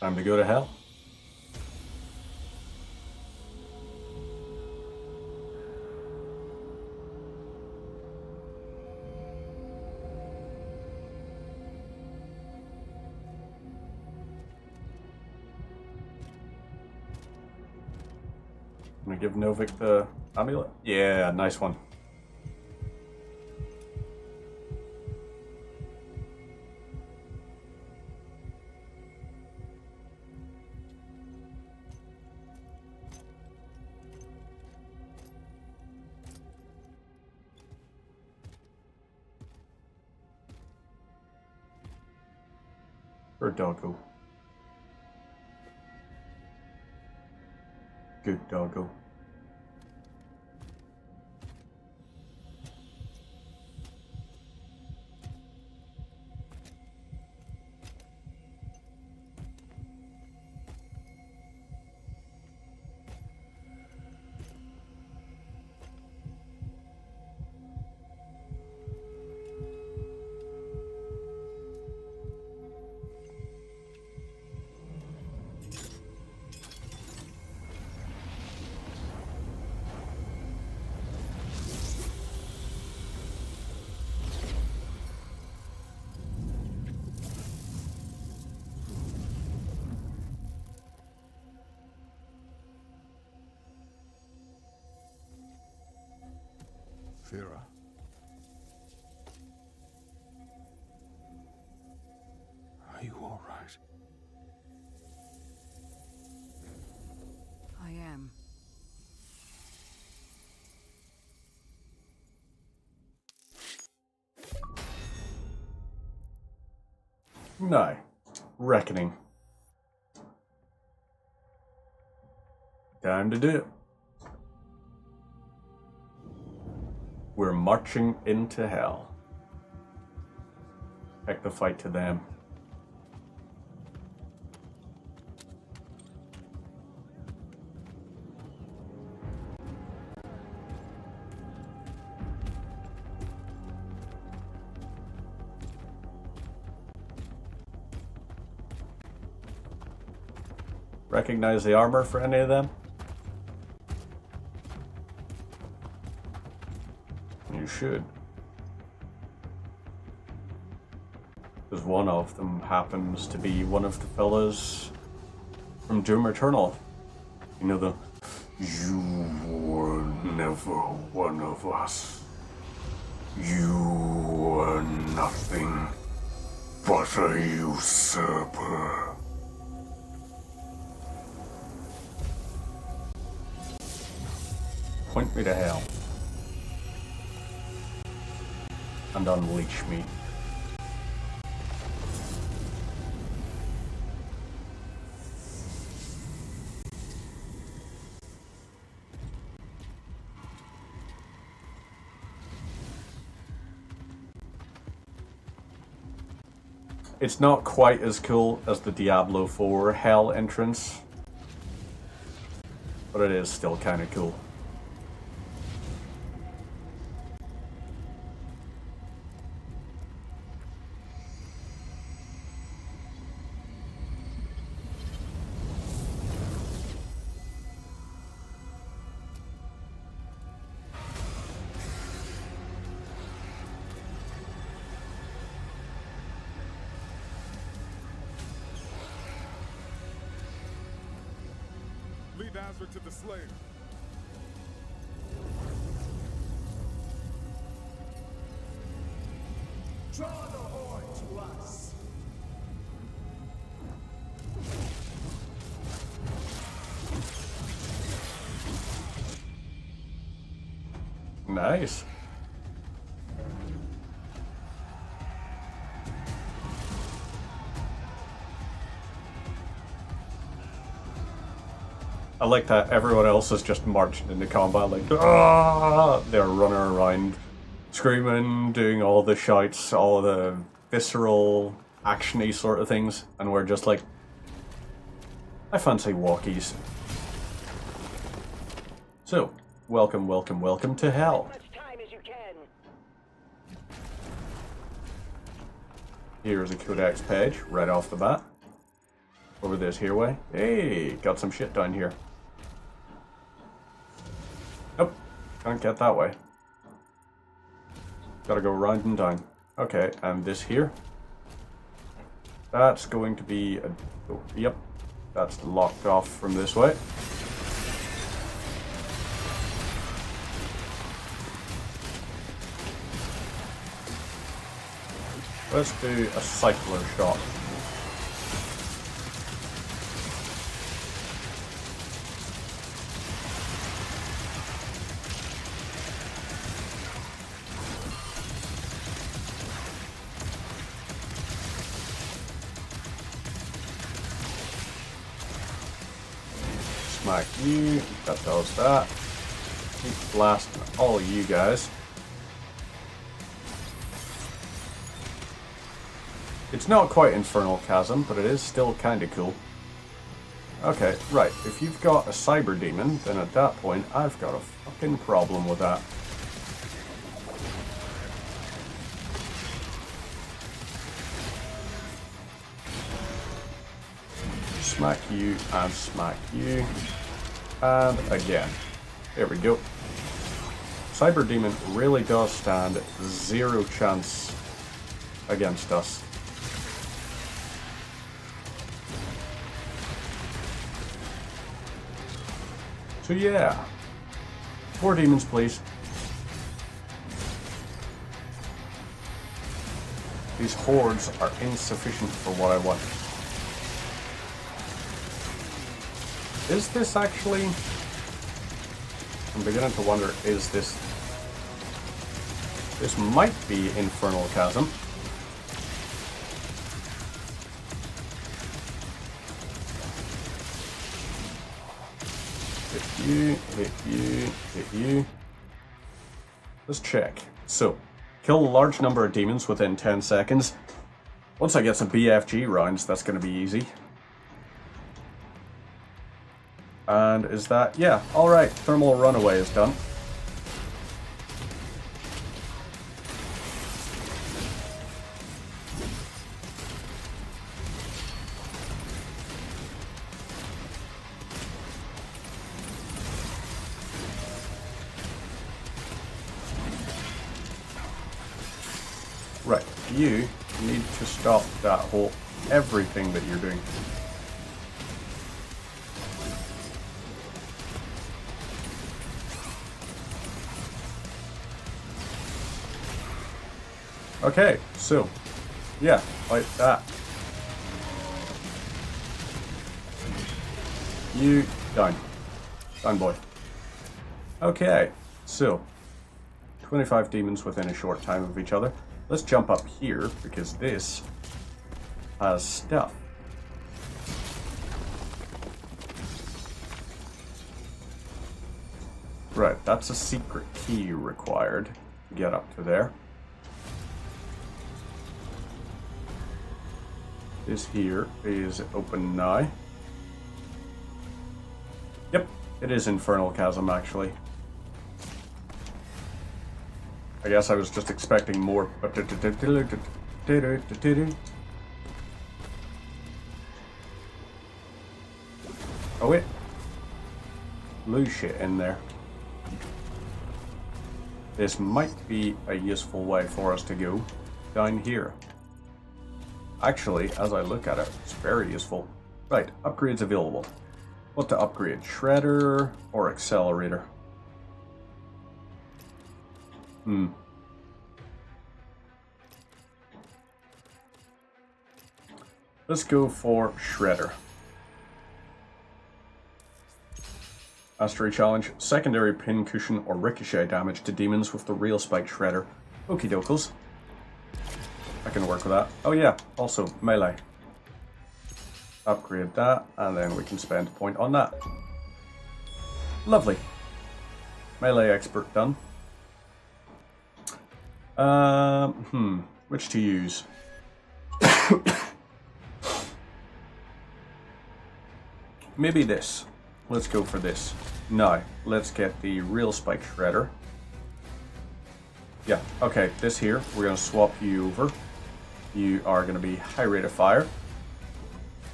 Time to go to hell. I'm gonna give Novik the amulet. Yeah, nice one. Or doggo. Good doggo. Fira. Are you all right? I am. No. Reckoning. Time to do it. We're marching into hell. Take the fight to them. Recognize the armor for any of them? You should. Because one of them happens to be one of the fellas from Doom Eternal. You know, the "You were never one of us. You were nothing but a usurper." Point me to hell. And unleash me. It's not quite as cool as the Diablo 4 Hell entrance, but it is still kind of cool. Lead Azra to the Slayer. Draw the Horde to us. Nice. I like that everyone else is just marching into combat like, ah! They're running around, screaming, doing all the shouts, all the visceral, action-y sort of things, and we're just like, I fancy walkies. So, welcome, welcome, welcome to hell. Here's a codex page, right off the bat. Over this here way. Hey, got some shit down here. Nope, can't get that way. Gotta go round and down. Okay, and this here. That's going to be a... Oh, yep, that's locked off from this way. Let's do a cycler shot. Smack you, that does that. Keep blasting all of you guys. It's not quite Infernal Chasm, but it is still kinda cool. Okay, right, if you've got a Cyber Demon, then at that point I've got a fucking problem with that. Smack you, and smack you. And again. There we go. Cyber Demon really does stand zero chance against us. So yeah. 4 demons, please. These hordes are insufficient for what I want. Is this actually... I'm beginning to wonder, is this... This might be Infernal Chasm. Hit you, hit you, hit you. Let's check. So, kill a large number of demons within 10 seconds. Once I get some BFG rounds, that's going to be easy. And is that... Yeah, alright. Thermal Runaway is done. Right, you need to stop that whole everything that you're doing. Okay, so, yeah, like that. You, down. Down, boy. Okay, so, 25 demons within a short time of each other. Let's jump up here, because this has stuff. Right, that's a secret key required to get up to there. This here is open now. Yep, it is Infernal Chasm, actually. I guess I was just expecting more. Oh wait. Blue shit in there. This might be a useful way for us to go down here. Actually, as I look at it, it's very useful. Right, upgrades available. What to upgrade? Shredder or Accelerator? Let's go for Shredder. Mastery challenge. Secondary pin cushion or ricochet damage to demons with the real spike Shredder. Okie dokes. I can work with that. Oh yeah, also melee. Upgrade that, and then we can spend a point on that. Lovely. Melee expert done. Which to use? Maybe this. Let's go for this. Now, let's get the real spike shredder. Yeah, okay, this here, we're going to swap you over. You are going to be high rate of fire.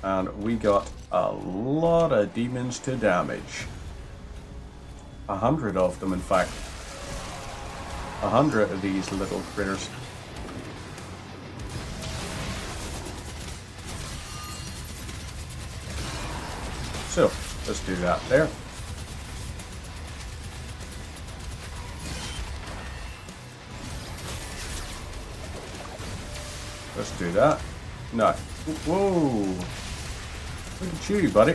And we got a lot of demons to damage. 100 of them, in fact. 100 of these little critters. So, let's do that there. Let's do that. No. Whoa! Look at you, buddy.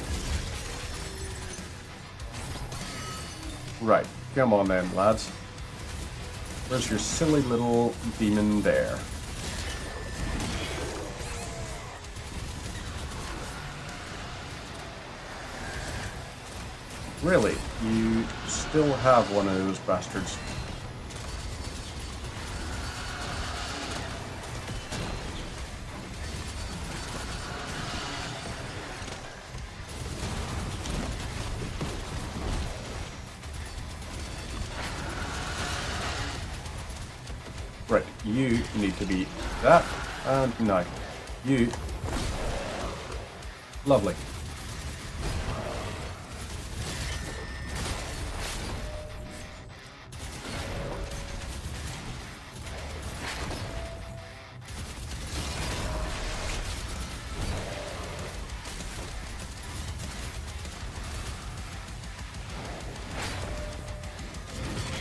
Right. Come on then, lads. Where's your silly little demon there? Really? You still have one of those bastards? Right, you need to be that, and no. You. Lovely.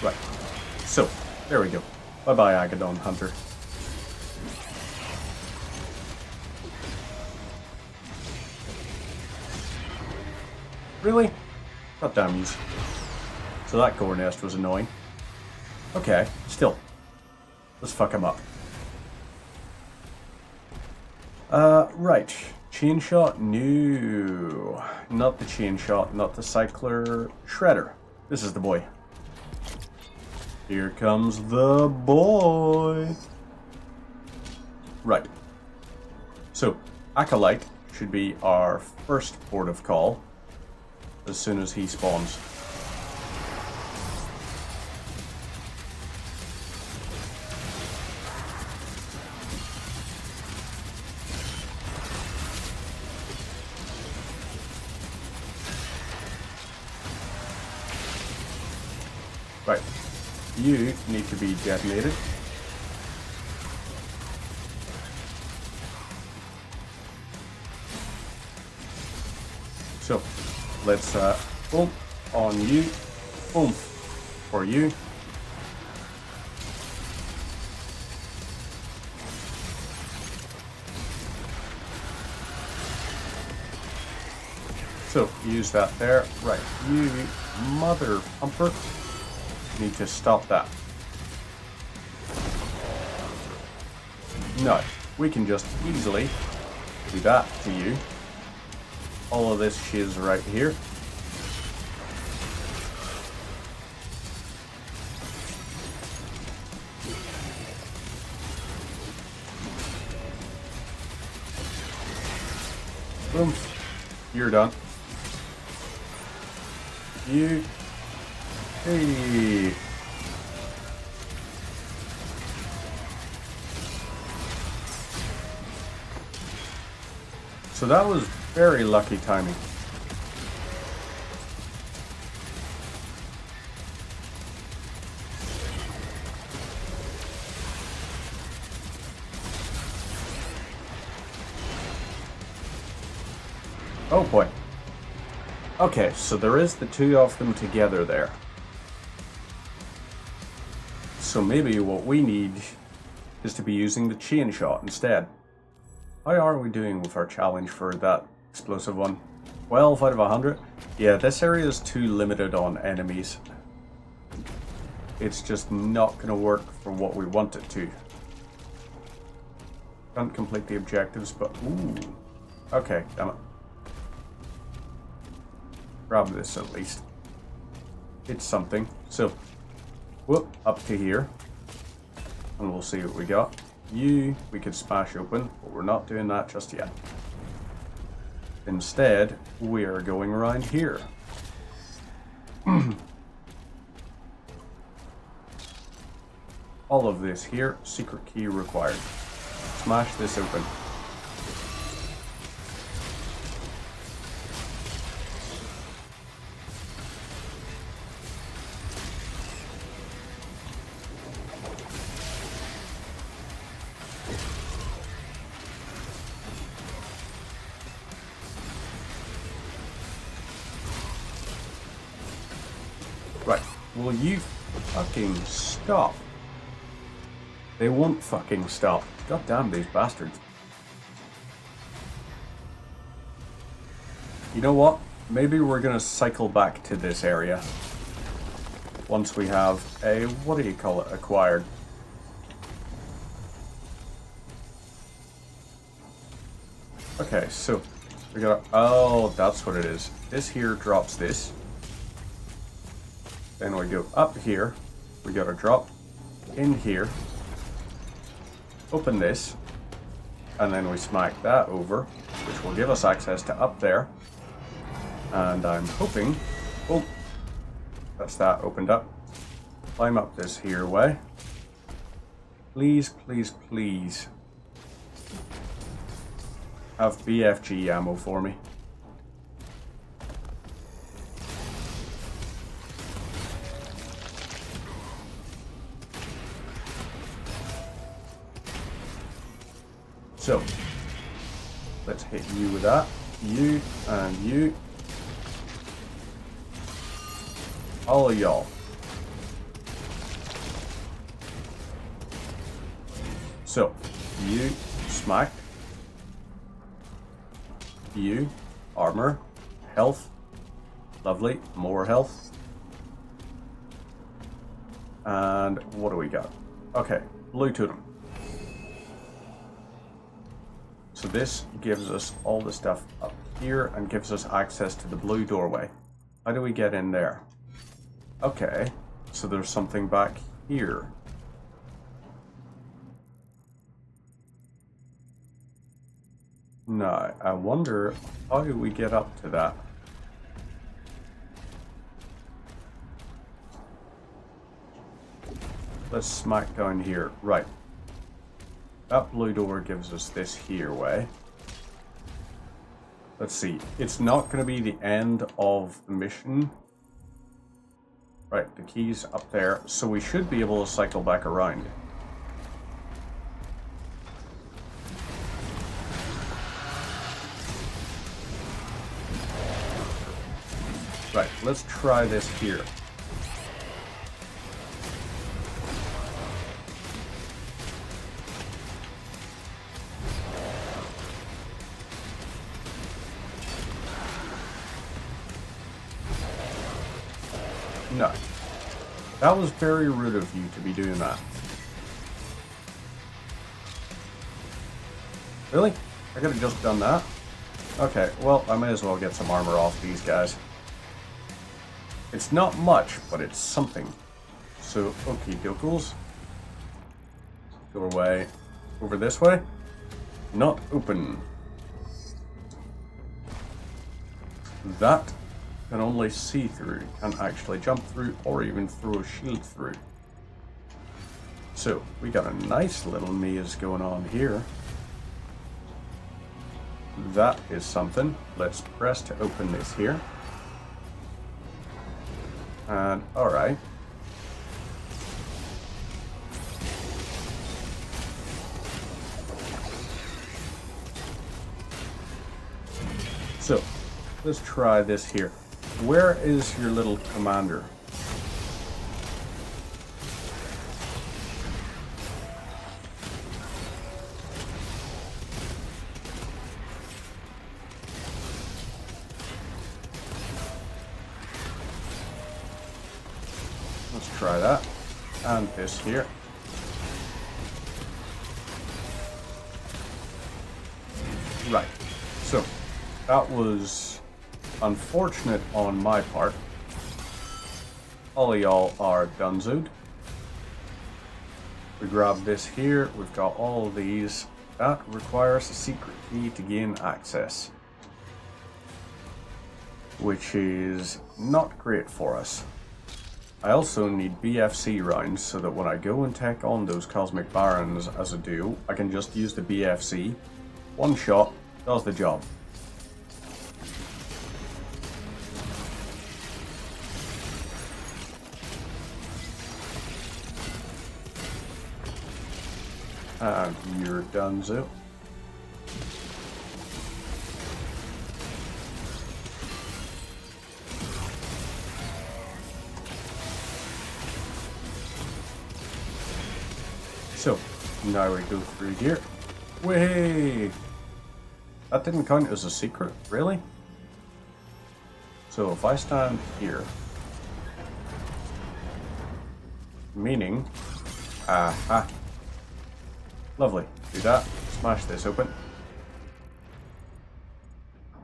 Right, so, there we go. Bye-bye, Agadon Hunter. Really? God damn yous. So that gore nest was annoying. Okay, still. Let's fuck him up. Right. Chain shot? No. Not the chain shot, not the cycler. Shredder. This is the boy. Here comes the boy. Right. So, Acolyte should be our first port of call as soon as he spawns. Right. You need to be detonated. So, let's boom on you, boom for you. So, use that there. Right, you mother pumper. Need to stop that. No, we can just easily do that to you. All of this shiz right here. Boom. You're done. You. Hey. So that was very lucky timing. Oh boy. Okay, so there is the two of them together there. So maybe what we need is to be using the chain shot instead. How are we doing with our challenge for that explosive one? 12 out of 100? Yeah, this area is too limited on enemies. It's just not going to work for what we want it to. Can't complete the objectives, but ooh. Okay, damn it. Grab this at least. It's something. So, whoop, up to here. And we'll see what we got. You, we could smash open, but we're not doing that just yet. Instead, we are going around here. All of this here, secret key required. Smash this open. Right, will you fucking stop? They won't fucking stop. God damn these bastards. You know what? Maybe we're gonna cycle back to this area. Once we have a, what do you call it, acquired. Okay, so we got, oh, that's what it is. This here drops this. Then we go up here, we gotta drop in here, open this, and then we smack that over, which will give us access to up there. And I'm hoping, oh, that's that opened up. Climb up this here way. Please, please, please. Have BFG ammo for me. So, let's hit you with that. You and you. All of y'all. So, you smacked. You, armor, health, Lovely. More health. And what do we got? Okay, blue totem. So this gives us all the stuff up here and gives us access to the blue doorway. How do we get in there? Okay, so there's something back here. No, I wonder how do we get up to that? Let's smack down here. Right. That blue door gives us this here way. Let's see. It's not going to be the end of the mission. Right, the key's up there. So we should be able to cycle back around. Right, let's try this here. No. That was very rude of you to be doing that. Really? I could have just done that? Okay, well, I may as well get some armor off these guys. It's not much, but it's something. So, okie dokes. Go away. Over this way? Not open. That can only see through, can't actually jump through or even throw a shield through. So, we got a nice little maze going on here. That is something. Let's press to open this here. And, alright. So, let's try this here. Where is your little commander? Let's try that. And this here. Right. So, that was unfortunate on my part. All of y'all are donezoed. We grab this here. We've got all of these. That requires a secret key to gain access, which is not great for us. I also need BFC rounds so that when I go and take on those Cosmic Barons as a duo, I can just use the BFC. One shot does the job. And you're donezo. So, now we go through here. Way! That didn't count as a secret, really? So if I stand here, meaning, aha. Lovely. Do that. Smash this open.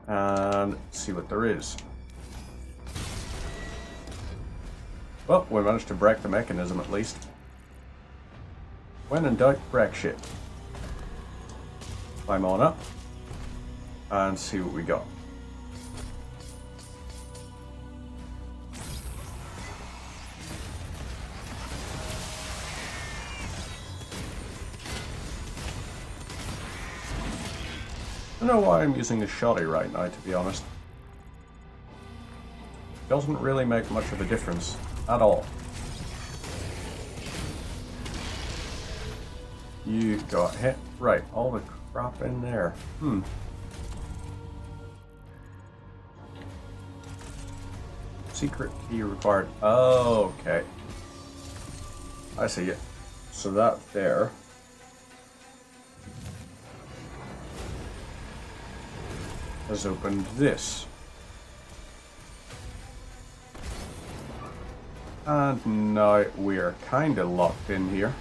And see what there is. Well, we managed to break the mechanism at least. When in doubt, break shit. Climb on up. And see what we got. I don't know why I'm using a shotty right now, to be honest. Doesn't really make much of a difference at all. You got hit. Right, all the crap in there. Secret key required. Oh, okay. I see it. So that there has opened this. And now we're kind of locked in here.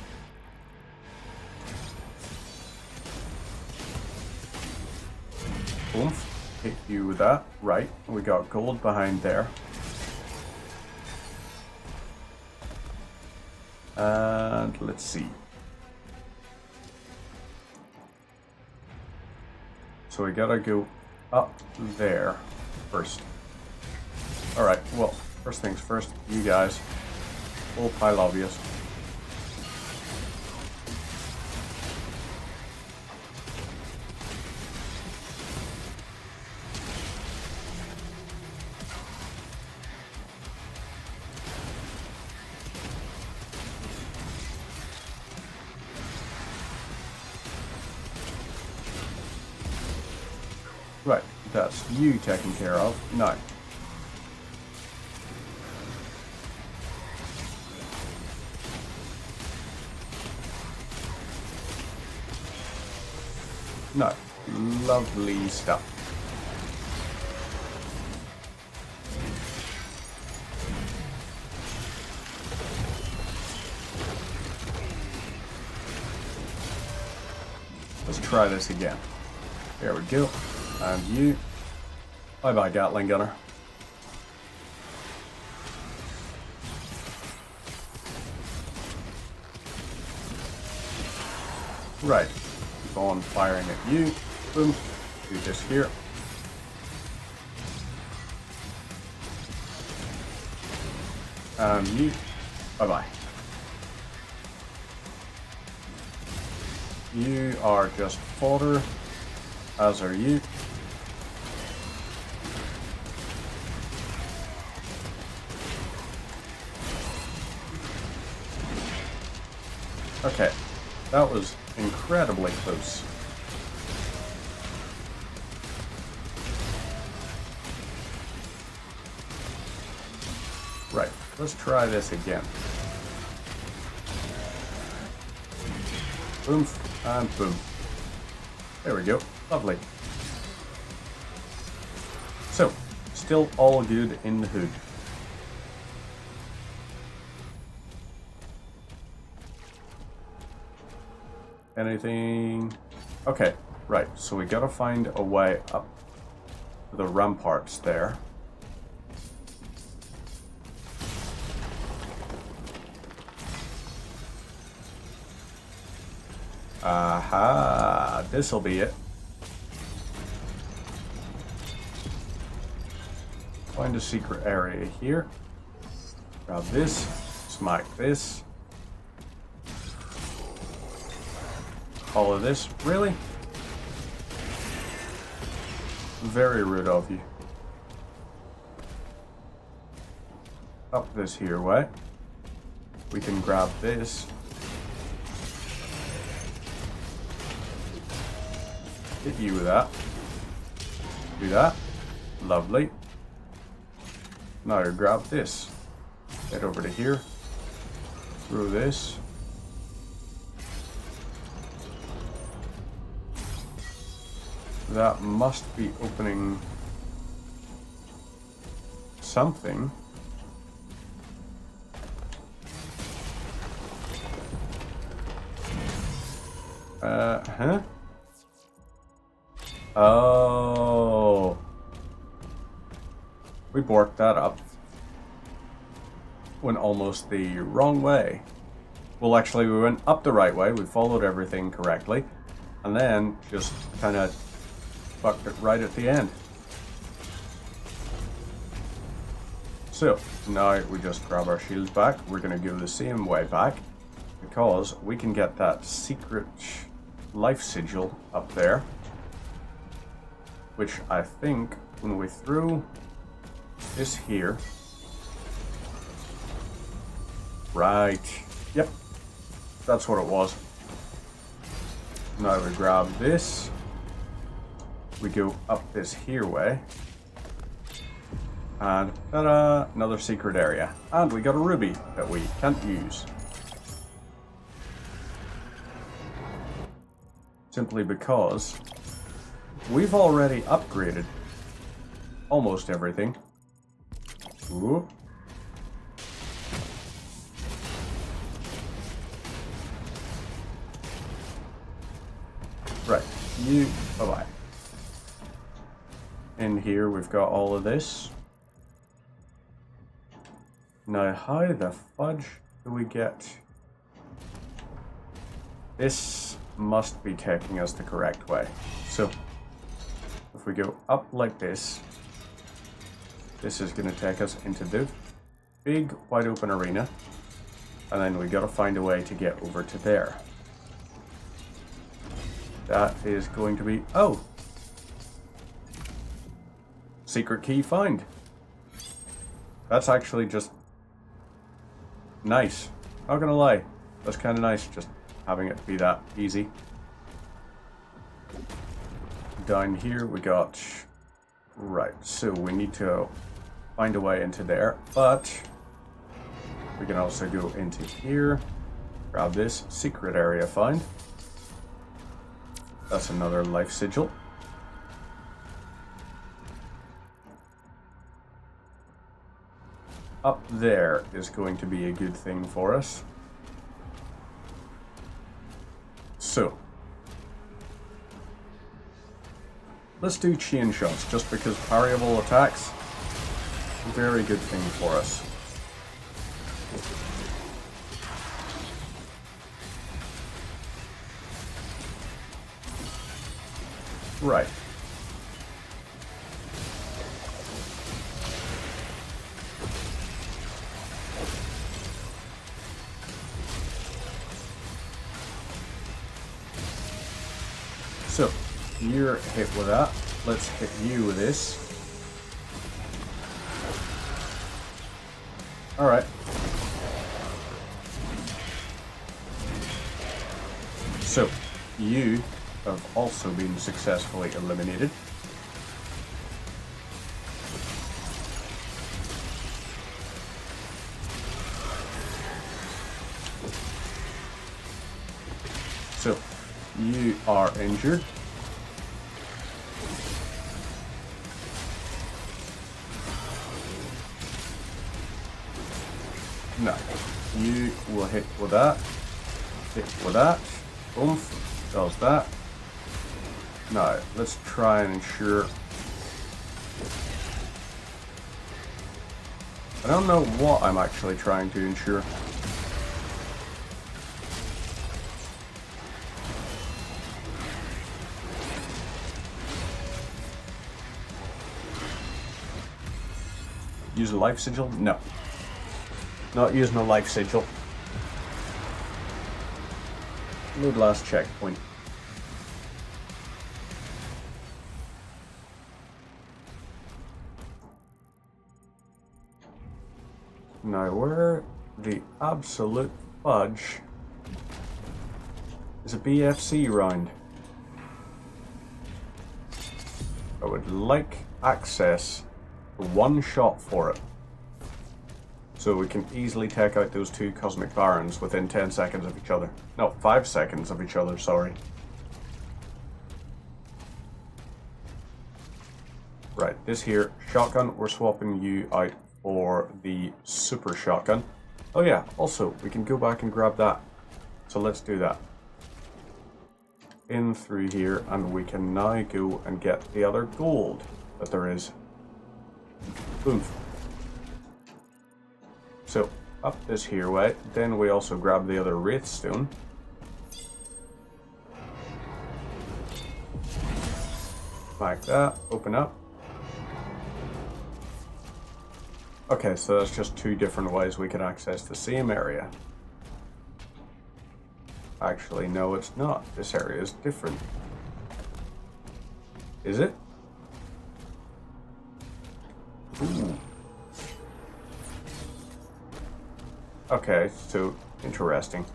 Oomph. Hit you with that. Right. We got gold behind there. And let's see. So we gotta go up there first. Alright, well, first things first, you guys. Whole pile of yous. Right, that's you taken care of. No. No. Lovely stuff. Let's try this again. There we go. And you. Bye-bye, Gatling Gunner. Right. Keep on firing at you. Boom. Do this here. And you. Bye-bye. You are just fodder, as are you. Okay, that was incredibly close. Right, let's try this again. Boom, and boom. There we go, lovely. So, still all good in the hood. Anything? Okay, right, so we gotta find a way up to the ramparts there. Aha, this'll be it. Find a secret area here. Grab this, smack this. All of this, really? Very rude of you. Up this here way. We can grab this. Hit you with that. Do that. Lovely. Now grab this. Head over to here. Through this. That must be opening something. Huh? Oh. We borked that up. Went almost the wrong way. Well, actually, we went up the right way. We followed everything correctly. And then just kind of fucked it right at the end. So, now we just grab our shields back. We're going to go the same way back because we can get that secret life sigil up there, which I think when we threw this here, right, yep, that's what it was. Now we grab this. We go up this here way. And ta-da! Another secret area. And we got a ruby that we can't use. Simply because we've already upgraded almost everything. Ooh. Right, you, bye-bye. In here we've got all of this. Now how the fudge do we get... This must be taking us the correct way. So, if we go up like this, this is going to take us into the big wide open arena. And then we got to find a way to get over to there. That is going to be... Oh! Secret key find. That's actually just... nice. Not gonna lie. That's kind of nice, just having it be that easy. Down here we got... Right, so we need to find a way into there, but... we can also go into here. Grab this secret area find. That's another life sigil. Up there is going to be a good thing for us. So, let's do chain shots, just because parryable attacks, very good thing for us. Right. So, you're hit with that. Let's hit you with this. Alright. So, you have also been successfully eliminated. So, you are injured. No, you will hit with that. Hit with that. Oomph. Does that. Now, let's try and ensure. I don't know what I'm actually trying to ensure. Use a life sigil? No. Not using a life sigil. Load last checkpoint. Now, where the absolute fudge is a BFC round? I would like access to one shot for it, so we can easily take out those two Cosmic Barons within 10 seconds of each other. No, 5 seconds of each other, sorry. Right, this here, shotgun, we're swapping you out for the super shotgun. Oh yeah, also, we can go back and grab that. So let's do that. In through here, and we can now go and get the other gold that there is. Boom. So, up this here way, then we also grab the other Wraith Stone. Like that, open up. Okay, so that's just two different ways we can access the same area. Actually, no, it's not. This area is different. Is it? Ooh. Okay, so interesting.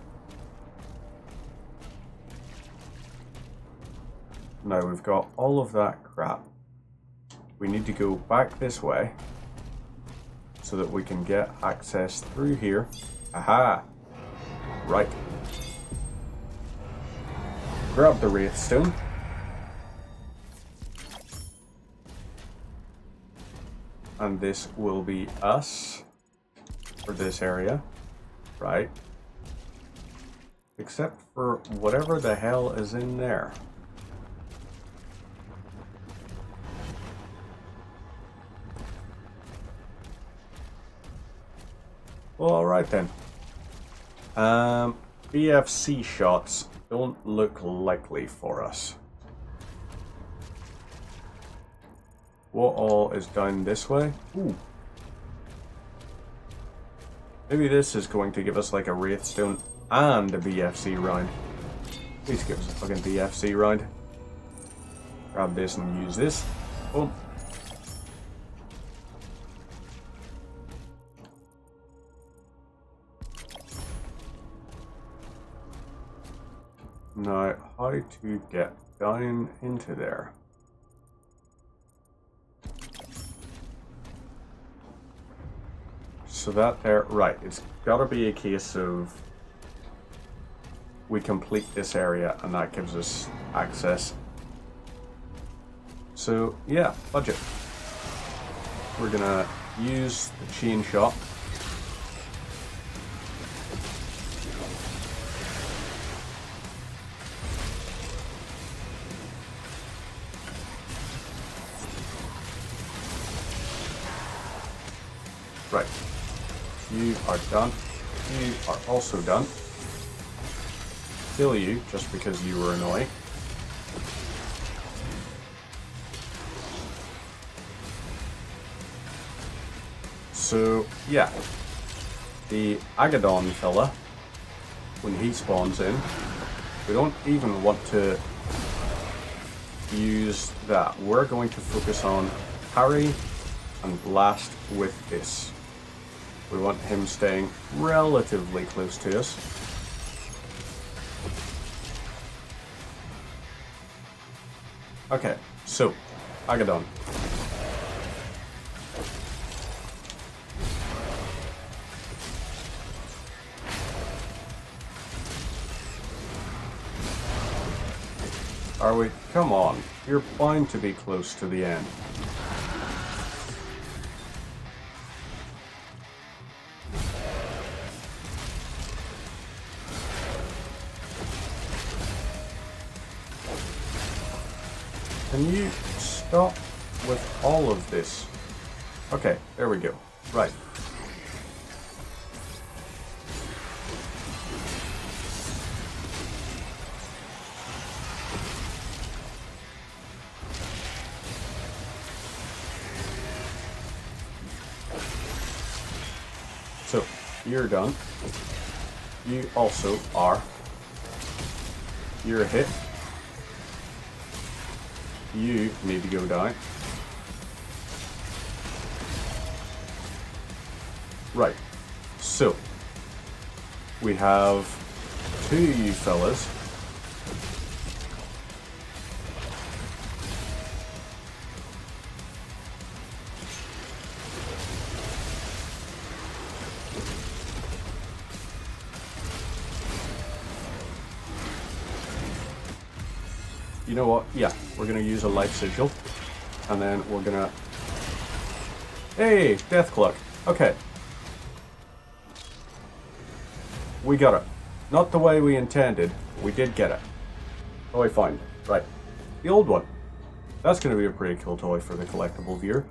Now we've got all of that crap. We need to go back this way so that we can get access through here. Aha! Right. Grab the Wraith Stone. And this will be us for this area. Right. Except for whatever the hell is in there. Well, alright then. BFC shots don't look likely for us. What all is down this way? Ooh. Maybe this is going to give us like a Wraithstone and a BFC round. Please give us a fucking BFC round. Grab this and use this. Boom. Now, how to get down into there? So that there, right, it's gotta be a case of we complete this area and that gives us access. So, yeah, budget. We're gonna use the chain shot. Right. You are done. You are also done. Kill you just because you were annoying. So, yeah. The Agadon fella, when he spawns in, we don't even want to use that. We're going to focus on parry and blast with this. We want him staying relatively close to us. Okay, so, Agadon. Are we? Come on, you're bound to be close to the end. Can you stop with all of this? Okay, there we go. Right. So, you're done. You also are. You're a hit. You need to go down. Right. So, we have two of you fellas. You know what? Yeah, we're gonna use a life sigil, and then we're gonna. Hey, Deathcloak. Okay, we got it. Not the way we intended. We did get it. Toy find. Right, the old one. That's gonna be a pretty cool toy for the collectible viewer.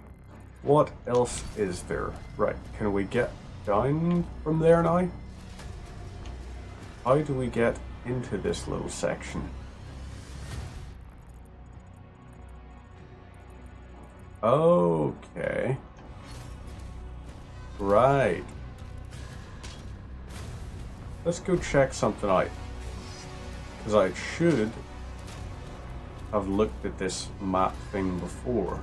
What else is there? Right, can we get down from there now? How do we get into this little section? Okay. Right. Let's go check something out. Because I should have looked at this map thing before.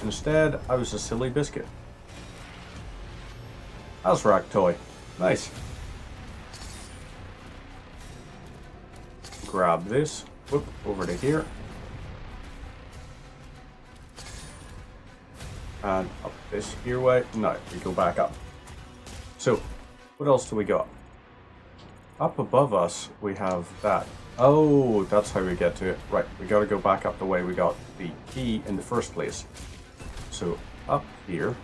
Instead, I was a silly biscuit. Azrak toy. Nice. Grab this. Whoop, over to here. And up this here way. No, we go back up. So, what else do we got? Up above us, we have that. Oh, that's how we get to it. Right, we gotta go back up the way we got the key in the first place. So, up here.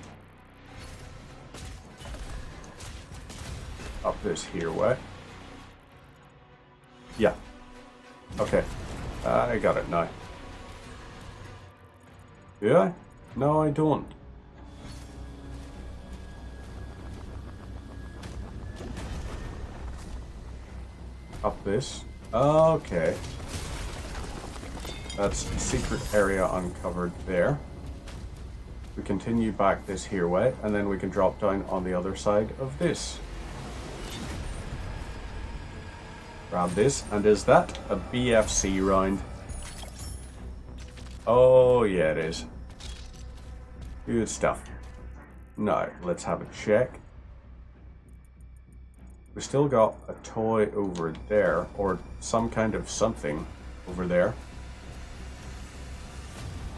Up this here way. Yeah. Okay. I got it now. Do I? No, I don't. up this. Okay. That's a secret area uncovered there. We continue back this here way, and then we can drop down on the other side of this. Grab this, and is that a BFC round? Oh yeah, it is. Good stuff. Now, let's have a check. We still got a toy over there, or some kind of something over there.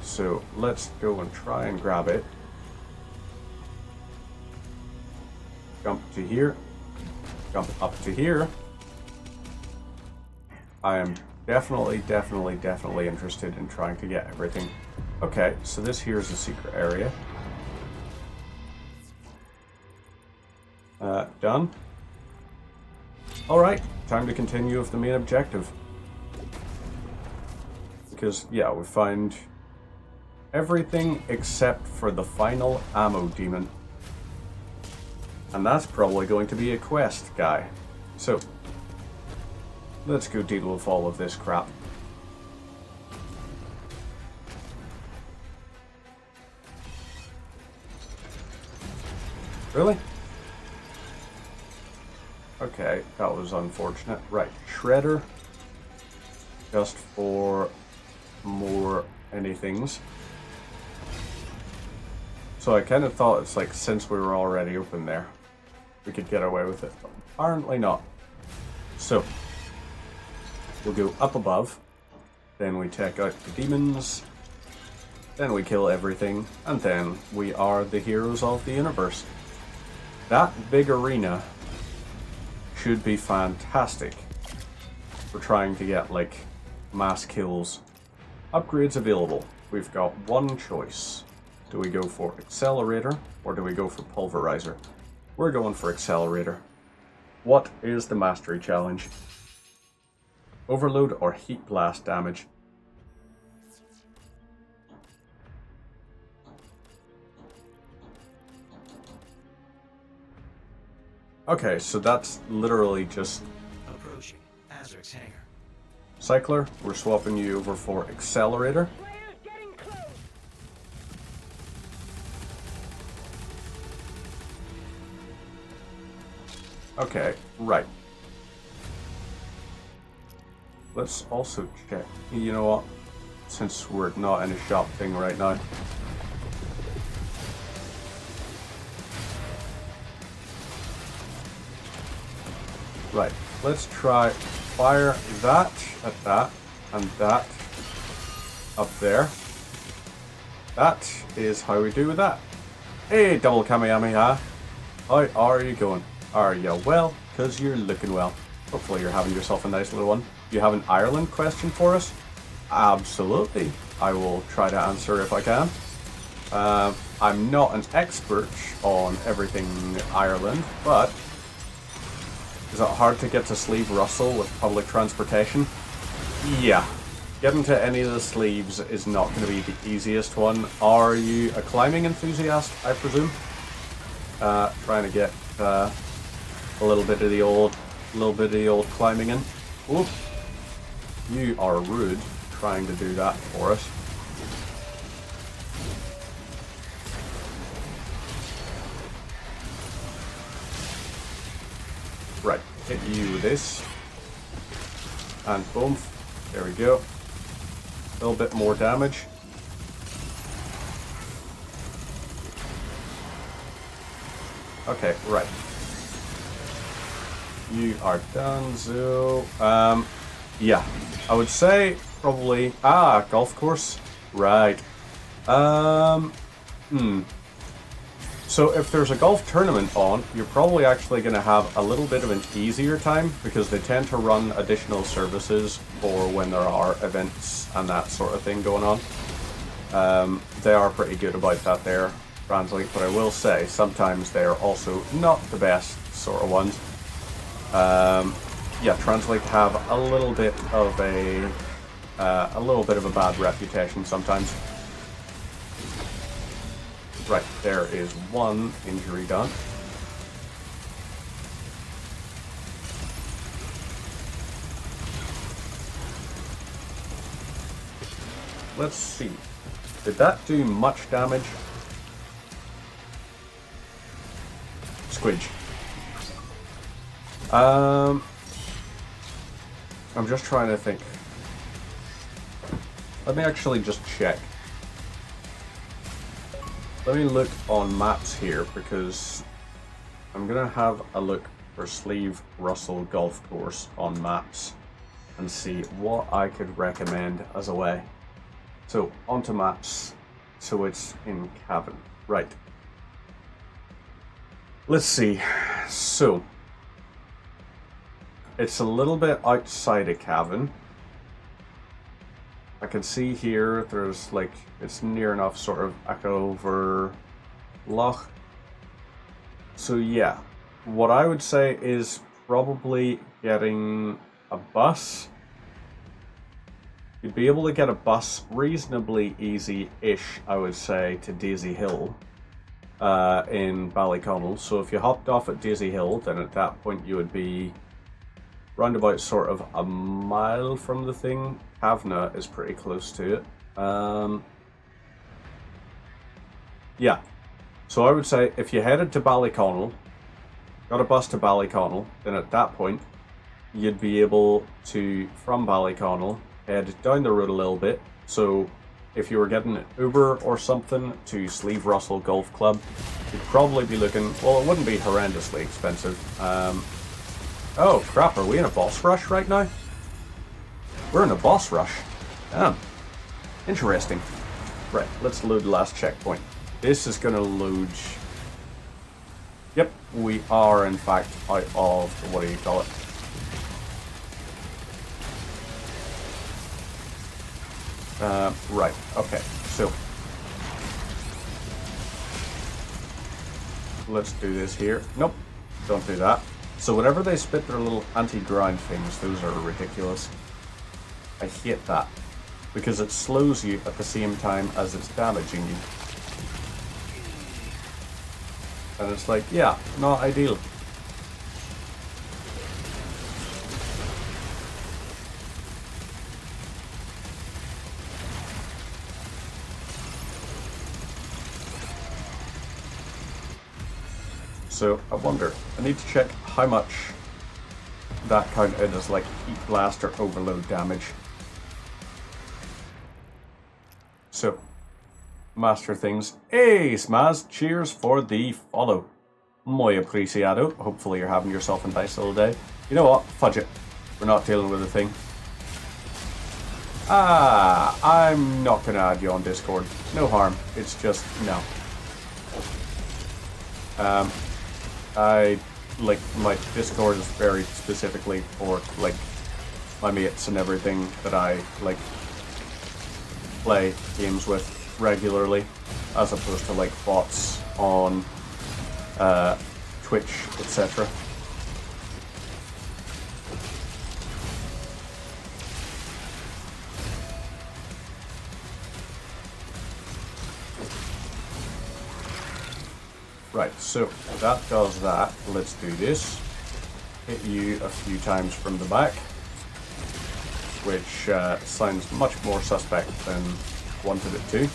So let's go and try and grab it. Jump to here. Jump up to here. I am definitely interested in trying to get everything. Okay, so this here is a secret area. Done. Alright, time to continue with the main objective. Because, yeah, we find everything except for the final ammo demon. And that's probably going to be a quest guy. So, let's go deal with all of this crap. Really? Okay, that was unfortunate. Right, Shredder. Just for more anythings. So I kind of thought it's like, since we were already open there, we could get away with it. But apparently not. So, we'll go up above. Then we take out the demons. Then we kill everything. And then we are the heroes of the universe. That big arena should be fantastic for trying to get, like, mass kills. Upgrades available. We've got one choice. Do we go for Accelerator or do we go for Pulverizer? We're going for Accelerator. What is the Mastery Challenge? Overload or Heat Blast damage? Okay, so that's literally just... Approaching Azric's hangar. Cycler, we're swapping you over for Accelerator. Players getting close. Okay, right. Let's also check. You know what? Since we're not in a shop thing right now. Right, let's try fire that at that and that up there. That is how we do with that. Hey, double Kamehameha. How are you going? Are you well? Because you're looking well. Hopefully you're having yourself a nice little one. You have an Ireland question for us? Absolutely. I will try to answer if I can. I'm not an expert on everything Ireland, but is it hard to get to Sleeve Russell with public transportation? Yeah. Getting to any of the sleeves is not going to be the easiest one. Are you a climbing enthusiast, I presume? Trying to get a little bit of the old climbing in. Oop. You are rude trying to do that for us. Right, hit you with this. And boom. There we go. A little bit more damage. Okay, right. You are done, so yeah. I would say probably golf course. Right. So if there's a golf tournament on, you're probably actually going to have a little bit of an easier time because they tend to run additional services for when there are events and that sort of thing going on. They are pretty good about that there, Translate, but I will say sometimes they are also not the best sort of ones. Yeah, Translate have a little bit of a bad reputation sometimes. Right, there is one injury done. let's see. Did that do much damage? Squidge. I'm just trying to think. Let me actually just check. Let me look on maps here because I'm gonna have a look for Sleeve Russell Golf Course on maps and see what I could recommend as a way. So, onto maps. So it's in Cavan. Right. Let's see. So, it's a little bit outside of Cavan. I can see here there's like, it's near enough sort of Echover Loch. So yeah, what I would say is probably getting a bus. You'd be able to get a bus reasonably easy-ish, I would say, to Daisy Hill in Ballyconnell. So if you hopped off at Daisy Hill, then at that point you would be roundabout sort of a mile from the thing. Havna is pretty close to it. Yeah. So I would say if you headed to Ballyconnell, got a bus to Ballyconnell, then at that point you'd be able to, from Ballyconnell, head down the road a little bit. So if you were getting an Uber or something to Sleeve Russell Golf Club, you'd probably be looking, well, it wouldn't be horrendously expensive. Oh crap, are we in a boss rush right now? We're in a boss rush. Damn. Interesting. Right, let's load the last checkpoint. This is gonna load... Yep, we are in fact out of, what do you call it? Right, okay, so let's do this here. Nope, don't do that. So whenever they spit their little anti-ground things, those are ridiculous. I hate that, because it slows you at the same time as it's damaging you. And it's like, yeah, not ideal. So I wonder, I need to check how much that counted as like heat blast or overload damage. So, master things. Hey, Smaz, cheers for the follow. Muy apreciado. Hopefully you're having yourself a nice little day. You know what? Fudge it. We're not dealing with a thing. I'm not gonna add you on Discord. No harm. It's just, no. Like, my Discord is very specifically for, like, my mates and everything that I, like, play games with regularly, as opposed to, like, bots on, Twitch, etc. Right, so that does that. Let's do this. Hit you a few times from the back, which sounds much more suspect than wanted it to.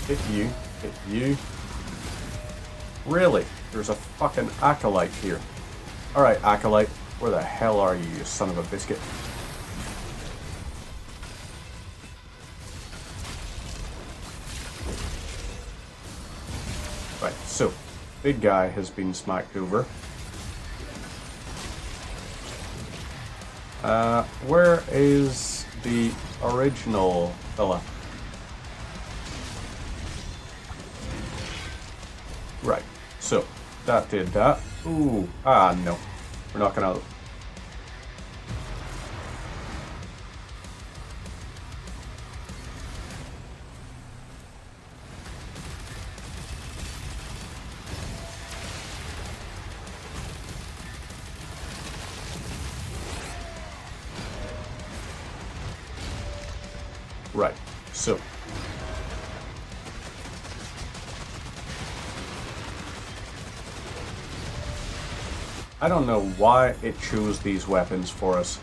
Hit you, hit you. Really? There's a fucking Acolyte here. Alright, Acolyte, where the hell are you, you son of a biscuit? Right, so big guy has been smacked over. Where is the original fella? Right, so that did that. Ooh, no. We're not gonna... Right, so I don't know why it chose these weapons for us.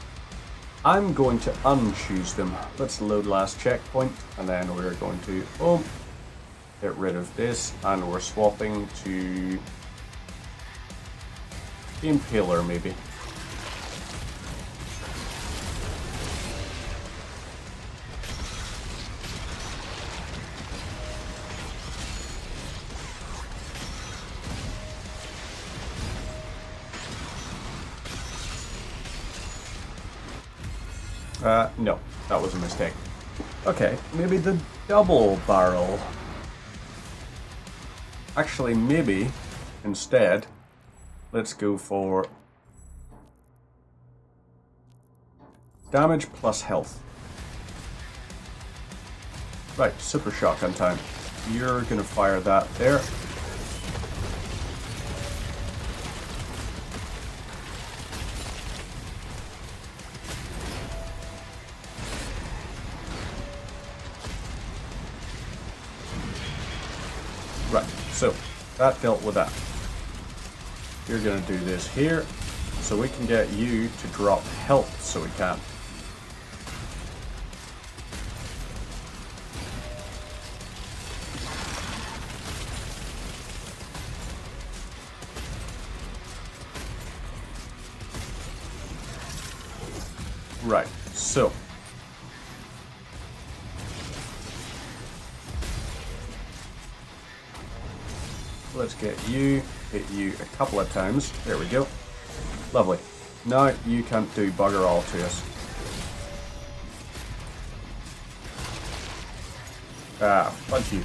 I'm going to unchoose them. Let's load last checkpoint, and then we're going to get rid of this, and we're swapping to Impaler maybe. No, that was a mistake. Okay, maybe the double barrel. Actually, maybe instead, let's go for damage plus health. Right, super shotgun time. You're gonna fire that there. Right, so that dealt with that. You're gonna do this here, so we can get you to drop health so we can. Right, so let's get you, hit you a couple of times. There we go. Lovely. Now you can't do bugger all to us. Ah, fuck you.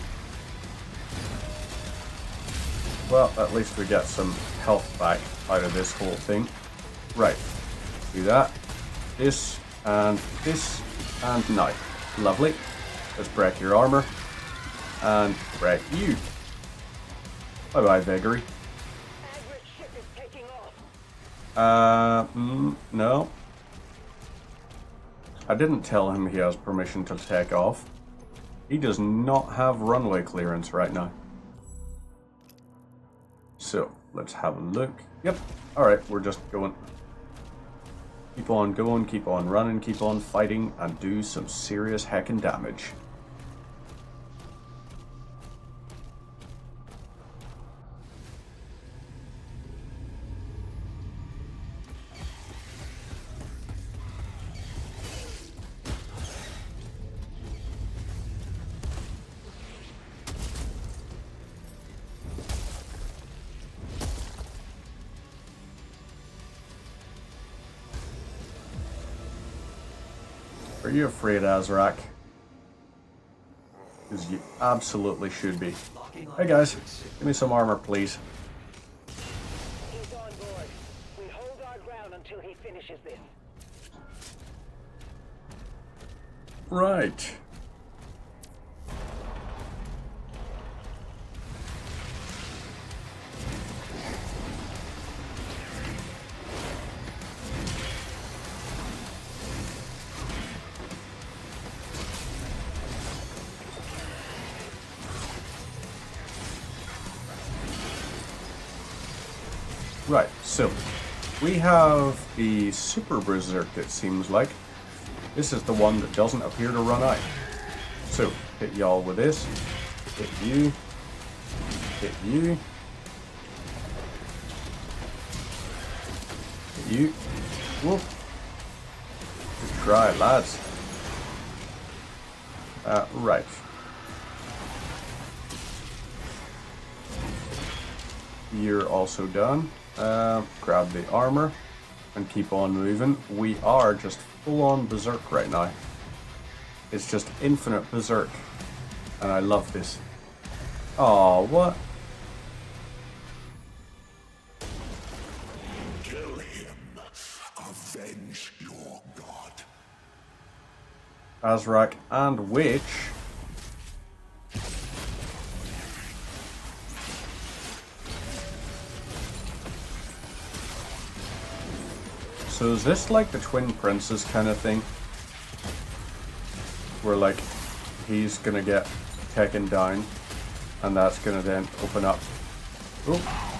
Well, at least we get some health back out of this whole thing. Right. Do that. This, and now. Lovely. Let's break your armor. And break you. Bye-bye, Veggery. No. I didn't tell him he has permission to take off. He does not have runway clearance right now. So, let's have a look. Yep. Alright, we're just going. Keep on going, keep on running, keep on fighting, and do some serious heckin' damage. Are you afraid, Azrak? Because you absolutely should be. Hey guys, give me some armor, please. He's on board. We hold our ground until he finishes this. Right. Right, so we have the Super Berserk, it seems like. This is the one that doesn't appear to run out. So, hit y'all with this. Hit you. Hit you. Hit you. Whoop. Good try, lads. Right. You're also done. Grab the armor and keep on moving. We are just full on berserk right now. It's just infinite berserk. And I love this. Oh, what? Kill him. Avenge your god. Azrak and Witch. So is this like the Twin Princes kind of thing? Where like he's gonna get taken down and that's gonna then open up. Oh.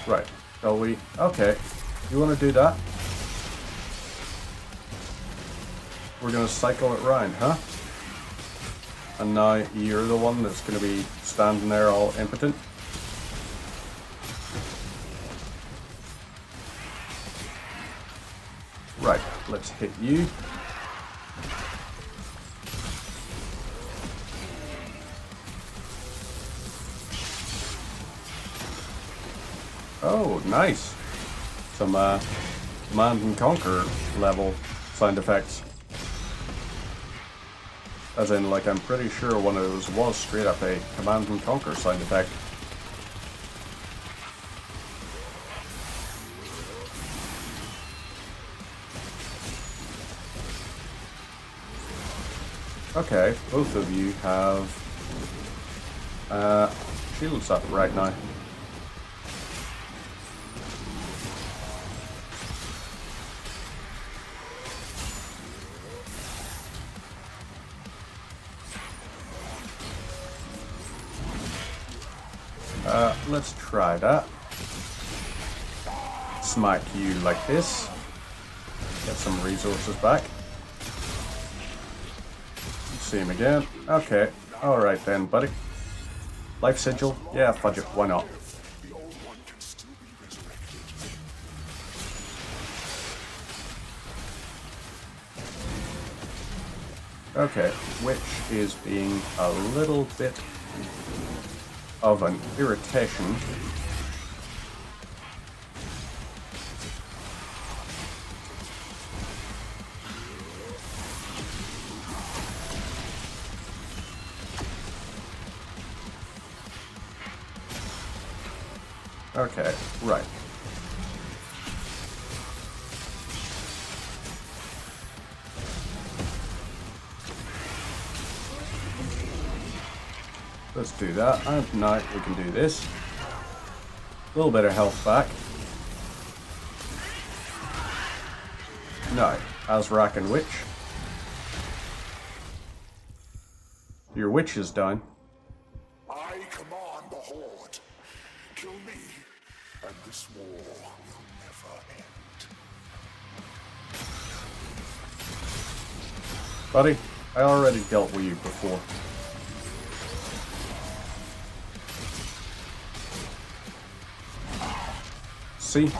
Right. Shall we? Okay. You want to do that? We're going to cycle it round, huh? And now you're the one that's going to be standing there all impotent. Right, let's hit you. Oh, nice. Some Command and Conquer level sound effects. As in, like, I'm pretty sure one of those was straight up a Command and Conquer sound effect. Okay, both of you have shields up right now. Let's try that. Smite you like this. Get some resources back. See him again. Okay. Alright then, buddy. Life sigil? Yeah, fudge it. Why not? Okay. Witch is being a little bit of an irritation. Okay, right. Let's do that, and now we can do this. A little bit of health back. Now, Azrak and Witch. Your Witch is down. I command the Horde. Kill me, and this war will never end. Buddy, I already dealt with you before. See?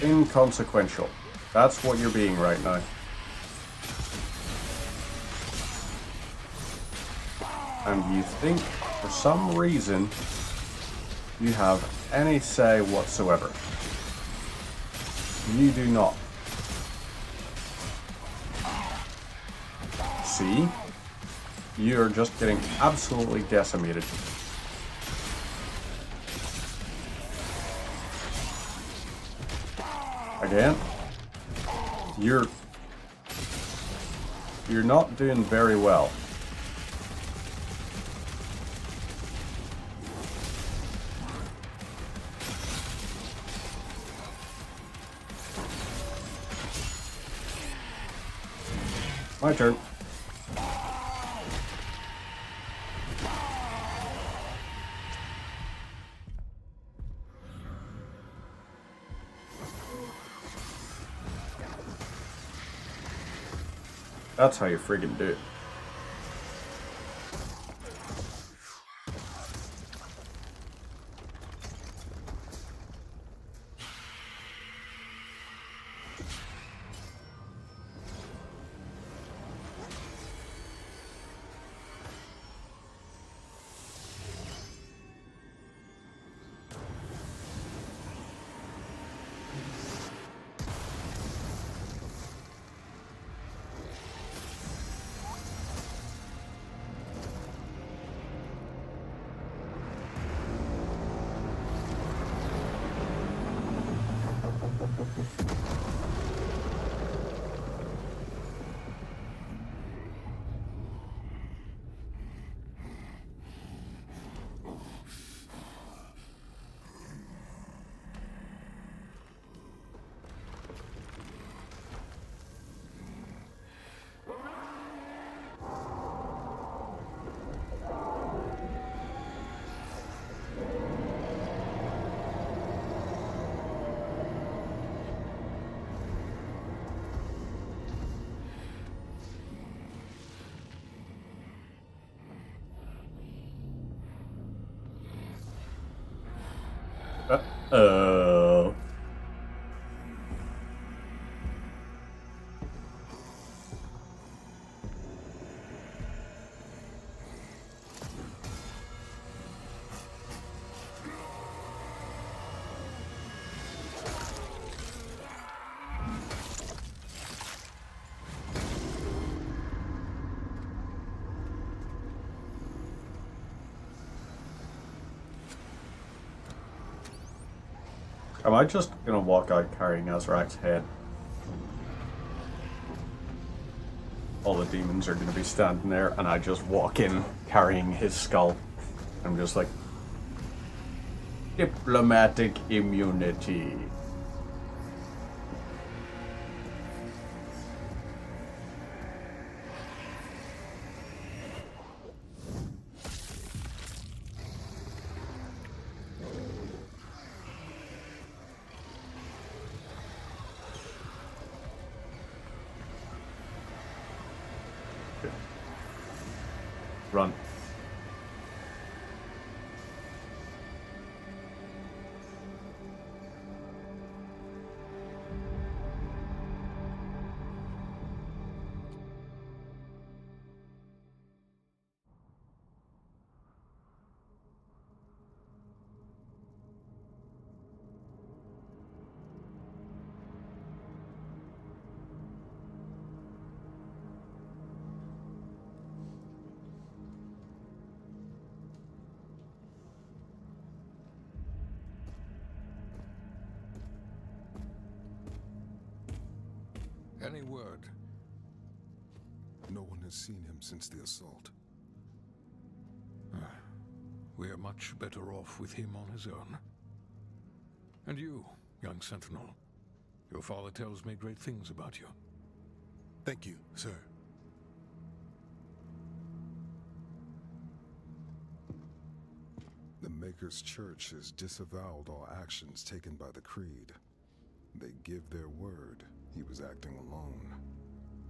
Inconsequential. That's what you're being right now. And you think, for some reason, you have any say whatsoever. You do not. See? You are just getting absolutely decimated. Again, you're not doing very well. My turn. That's how you friggin' do it. Uh-oh. Am I just gonna walk out carrying Azrak's head? All the demons are gonna be standing there, and I just walk in carrying his skull. I'm just like, diplomatic immunity. Run. Any word? No one has seen him since the assault. We are much better off with him on his own. And you, young sentinel, your father tells me great things about you. Thank you, sir. The Maker's Church has disavowed all actions taken by the Creed. They give their word he was acting alone,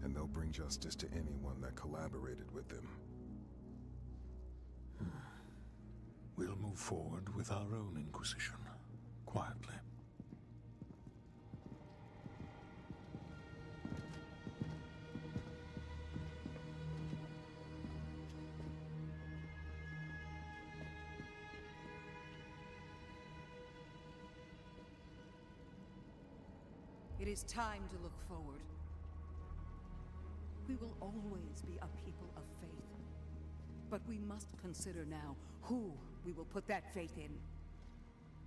and they'll bring justice to anyone that collaborated with them. We'll move forward with our own Inquisition, quietly. It is time to look forward. We will always be a people of faith. But we must consider now who we will put that faith in.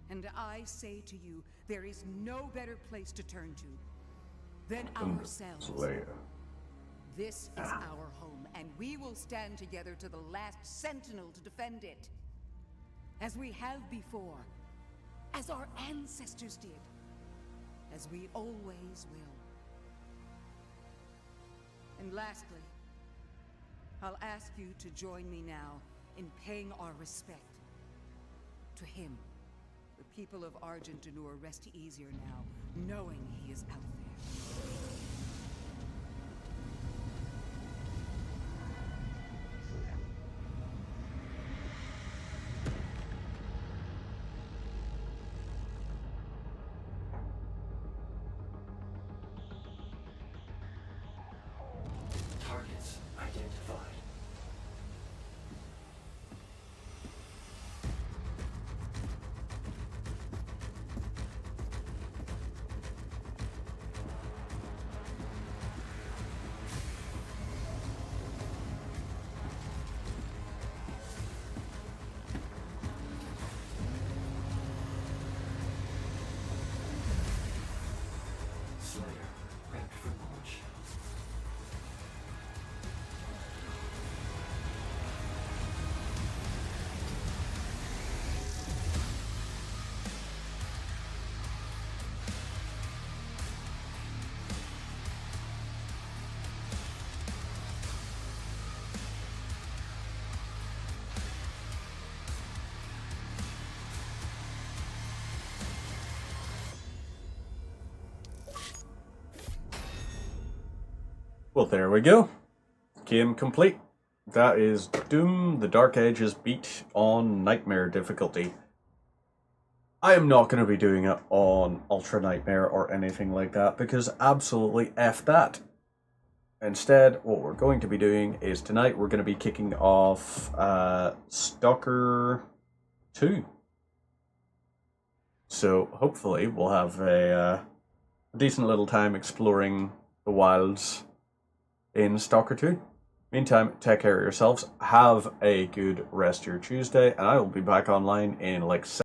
And I say to you, there is no better place to turn to than ourselves. Slayer. This is our home, and we will stand together to the last sentinel to defend it. As we have before. As our ancestors did. As we always will. And lastly, I'll ask you to join me now in paying our respect to him. The people of Argent-D'Nur rest easier now, knowing he is out there. Targets identified. Slayer, prepped for launch. Well, there we go. Game complete. That is Doom: The Dark Ages beat on Nightmare difficulty. I am not going to be doing it on Ultra Nightmare or anything like that, because absolutely F that. Instead, what we're going to be doing is tonight we're going to be kicking off Stalker 2. So hopefully we'll have a decent little time exploring the wilds in Stalker 2. Meantime, take care of yourselves, have a good rest of your Tuesday, and I will be back online in like